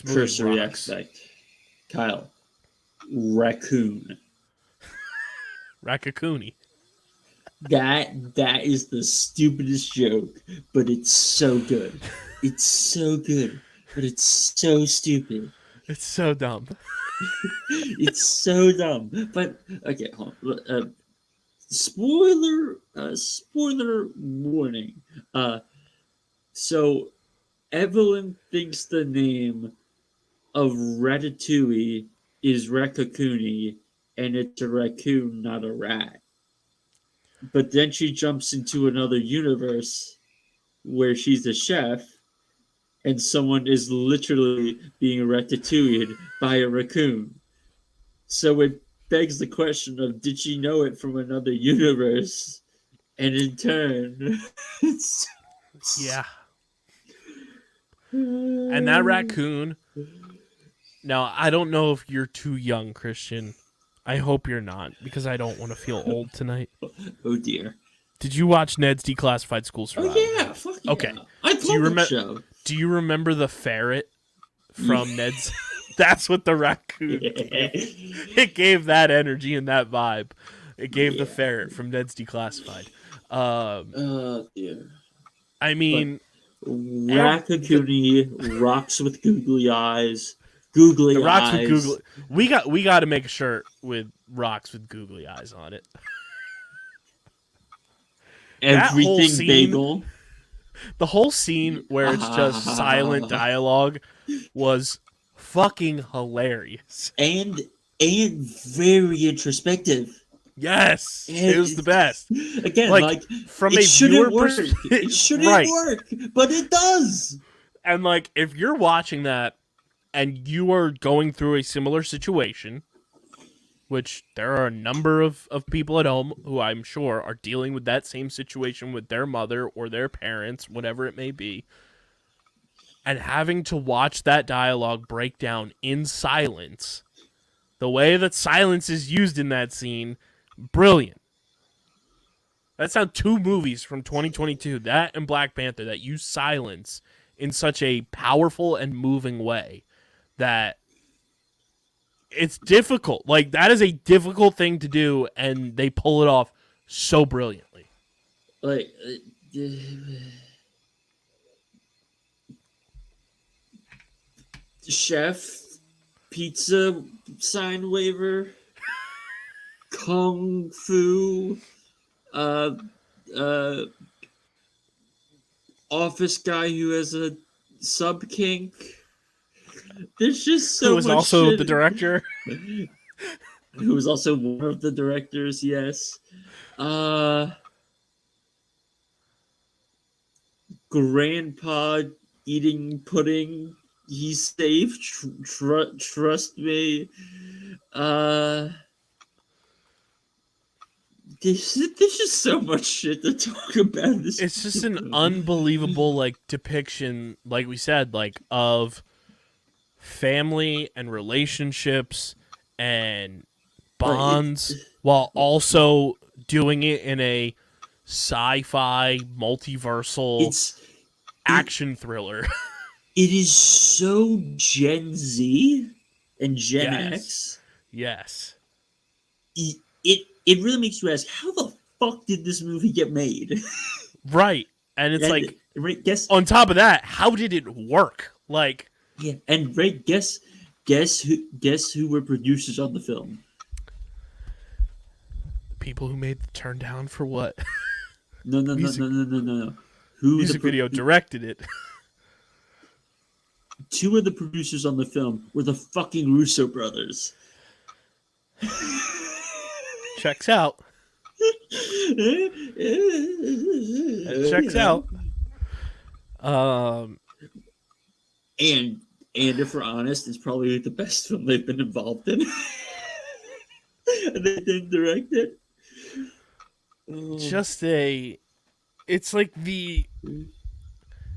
cursory aspect. Kyle, raccoon. Rakakuni. That is the stupidest joke, but it's so good. It's so good, but it's so stupid. It's so dumb. It's so dumb. But okay, hold on. Spoiler warning. So Evelyn thinks the name of Ratatouille is Rakakuni, and it's a raccoon, not a rat. But then she jumps into another universe where she's a chef, and someone is literally being ratatouilled by a raccoon. So it begs the question of, did she know it from another universe? And in turn, yeah. And that raccoon. Now, I don't know if you're too young, Christian. I hope you're not, because I don't want to feel old tonight. Oh dear. Did you watch Ned's Declassified School Survival? Oh yeah, fuck yeah. Okay. I love that show. Do you remember the ferret from Ned's? That's what the raccoon gave. It gave that energy and that vibe. It gave the ferret from Ned's Declassified. Oh dear. I mean, Rakakuni rocks with googly eyes. Googly rocks eyes. with googly. We got to make a shirt with rocks with googly eyes on it. Everything bagel. The whole scene where it's just silent dialogue was fucking hilarious and very introspective. Yes, it was the best. Again, like from it a shouldn't viewer work. It shouldn't work, but it does. And like, if you're watching that and you are going through a similar situation, which there are a number of people at home who I'm sure are dealing with that same situation with their mother or their parents, whatever it may be, and having to watch that dialogue break down in silence, the way that silence is used in that scene, brilliant. That's how two movies from 2022, that and Black Panther, that use silence in such a powerful and moving way that it's difficult. Like, that is a difficult thing to do, and they pull it off so brilliantly. Like, chef, pizza sign waiver, kung fu, office guy who has a sub kink. There's just so much. Who was also shit. The director. Who was also one of the directors, yes. Grandpa eating pudding. He's safe. Trust me. There's just so much shit to talk about. It's just an unbelievable like depiction, like we said, like of family and relationships and bonds, while also doing it in a sci-fi multiversal action thriller. It is so Gen Z and Gen X. Yes. It really makes you ask, how the fuck did this movie get made? Right. And it's on top of that, how did it work? Like, yeah, and guess who were producers on the film? People who made the Turn Down for What? No. Who music video directed it? Two of the producers on the film were the fucking Russo brothers. Checks out. It checks out. And And if we're honest, it's probably the best film they've been involved in. And they didn't direct it. Just it's like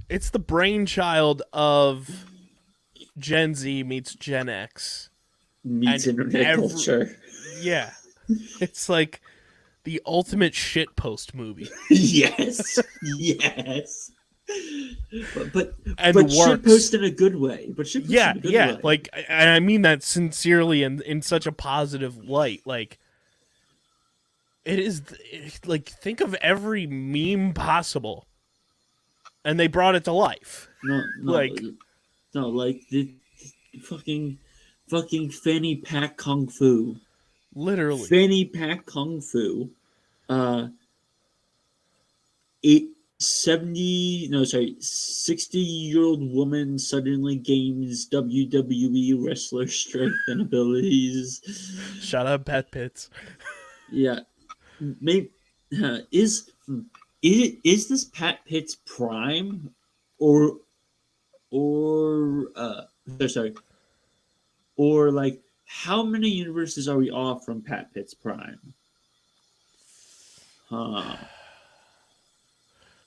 it's the brainchild of Gen Z meets Gen X. Meets internet culture. Yeah. It's like the ultimate shitpost movie. Yes. Yes. But works. shitpost in a good way. But shitpost in a good way. Like, and I mean that sincerely and in such a positive light. Like, it is like, think of every meme possible, and they brought it to life. No, like the fucking fanny pack kung fu. Literally, fanny pack kung fu. 60-year-old woman suddenly gains WWE wrestler strength and abilities. Shout out Pat Pitts. Yeah, maybe is this Pat Pitts prime or like how many universes are we off from Pat Pitts prime?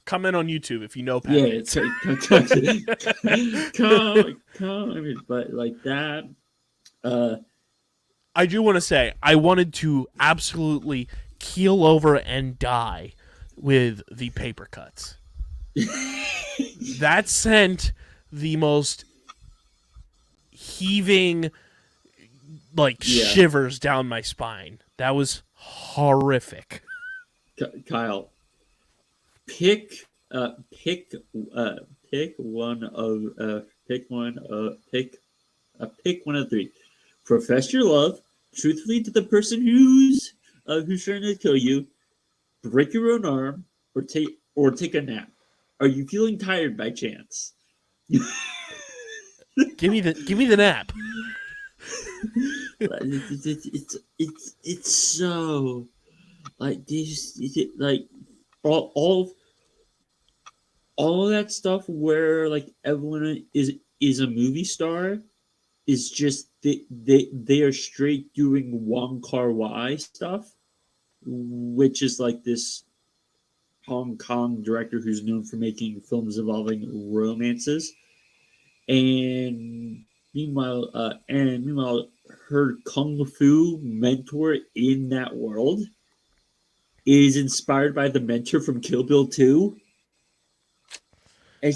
Comment on YouTube if you know Pat. Yeah, Pitts. it's comment, but like that. I do want to say I wanted to absolutely keel over and die with the paper cuts. That sent the most heaving shivers down my spine. That was horrific. Kyle, pick one of three. Profess your love truthfully to the person who's trying to kill you. Break your own arm, or take a nap. Are you feeling tired by chance? Give me the nap. It's so like this, like all that stuff where like everyone is a movie star is just they are straight doing Wong Kar-wai stuff, which is like this Hong Kong director who's known for making films involving romances, and meanwhile, her kung fu mentor in that world is inspired by the mentor from Kill Bill 2. And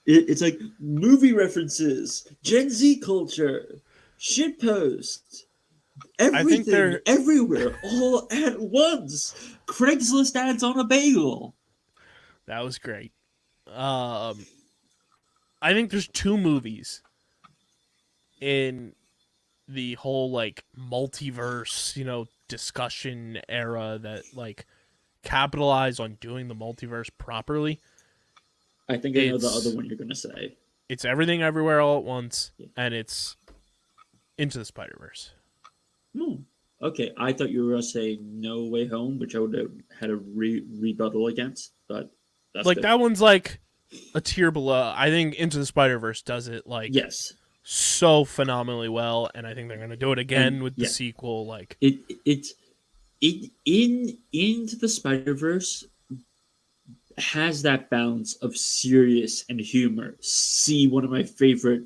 it's like movie references, Gen Z culture, shitpost, everything, everywhere, all at once. Craigslist ads on a bagel. That was great. I think there's two movies in the whole like multiverse, discussion era that like capitalize on doing the multiverse properly. I think I know the other one you're gonna say. It's Everything Everywhere All at Once, and it's Into the Spider-Verse. Okay, I thought you were gonna say No Way Home, which I would have had a rebuttal against, but that's like good. That one's like a tier below. I think Into the Spider-Verse does it like so phenomenally well, and I think they're gonna do it again with the sequel. Like Into the Spider-Verse has that balance of serious and humor. See one of my favorite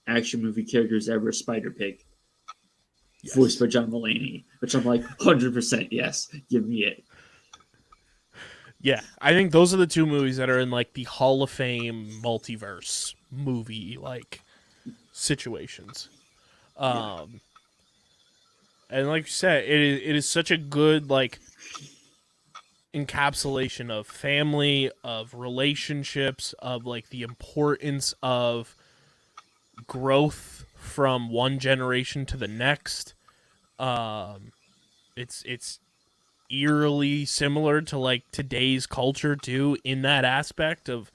action movie characters ever, Spider-Pig, voiced by John Mulaney, which I'm like 100% yes, give me it. Yeah, I think those are the two movies that are in like the Hall of Fame multiverse movie like situations. And like you said, it is such a good like encapsulation of family, of relationships, of like the importance of growth from one generation to the next. It's eerily similar to like today's culture too, in that aspect of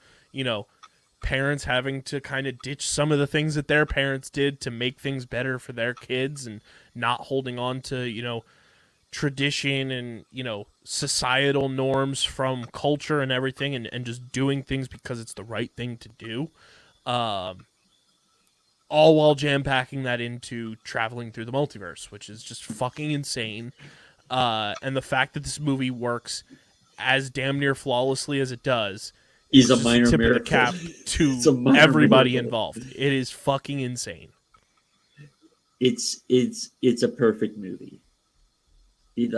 parents having to kind of ditch some of the things that their parents did to make things better for their kids, and not holding on to tradition and, societal norms from culture and everything, and just doing things because it's the right thing to do. All while jam-packing that into traveling through the multiverse, which is just fucking insane. And the fact that this movie works as damn near flawlessly as it does is a just minor tip miracle. of the cap It's a to minor everybody miracle. involved. It is fucking insane. It's a perfect movie. Is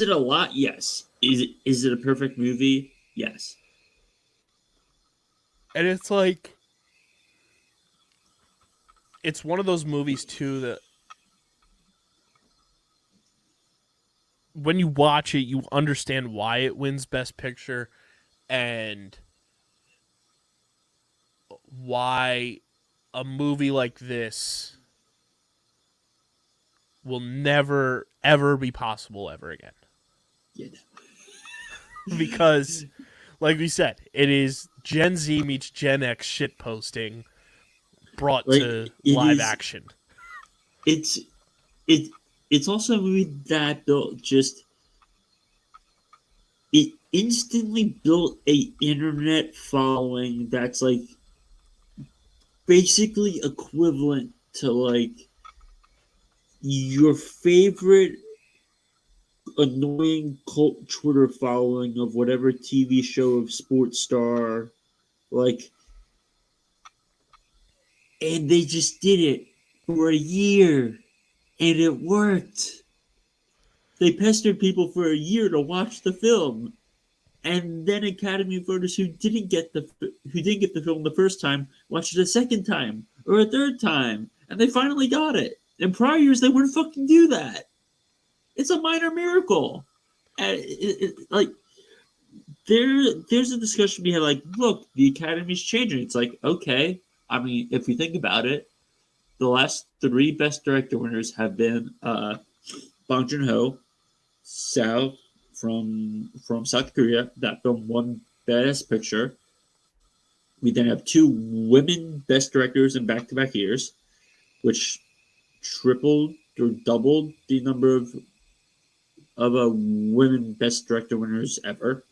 it a lot? Yes. Is it a perfect movie? Yes. And it's like, it's one of those movies too that when you watch it, you understand why it wins Best Picture and why a movie like this will never, ever be possible ever again. Yeah. Because, like we said, it is Gen Z meets Gen X shitposting brought to live action. It's also a movie that built it instantly built a internet following that's like basically equivalent to like your favorite annoying cult Twitter following of whatever TV show of sports star, like, and they just did it for a year and it worked. They pestered people for a year to watch the film, and then Academy voters who didn't get the film the first time watched it a second time or a third time, and they finally got it. In prior years, they wouldn't fucking do that. It's a minor miracle. And there's a discussion we had, like, look, the Academy's changing. It's like, okay, I mean, if you think about it, the last 3 Best Director winners have been Bong Joon-ho, from South Korea. That film won Best Picture. We then have 2 women Best Directors in back-to-back years, which tripled or doubled the number of women Best Director winners ever.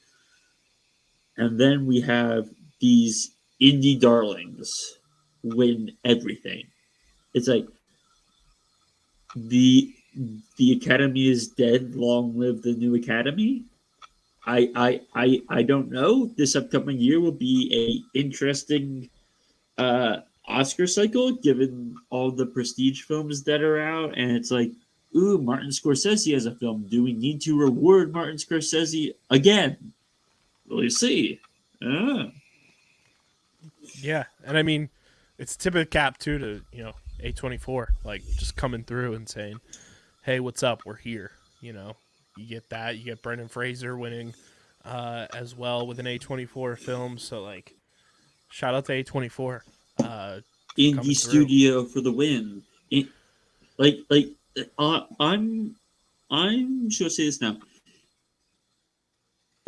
And then we have these indie darlings win everything. It's like the Academy is dead. Long live the new Academy. I don't know. This upcoming year will be a interesting Oscar cycle, given all the prestige films that are out. And it's like, ooh, Martin Scorsese has a film. Do we need to reward Martin Scorsese again? We'll see. Yeah, and I mean, it's tip of the cap too to A24, like just coming through and saying, "Hey, what's up? We're here." You get that. You get Brendan Fraser winning as well with an A24 film. So like, shout out to A24. Indie studio for the win. I'm just gonna say this now.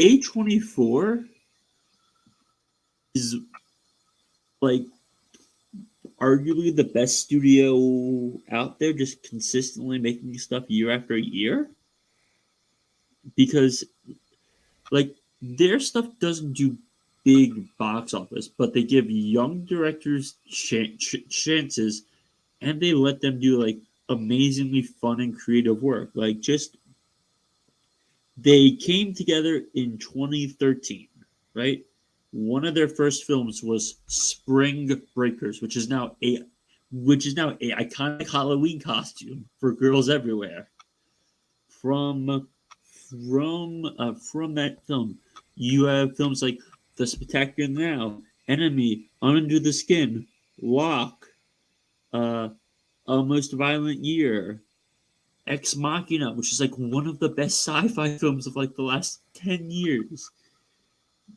A24 is like arguably the best studio out there, just consistently making stuff year after year. Because like their stuff doesn't do big box office, but they give young directors chances, and they let them do like amazingly fun and creative work. Like just they came together in 2013, right? One of their first films was Spring Breakers, which is now a iconic Halloween costume for girls everywhere. From that film, you have films like The Spectacular Now, Enemy, Under the Skin, Lock, A Most Violent Year, Ex Machina, which is like one of the best sci-fi films of like the last 10 years.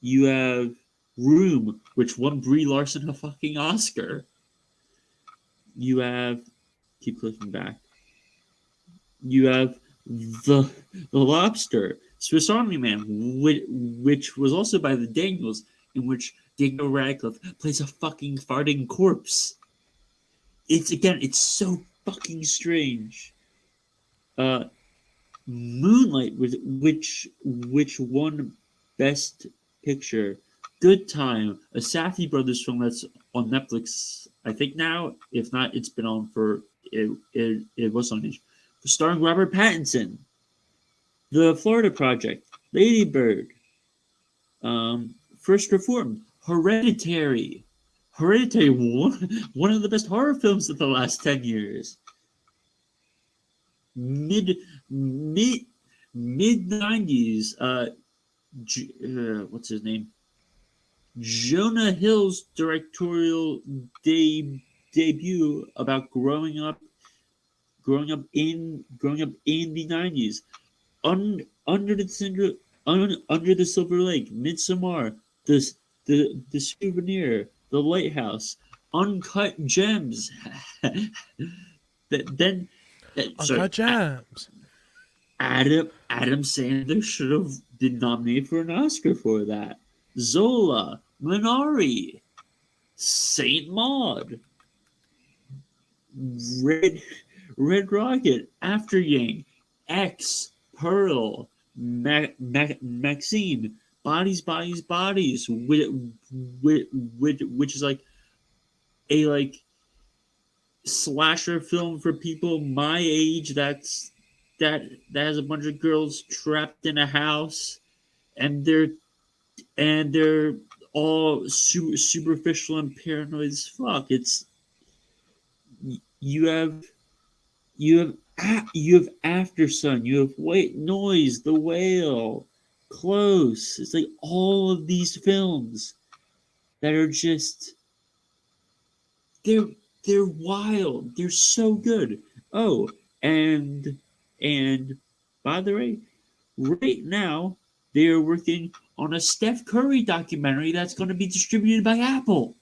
You have Room, which won Brie Larson a fucking Oscar. You have, keep clicking back. You have the Lobster, Swiss Army Man, which was also by the Daniels, in which Daniel Radcliffe plays a fucking farting corpse. It's so fucking strange. Uh, Moonlight, which won Best Picture. Good Time, a Safdie brothers film that's on Netflix, I think now. If not, it's been on for it was on H. Starring Robert Pattinson. The Florida Project, Lady Bird, First Reformed, Hereditary. Hereditary, one of the best horror films of the last 10 years. Mid mid mid 90s. What's his name? Jonah Hill's directorial debut about growing up in the 90s. Under the Silver Lake, Midsommar, the Souvenir, The Lighthouse, Uncut Gems. then Uncut Gems. Adam Sandler should have been nominated for an Oscar for that. Zola, Minari, Saint Maud, Red Rocket, After Yang, X, Pearl, Maxine, Bodies, which is like a slasher film for people my age. That has a bunch of girls trapped in a house, and they're all superficial and paranoid as fuck. It's you have After Sun, you have White Noise, The Whale, Close. It's like all of these films that are just they're wild. They're so good. Oh, and by the way, right now they are working on a Steph Curry documentary that's going to be distributed by Apple.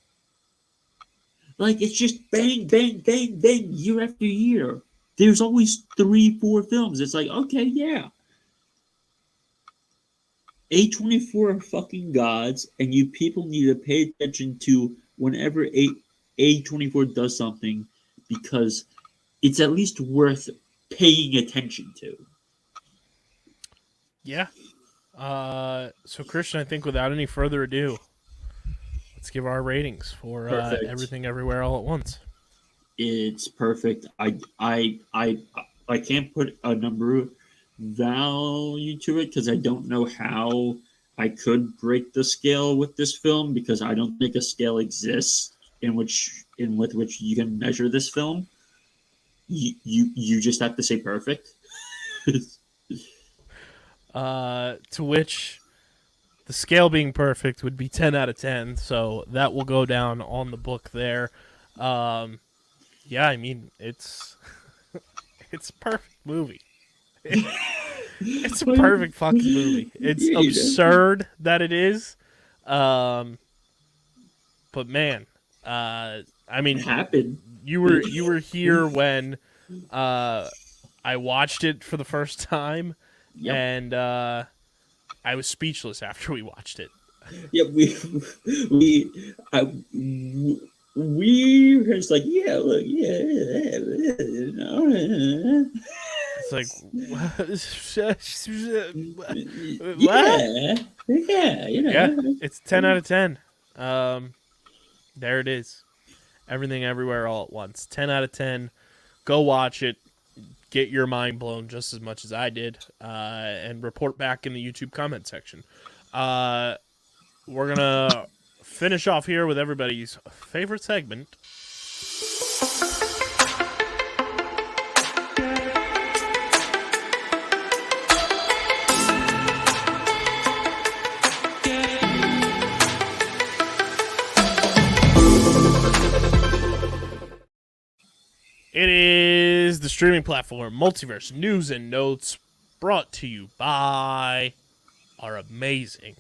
Like, it's just bang, bang, bang, bang, year after year. There's always 3-4 films. It's like, okay, yeah. A24 are fucking gods, and you people need to pay attention to whenever A24 does something, because it's at least worth paying attention to. Yeah. So, Christian, I think without any further ado, let's give our ratings for Everything Everywhere All at Once. It's perfect. I can't put a number value to it because I don't know how I could break the scale with this film, because I don't think a scale exists with which you can measure this film. You just have to say perfect. To which the scale being perfect would be 10 out of 10, so that will go down on the book there. Yeah, I mean, it's a perfect movie. It's a perfect fucking movie. It's absurd that it is. But man, I mean, It happened. You were here when I watched it for the first time. Yep. And I was speechless after we watched it. Yeah, we were just like, yeah, look, yeah. It's like, what? Yeah, Yeah, it's 10 out of 10. There it is. Everything Everywhere All at Once. 10 out of 10. Go watch it. Get your mind blown just as much as I did, and report back in the YouTube comment section. We're going to finish off here with everybody's favorite segment. It is the Streaming Platform Multiverse News and Notes, brought to you by our amazing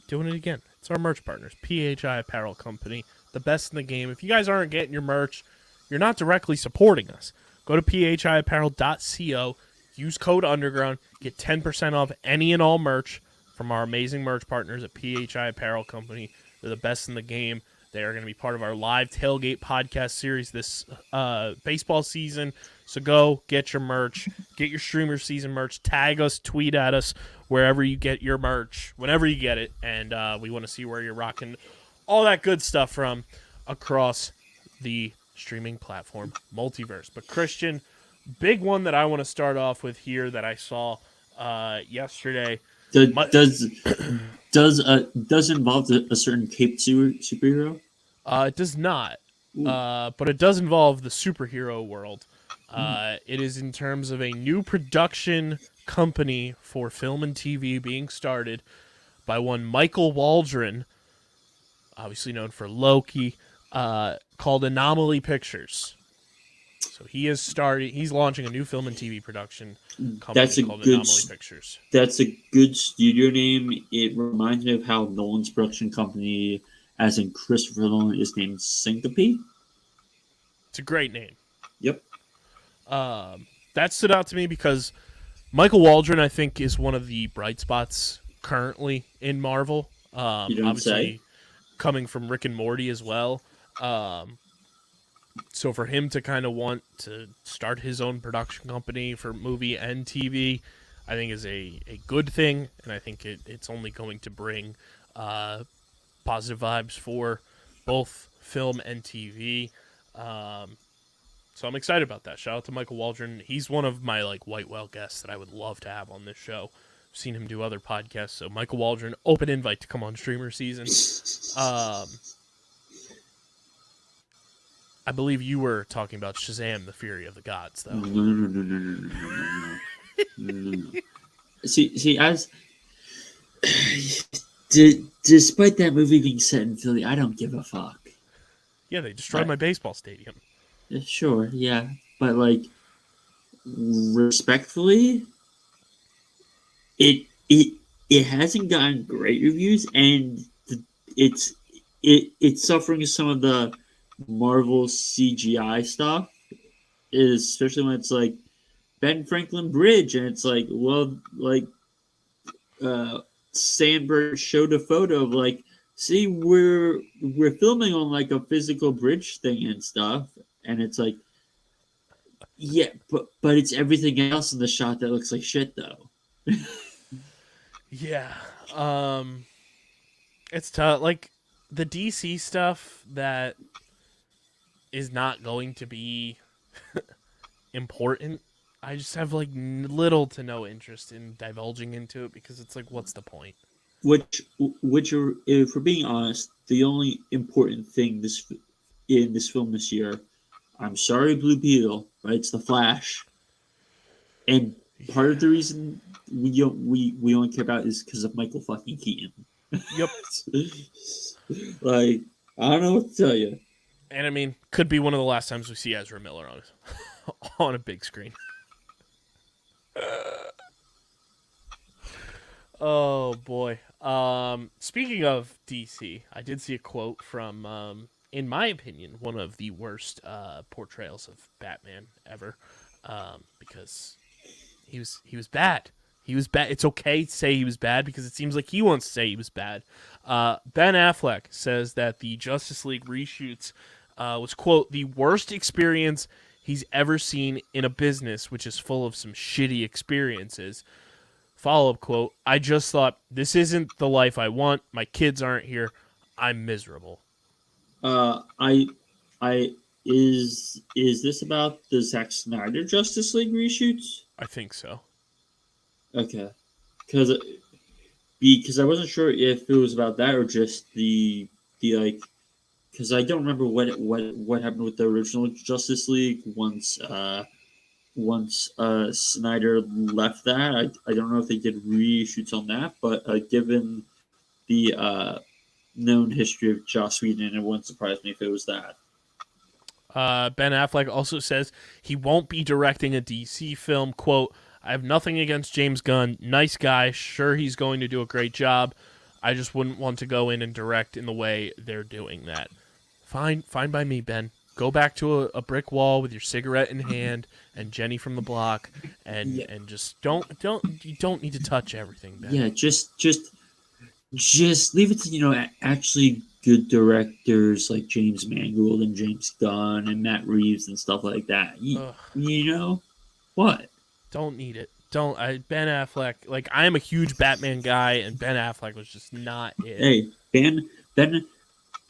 doing it again. It's our merch partners, PHI Apparel Company, the best in the game. If you guys aren't getting your merch, you're not directly supporting us. Go to phiapparel.co, use code Underground, get 10% off any and all merch from our amazing merch partners at PHI Apparel Company. They're the best in the game. They are going to be part of our live tailgate podcast series this baseball season. So go get your merch, get your StreamerSZN merch, tag us, tweet at us, wherever you get your merch, whenever you get it. And we want to see where you're rocking all that good stuff from across the streaming platform Multiverse. But Christian, big one that I want to start off with here that I saw yesterday. Does involve a certain caped superhero? It does not, but it does involve the superhero world. It is in terms of a new production company for film and TV being started by one Michael Waldron, obviously known for Loki, called Anomaly Pictures. So he's launching a new film and TV production company called Anomaly Pictures. That's a good studio name. It reminds me of how Nolan's production company, as in Christopher Nolan, is named Syncope. It's a great name. Yep. That stood out to me because Michael Waldron, I think, is one of the bright spots currently in Marvel. Obviously, coming from Rick and Morty as well. So for him to kind of want to start his own production company for movie and TV, I think is a good thing, and I think it's only going to bring positive vibes for both film and TV. So I'm excited about that. Shout out to Michael Waldron. He's one of my white whale guests that I would love to have on this show. I've seen him do other podcasts. So Michael Waldron, open invite to come on StreamerSZN. I believe you were talking about Shazam: The Fury of the Gods, though. No. See, as despite that movie being set in Philly, I don't give a fuck. Yeah, they destroyed my baseball stadium. Sure, yeah, but respectfully, it hasn't gotten great reviews, and it's suffering some of the Marvel CGI stuff, especially when it's Ben Franklin Bridge, and it's Sandberg showed a photo of see, we're filming on a physical bridge thing and stuff, and it's yeah, but it's everything else in the shot that looks like shit though. Yeah, it's tough. The DC stuff that is not going to be important, I just have little to no interest in divulging into it because it's what's the point? Which are, if we're being honest, the only important thing in this film this year, I'm sorry, Blue Beetle, right? It's the Flash, and part of the reason we only care about it is because of Michael fucking Keaton. Yep. I don't know what to tell you. And I mean, could be one of the last times we see Ezra Miller on a big screen. Oh boy. Speaking of DC, I did see a quote from, in my opinion, one of the worst portrayals of Batman ever, because he was bad. He was bad. It's okay to say he was bad because it seems like he wants to say he was bad. Ben Affleck says that the Justice League reshoots was, quote, the worst experience he's ever seen in a business which is full of some shitty experiences. Follow-up quote, I just thought, this isn't the life I want. My kids aren't here. I'm miserable. Is this about the Zack Snyder Justice League reshoots? I think so. Okay. Because I wasn't sure if it was about that or just the because I don't remember what happened with the original Justice League once Snyder left that. I don't know if they did reshoots on that, but given the known history of Joss Whedon, it wouldn't surprise me if it was that. Ben Affleck also says he won't be directing a DC film. Quote, I have nothing against James Gunn. Nice guy. Sure, he's going to do a great job. I just wouldn't want to go in and direct in the way they're doing that. Fine by me, Ben. Go back to a brick wall with your cigarette in hand and Jenny from the block, and just you don't need to touch everything, Ben. Yeah, just leave it to actually good directors like James Mangold and James Gunn and Matt Reeves and stuff like that. You know what? Don't need it. Ben Affleck, like, I am a huge Batman guy, and Ben Affleck was just not it. Hey, Ben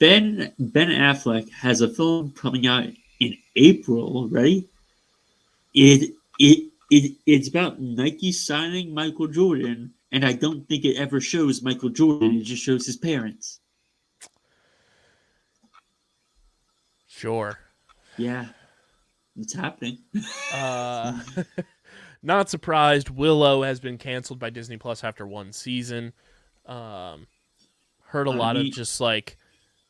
Affleck has a film coming out in April, right? It's about Nike signing Michael Jordan, and I don't think it ever shows Michael Jordan. It just shows his parents. Sure. Yeah, it's happening. Not surprised. Willow has been canceled by Disney Plus after one season. Heard a lot of just like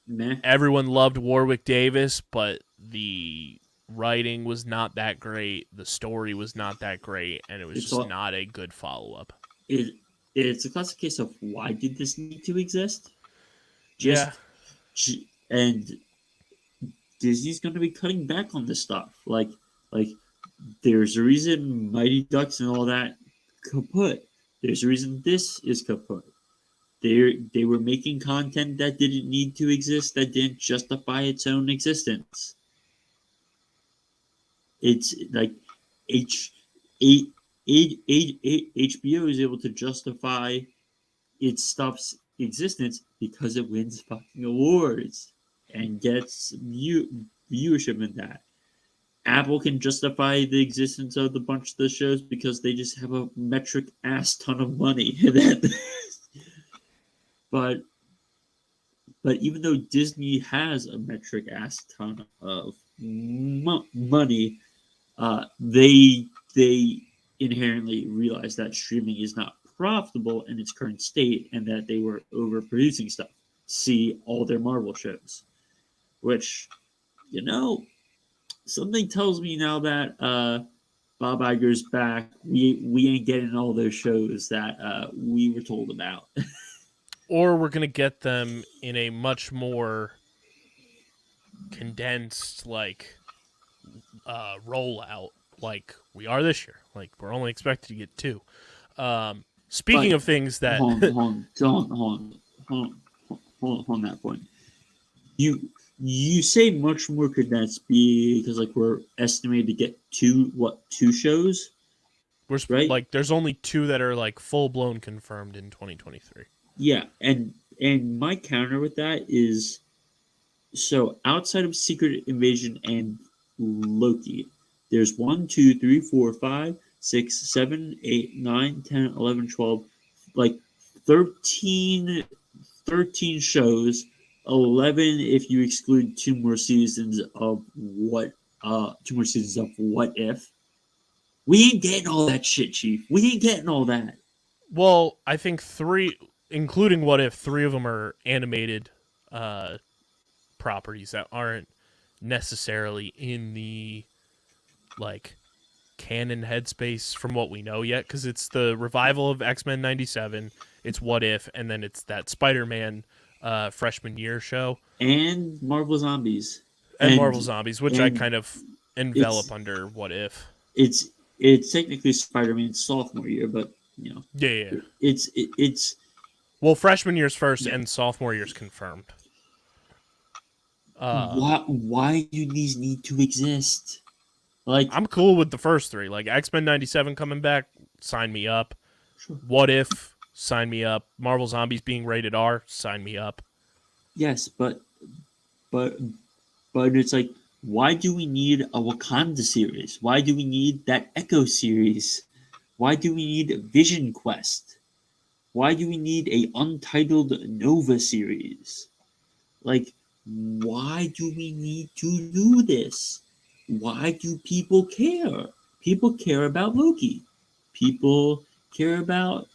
meh. Everyone loved Warwick Davis, but the writing was not that great. The story was not that great, and it was not a good follow-up. It's a classic case of why did this need to exist? And Disney's going to be cutting back on this stuff. Like there's a reason Mighty Ducks and all that kaput. There's a reason this is kaput. They were making content that didn't need to exist, that didn't justify its own existence. It's like HBO is able to justify its stuff's existence because it wins fucking awards and gets viewership in that. Apple can justify the existence of the bunch of the shows because they just have a metric ass ton of money. But even though Disney has a metric ass ton of money, they inherently realize that streaming is not profitable in its current state and that they were overproducing stuff. See all their Marvel shows, which, something tells me now that Bob Iger's back, we ain't getting all those shows that we were told about. Or we're going to get them in a much more condensed, rollout, like we are this year. Like, we're only expected to get 2. Speaking of things that... Hold on that point. You say much more condensed because, we're estimated to get 2 shows? Right? There's only 2 that are, full-blown confirmed in 2023. Yeah, and my counter with that is, so outside of Secret Invasion and Loki, there's 1, 2, 3, 4, 5, 6, 7, 8, 9, 10, 11, 12, 13 shows, 11 if you exclude 2 more seasons of What If. We ain't getting all that shit, Chief. We ain't getting all that. Well, I think 3, including What If, 3 of them are animated properties that aren't necessarily in the canon headspace from what we know yet, because it's the revival of X-Men 97, it's What If, and then it's that Spider-Man freshman year show. And Marvel Zombies. And Marvel Zombies, which I kind of envelop under What If. It's technically Spider-Man's sophomore year, but, Yeah. It's... Well, freshman year's first and sophomore year's confirmed. Why do these need to exist? I'm cool with the first 3. X-Men 97 coming back, sign me up. Sure. What If, sign me up. Marvel Zombies being rated R, sign me up. Yes, but it's why do we need a Wakanda series? Why do we need that Echo series? Why do we need Vision Quest? Why do we need a untitled Nova series? Why do we need to do this? Why do people care? People care about Loki. People care about...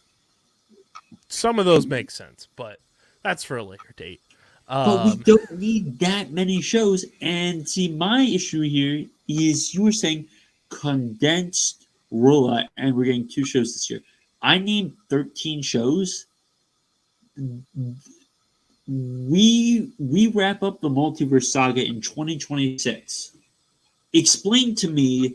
Some of those make sense, but that's for a later date. But we don't need that many shows. And see, my issue here is you were saying condensed rollout, and we're getting 2 shows this year. I named 13 shows. We wrap up the multiverse saga in 2026. Explain to me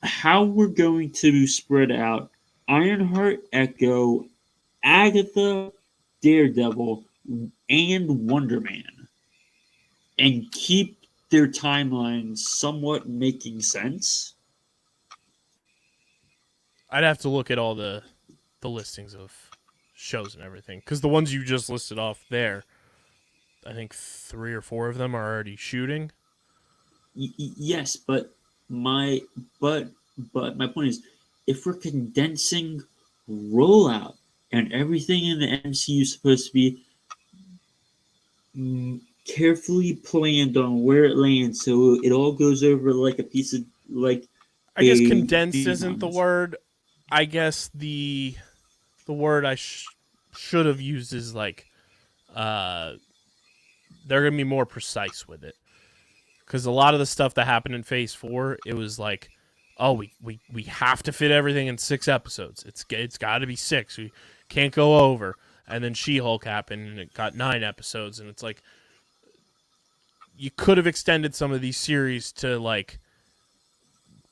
how we're going to spread out Ironheart, Echo, Agatha, Daredevil, and Wonder Man, and keep their timelines somewhat making sense. I'd have to look at all the listings of shows and everything, because the ones you just listed off there, I think 3 or 4 of them are already shooting. Yes, but my point is, if we're condensing rollout and everything in the MCU is supposed to be carefully planned on where it lands, so it all goes over like a piece of like. I guess condensed isn't the word. I guess the word I should have used is like, they're gonna be more precise with it, because a lot of the stuff that happened in Phase 4, it was like, oh, we have to fit everything in 6 episodes. It's got to be 6. We can't go over. And then She-Hulk happened, and it got 9 episodes, and it's like, you could have extended some of these series to like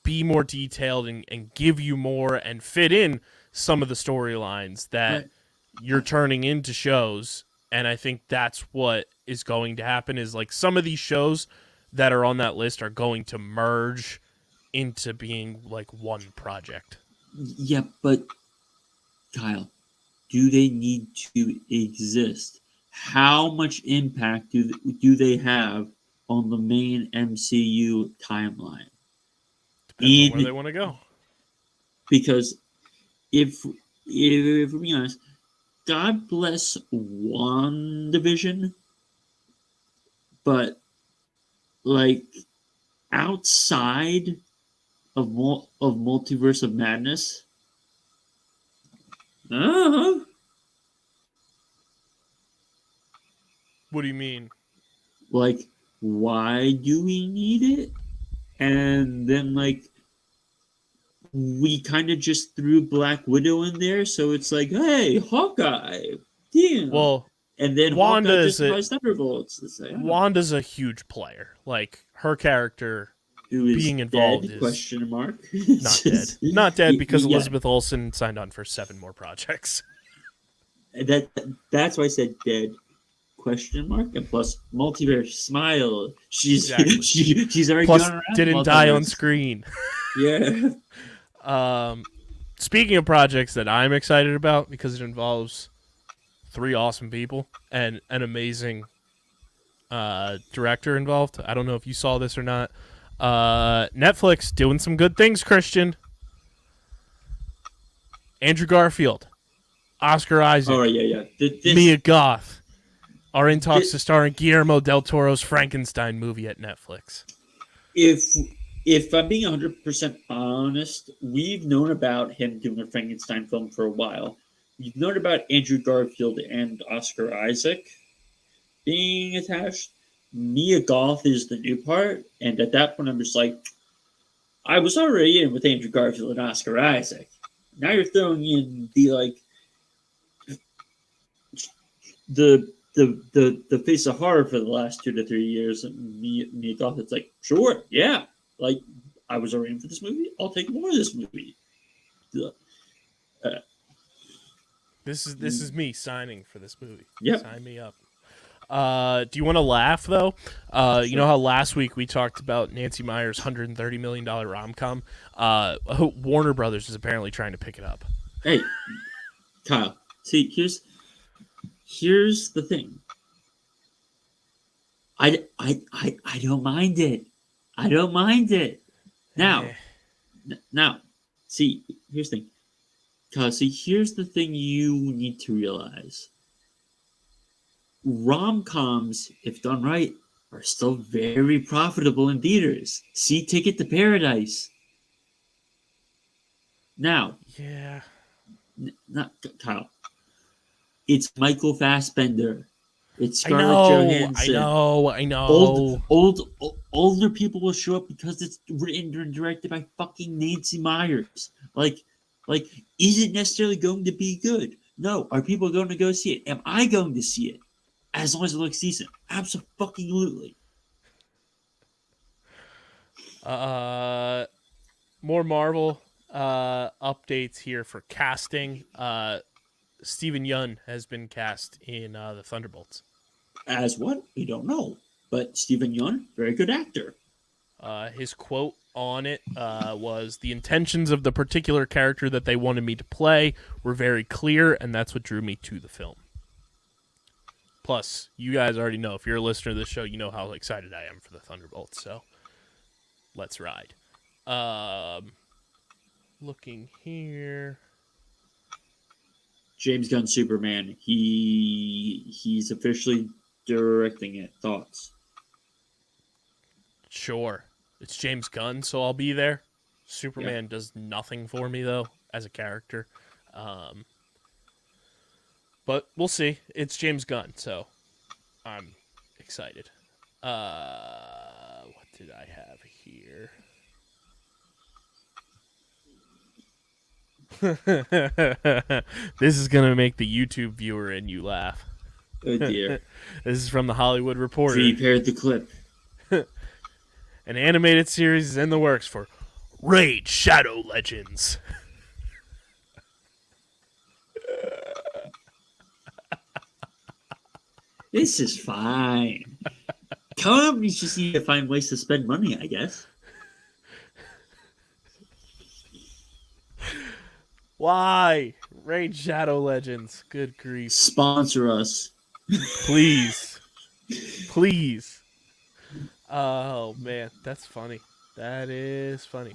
be more detailed and give you more and fit in some of the storylines that you're turning into shows. And I think that's what is going to happen, is like some of these shows that are on that list are going to merge into being like one project. Yeah, but Kyle, do they need to exist? How much impact do they have on the main MCU timeline? Depends on where they want to go. Because if we're being honest, God bless WandaVision, but like outside of Multiverse of Madness, What do you mean? Like, why do we need it? And then like, we kind of just threw Black Widow in there, so it's like, hey, Hawkeye, damn. Well, and then Wanda Hawkeye is just Thunderbolts. Like, Wanda's a huge player. Like, her character who is being involved dead, is question mark. not dead. Not dead, because Elizabeth Olsen signed on for 7 more projects. That's why I said dead, question mark, and plus multiverse smile. She's Exactly. she's already plus gone around. Didn't die on screen. Yeah. Speaking of projects that I'm excited about, because it involves 3 awesome people and an amazing director involved. I don't know if you saw this or not. Netflix doing some good things, Christian. Andrew Garfield, Oscar Isaac, yeah. Mia Goth are in talks to star in Guillermo del Toro's Frankenstein movie at Netflix. If I'm being 100% honest, we've known about him doing a Frankenstein film for a while. We've known about Andrew Garfield and Oscar Isaac being attached. Mia Goth is the new part, and at that point I'm just like, I was already in with Andrew Garfield and Oscar Isaac. Now you're throwing in the face of horror for the last 2 to 3 years. Mia Goth, it's like, sure, yeah. Like, I was already in for this movie. I'll take more of this movie. This is me signing for this movie. Yep. Sign me up. Do you want to laugh though? Sure. You know how last week we talked about Nancy Meyer's $130 million rom-com? Warner Brothers is apparently trying to pick it up. Hey, Kyle. See, here's the thing. I don't mind it. I don't mind it. Now, see, here's the thing. Cause see, here's the thing you need to realize. Rom-coms, if done right, are still very profitable in theaters. See Ticket to Paradise. Now, yeah, not Kyle. It's Michael Fassbender. It's Scarlett Johansson. I know. Older people will show up because it's written and directed by fucking Nancy Meyers. Like, is it necessarily going to be good? No. Are people going to go see it? Am I going to see it? As long as it looks decent. Absolutely. More Marvel updates here for casting. Steven Yeun has been cast in the Thunderbolts. As what? We don't know. But Steven Yeun, very good actor. His quote on it was, "The intentions of the particular character that they wanted me to play were very clear, and that's what drew me to the film." Plus, you guys already know, if you're a listener to this show, you know how excited I am for the Thunderbolts, so let's ride. Looking here. James Gunn Superman. He's officially directing it. Thoughts? Sure. It's James Gunn, so I'll be there. Superman does nothing for me, though, as a character. But we'll see. It's James Gunn, so I'm excited. What did I have here? This is going to make the YouTube viewer in you laugh. Oh, dear. This is from the Hollywood Reporter. Prepared the clip. An animated series is in the works for Raid Shadow Legends. This is fine. Companies just need to find ways to spend money, I guess. Why? Raid Shadow Legends. Good grief. Sponsor us. Please. Please. Oh, man. That's funny. That is funny.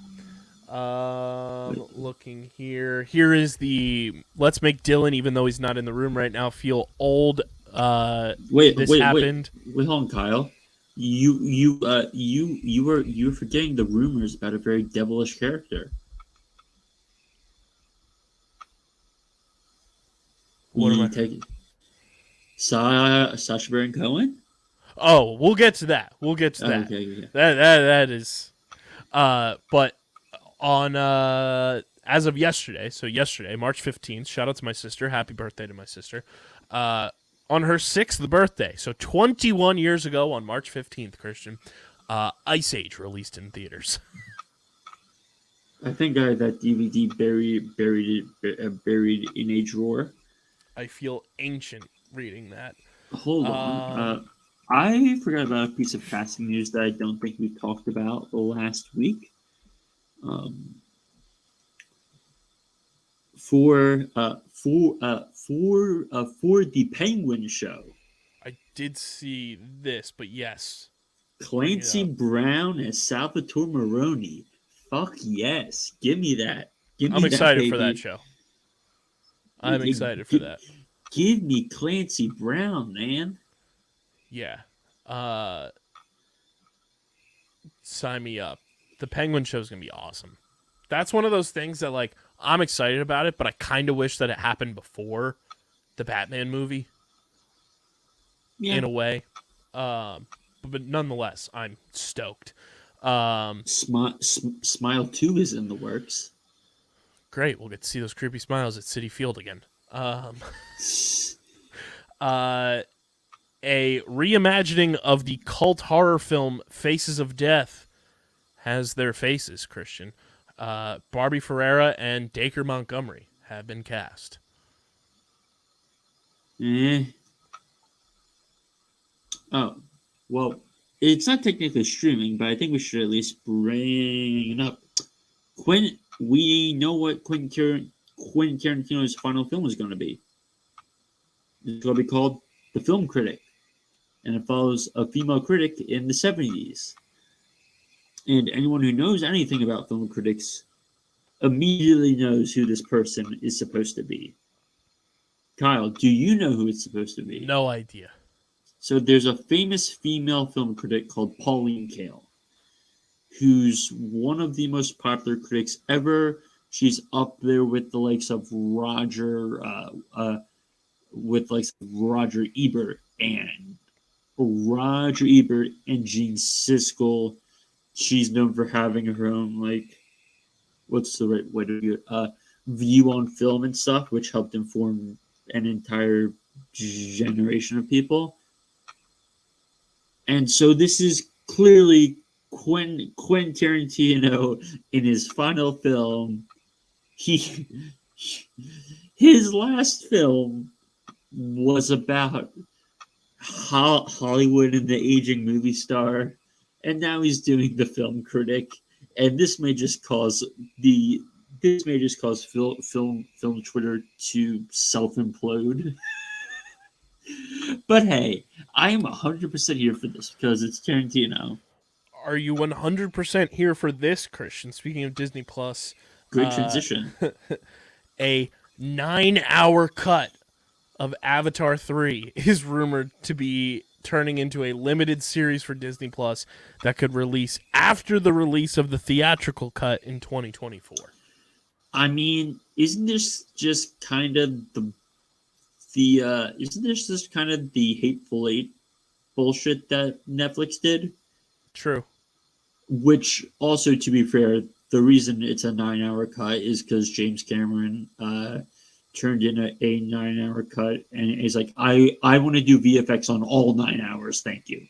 Looking here. Here is the let's make Dylan, even though he's not in the room right now, feel old. Wait, happened. Wait, hold on, Kyle. You were forgetting the rumors about a very devilish character. What am I taking? Sacha Baron Cohen? Oh, we'll get to that. Okay. That is but on as of yesterday, so yesterday, March 15th, shout out to my sister, happy birthday to my sister. On her 6th birthday, so 21 years ago on March 15th, Christian, Ice Age released in theaters. I think I had that DVD buried in a drawer. I feel ancient reading that. Hold on. I forgot about a piece of casting news that I don't think we talked about last week. For the Penguin show. I did see this, but yes. Clancy Brown as Salvatore Maroni. Fuck yes. Give me that. I'm excited for that show. I'm excited for that. Give me Clancy Brown, man. Yeah. Sign me up. The Penguin show is going to be awesome. That's one of those things that, like, I'm excited about it, but I kind of wish that it happened before the Batman movie. Yeah. In a way. But nonetheless, I'm stoked. Smile 2 is in the works. Great. We'll get to see those creepy smiles at Citi Field again. A reimagining of the cult horror film Faces of Death has their faces, Christian. Barbie Ferreira and Dacre Montgomery have been cast. Oh, well, it's not technically streaming, but I think we should at least bring it up. We know what Quentin Tarantino's final film is going to be. It's going to be called The Film Critic, and it follows a female critic in the 70s. And anyone who knows anything about film critics immediately knows who this person is supposed to be. Kyle, do you know who it's supposed to be? No idea. So there's a famous female film critic called Pauline Kael, who's one of the most popular critics ever. She's up there with the likes of Roger Ebert and Gene Siskel. She's known for having her own, like, what's the right way to do it? View on film and stuff, which helped inform an entire generation of people. And so this is clearly Quentin Tarantino in his final film. his last film was about Hollywood and the aging movie star, and now he's doing the film critic. And this may just cause film Twitter to self implode. But hey, I am 100% here for this because it's Tarantino. Are you 100% here for this, Christian? Speaking of Disney Plus, Great transition. a 9-hour cut of Avatar 3 is rumored to be turning into a limited series for Disney Plus that could release after the release of the theatrical cut in 2024. I mean, isn't this just kind of the Hateful Eight bullshit that Netflix did? True. Which also, to be fair, the reason it's a 9-hour cut is because James Cameron turned in a 9-hour cut, and he's like, I want to do VFX on all 9 hours, thank you.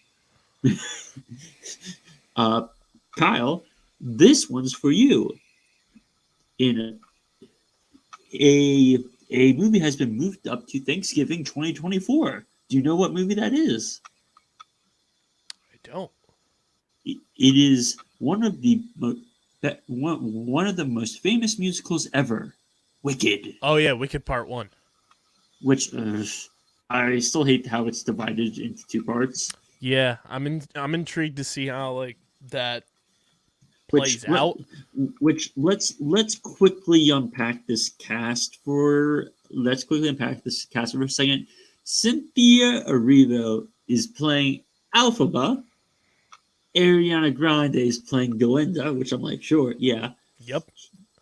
Kyle, this one's for you. In a movie has been moved up to Thanksgiving 2024. Do you know what movie that is? I don't. It is one of the most famous musicals ever, Wicked. Oh yeah, Wicked Part 1. Which I still hate how it's divided into two parts. Yeah, I'm intrigued to see how that plays out. Let's quickly unpack this cast for a second. Cynthia Erivo is playing Elphaba. Ariana Grande is playing Glinda, which I'm like, sure, yeah. Yep.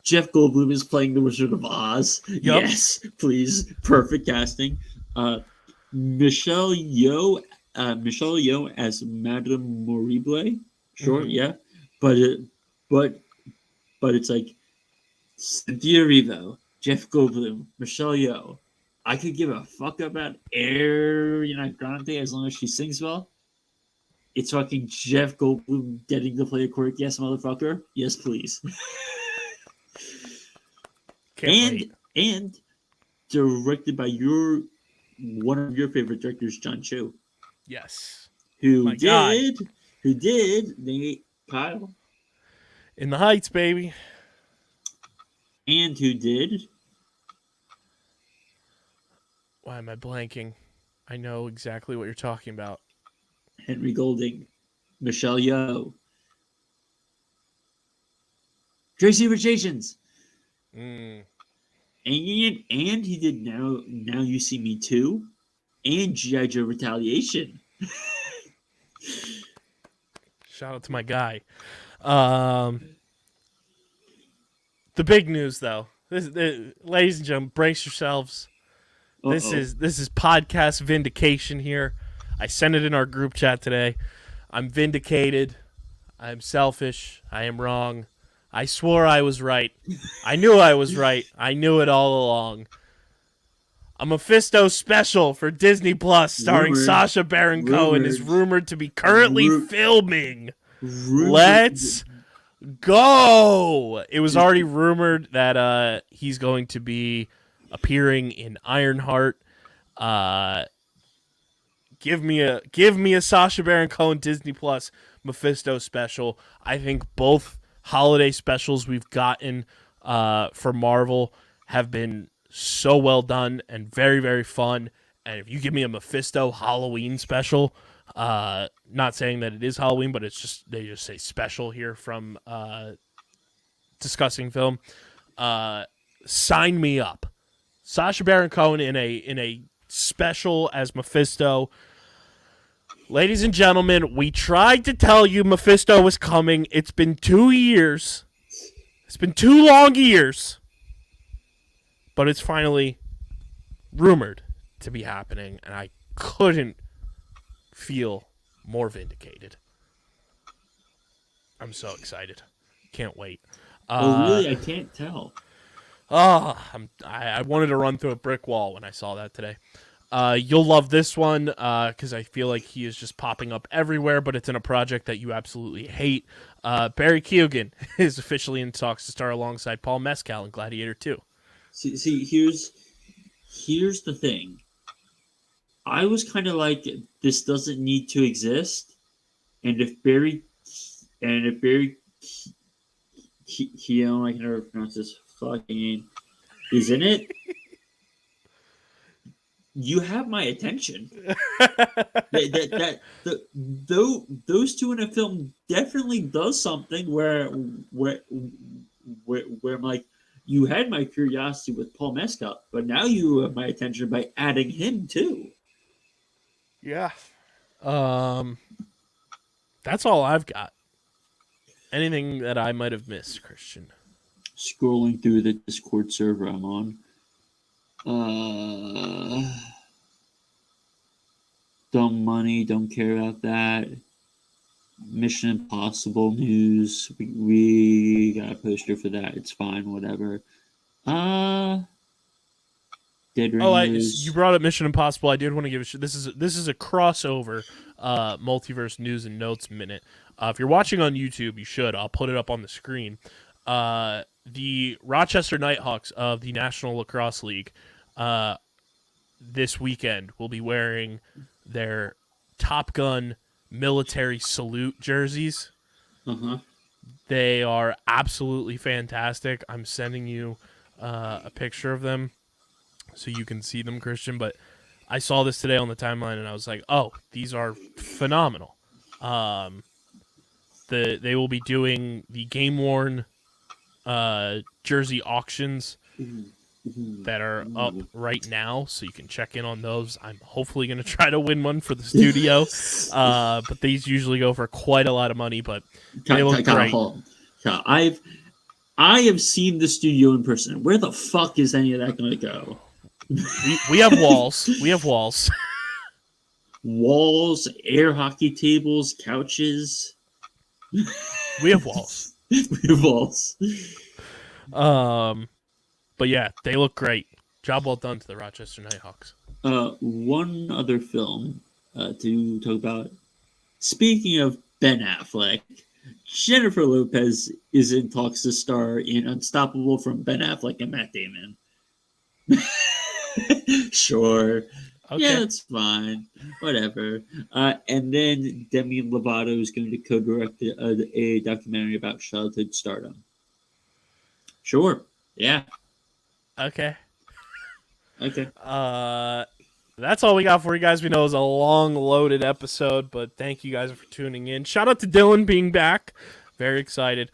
Jeff Goldblum is playing the Wizard of Oz. Yep. Yes, please. Perfect casting. Michelle Yeoh as Madame Morrible. Sure, yeah. But it's like Cynthia Erivo, Jeff Goldblum, Michelle Yeoh. I could give a fuck about Ariana Grande as long as she sings well. It's fucking Jeff Goldblum getting to play a quirky ass motherfucker. Yes, please. And directed by one of your favorite directors, John Cho. Yes. Who did Kyle. In the Heights, baby. And who did? Why am I blanking? I know exactly what you're talking about. Henry Golding, Michelle Yeoh, Tracy Rich Asians. And he did Now You See Me Too and G.I. Joe Retaliation. Shout out to my guy. The big news, though. Ladies and gentlemen, brace yourselves. This is podcast vindication here. I sent it in our group chat today. I'm vindicated. I'm selfish. I am wrong. I swore I was right. I knew I was right. I knew it all along. A Mephisto special for Disney Plus starring Sacha Baron Cohen is rumored to be currently filming. Let's go. It was already rumored that he's going to be appearing in Ironheart. Give me a Sacha Baron Cohen Disney Plus Mephisto special. I think both holiday specials we've gotten for Marvel have been so well done and very, very fun. And if you give me a Mephisto Halloween special, not saying that it is Halloween, but they just say special here from discussing film. Sign me up. Sacha Baron Cohen in a special as Mephisto. Ladies and gentlemen, we tried to tell you Mephisto was coming. It's been 2 years. It's been 2 long years. But it's finally rumored to be happening, and I couldn't feel more vindicated. I'm so excited. Can't wait. Really? I can't tell. I wanted to run through a brick wall when I saw that today. You'll love this one because I feel like he is just popping up everywhere, but it's in a project that you absolutely hate. Barry Keoghan is officially in talks to star alongside Paul Mescal in Gladiator 2. See, here's here's the thing. I was kind of like, this doesn't need to exist, and if Barry Keoghan, I can never pronounce this fucking name, is in it, you have my attention. Those two in a film definitely does something where I'm like, you had my curiosity with Paul Mescal, but now you have my attention by adding him too. Yeah. That's all I've got. Anything that I might have missed, Christian? Scrolling through the Discord server I'm on. Dumb Money, don't care about that. Mission Impossible news. We got a poster for that. It's fine, whatever. Dead Ringers. You brought up Mission Impossible. I did want to give this is a crossover multiverse news and notes minute. If you're watching on YouTube, you should. I'll put it up on the screen. The Rochester Nighthawks of the National Lacrosse League this weekend will be wearing their Top Gun military salute jerseys. Uh-huh. They are absolutely fantastic. I'm sending you a picture of them so you can see them, Christian. But I saw this today on the timeline, and I was like, oh, these are phenomenal. They will be doing the game-worn jersey auctions that are up right now, so you can check in on those. I'm hopefully going to try to win one for the studio, but these usually go for quite a lot of money, but they look great. I have seen the studio in person. Where the fuck is any of that going to go? We have walls. We have walls. Walls, air hockey tables, couches. We have walls. We have walls. But yeah, they look great. Job well done to the Rochester Nighthawks. One other film to talk about. Speaking of Ben Affleck, Jennifer Lopez is in talks to star in Unstoppable from Ben Affleck and Matt Damon. Sure. Okay. Yeah, that's fine. Whatever. And then Demi Lovato is going to co-direct a documentary about childhood stardom. Sure. Yeah. Okay. Okay. That's all we got for you guys. We know it was a long, loaded episode, but thank you guys for tuning in. Shout out to Dylan being back. Very excited.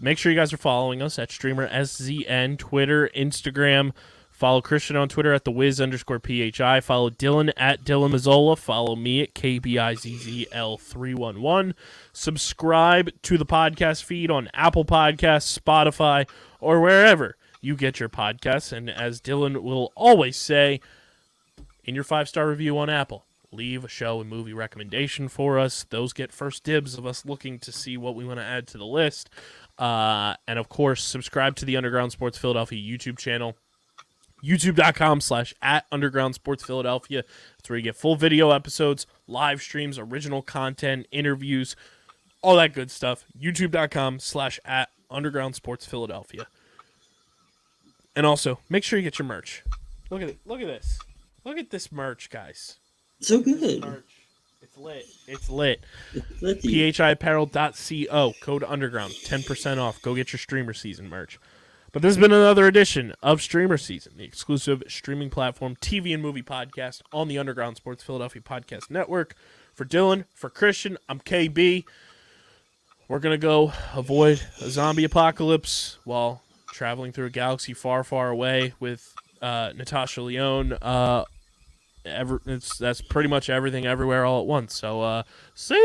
Make sure you guys are following us at StreamerSZN, Twitter, Instagram. Follow Christian on Twitter at @thewiz_PHI. Follow Dylan at Dylan Mazzola. Follow me at KBIZZL311. Subscribe to the podcast feed on Apple Podcasts, Spotify, or wherever you get your podcasts. And as Dylan will always say, in your 5-star review on Apple, leave a show and movie recommendation for us. Those get first dibs of us looking to see what we want to add to the list. And of course, subscribe to the Underground Sports Philadelphia YouTube channel. YouTube.com/@UndergroundSportsPhiladelphia. That's where you get full video episodes, live streams, original content, interviews, all that good stuff. YouTube.com/@UndergroundSportsPhiladelphia. And also, make sure you get your merch. Look at it. Look at this. Look at this merch, guys. So good. Merch. It's lit. It's lit. It's lit. PHIapparel.co. Code Underground. 10% off. Go get your StreamerSZN merch. But this has been another edition of StreamerSZN, the exclusive streaming platform TV and movie podcast on the Underground Sports Philadelphia Podcast Network. For Dylan, for Christian, I'm KB. We're going to go avoid a zombie apocalypse while traveling through a galaxy far, far away with Natasha Lyonne. That's pretty much everything everywhere all at once. So, see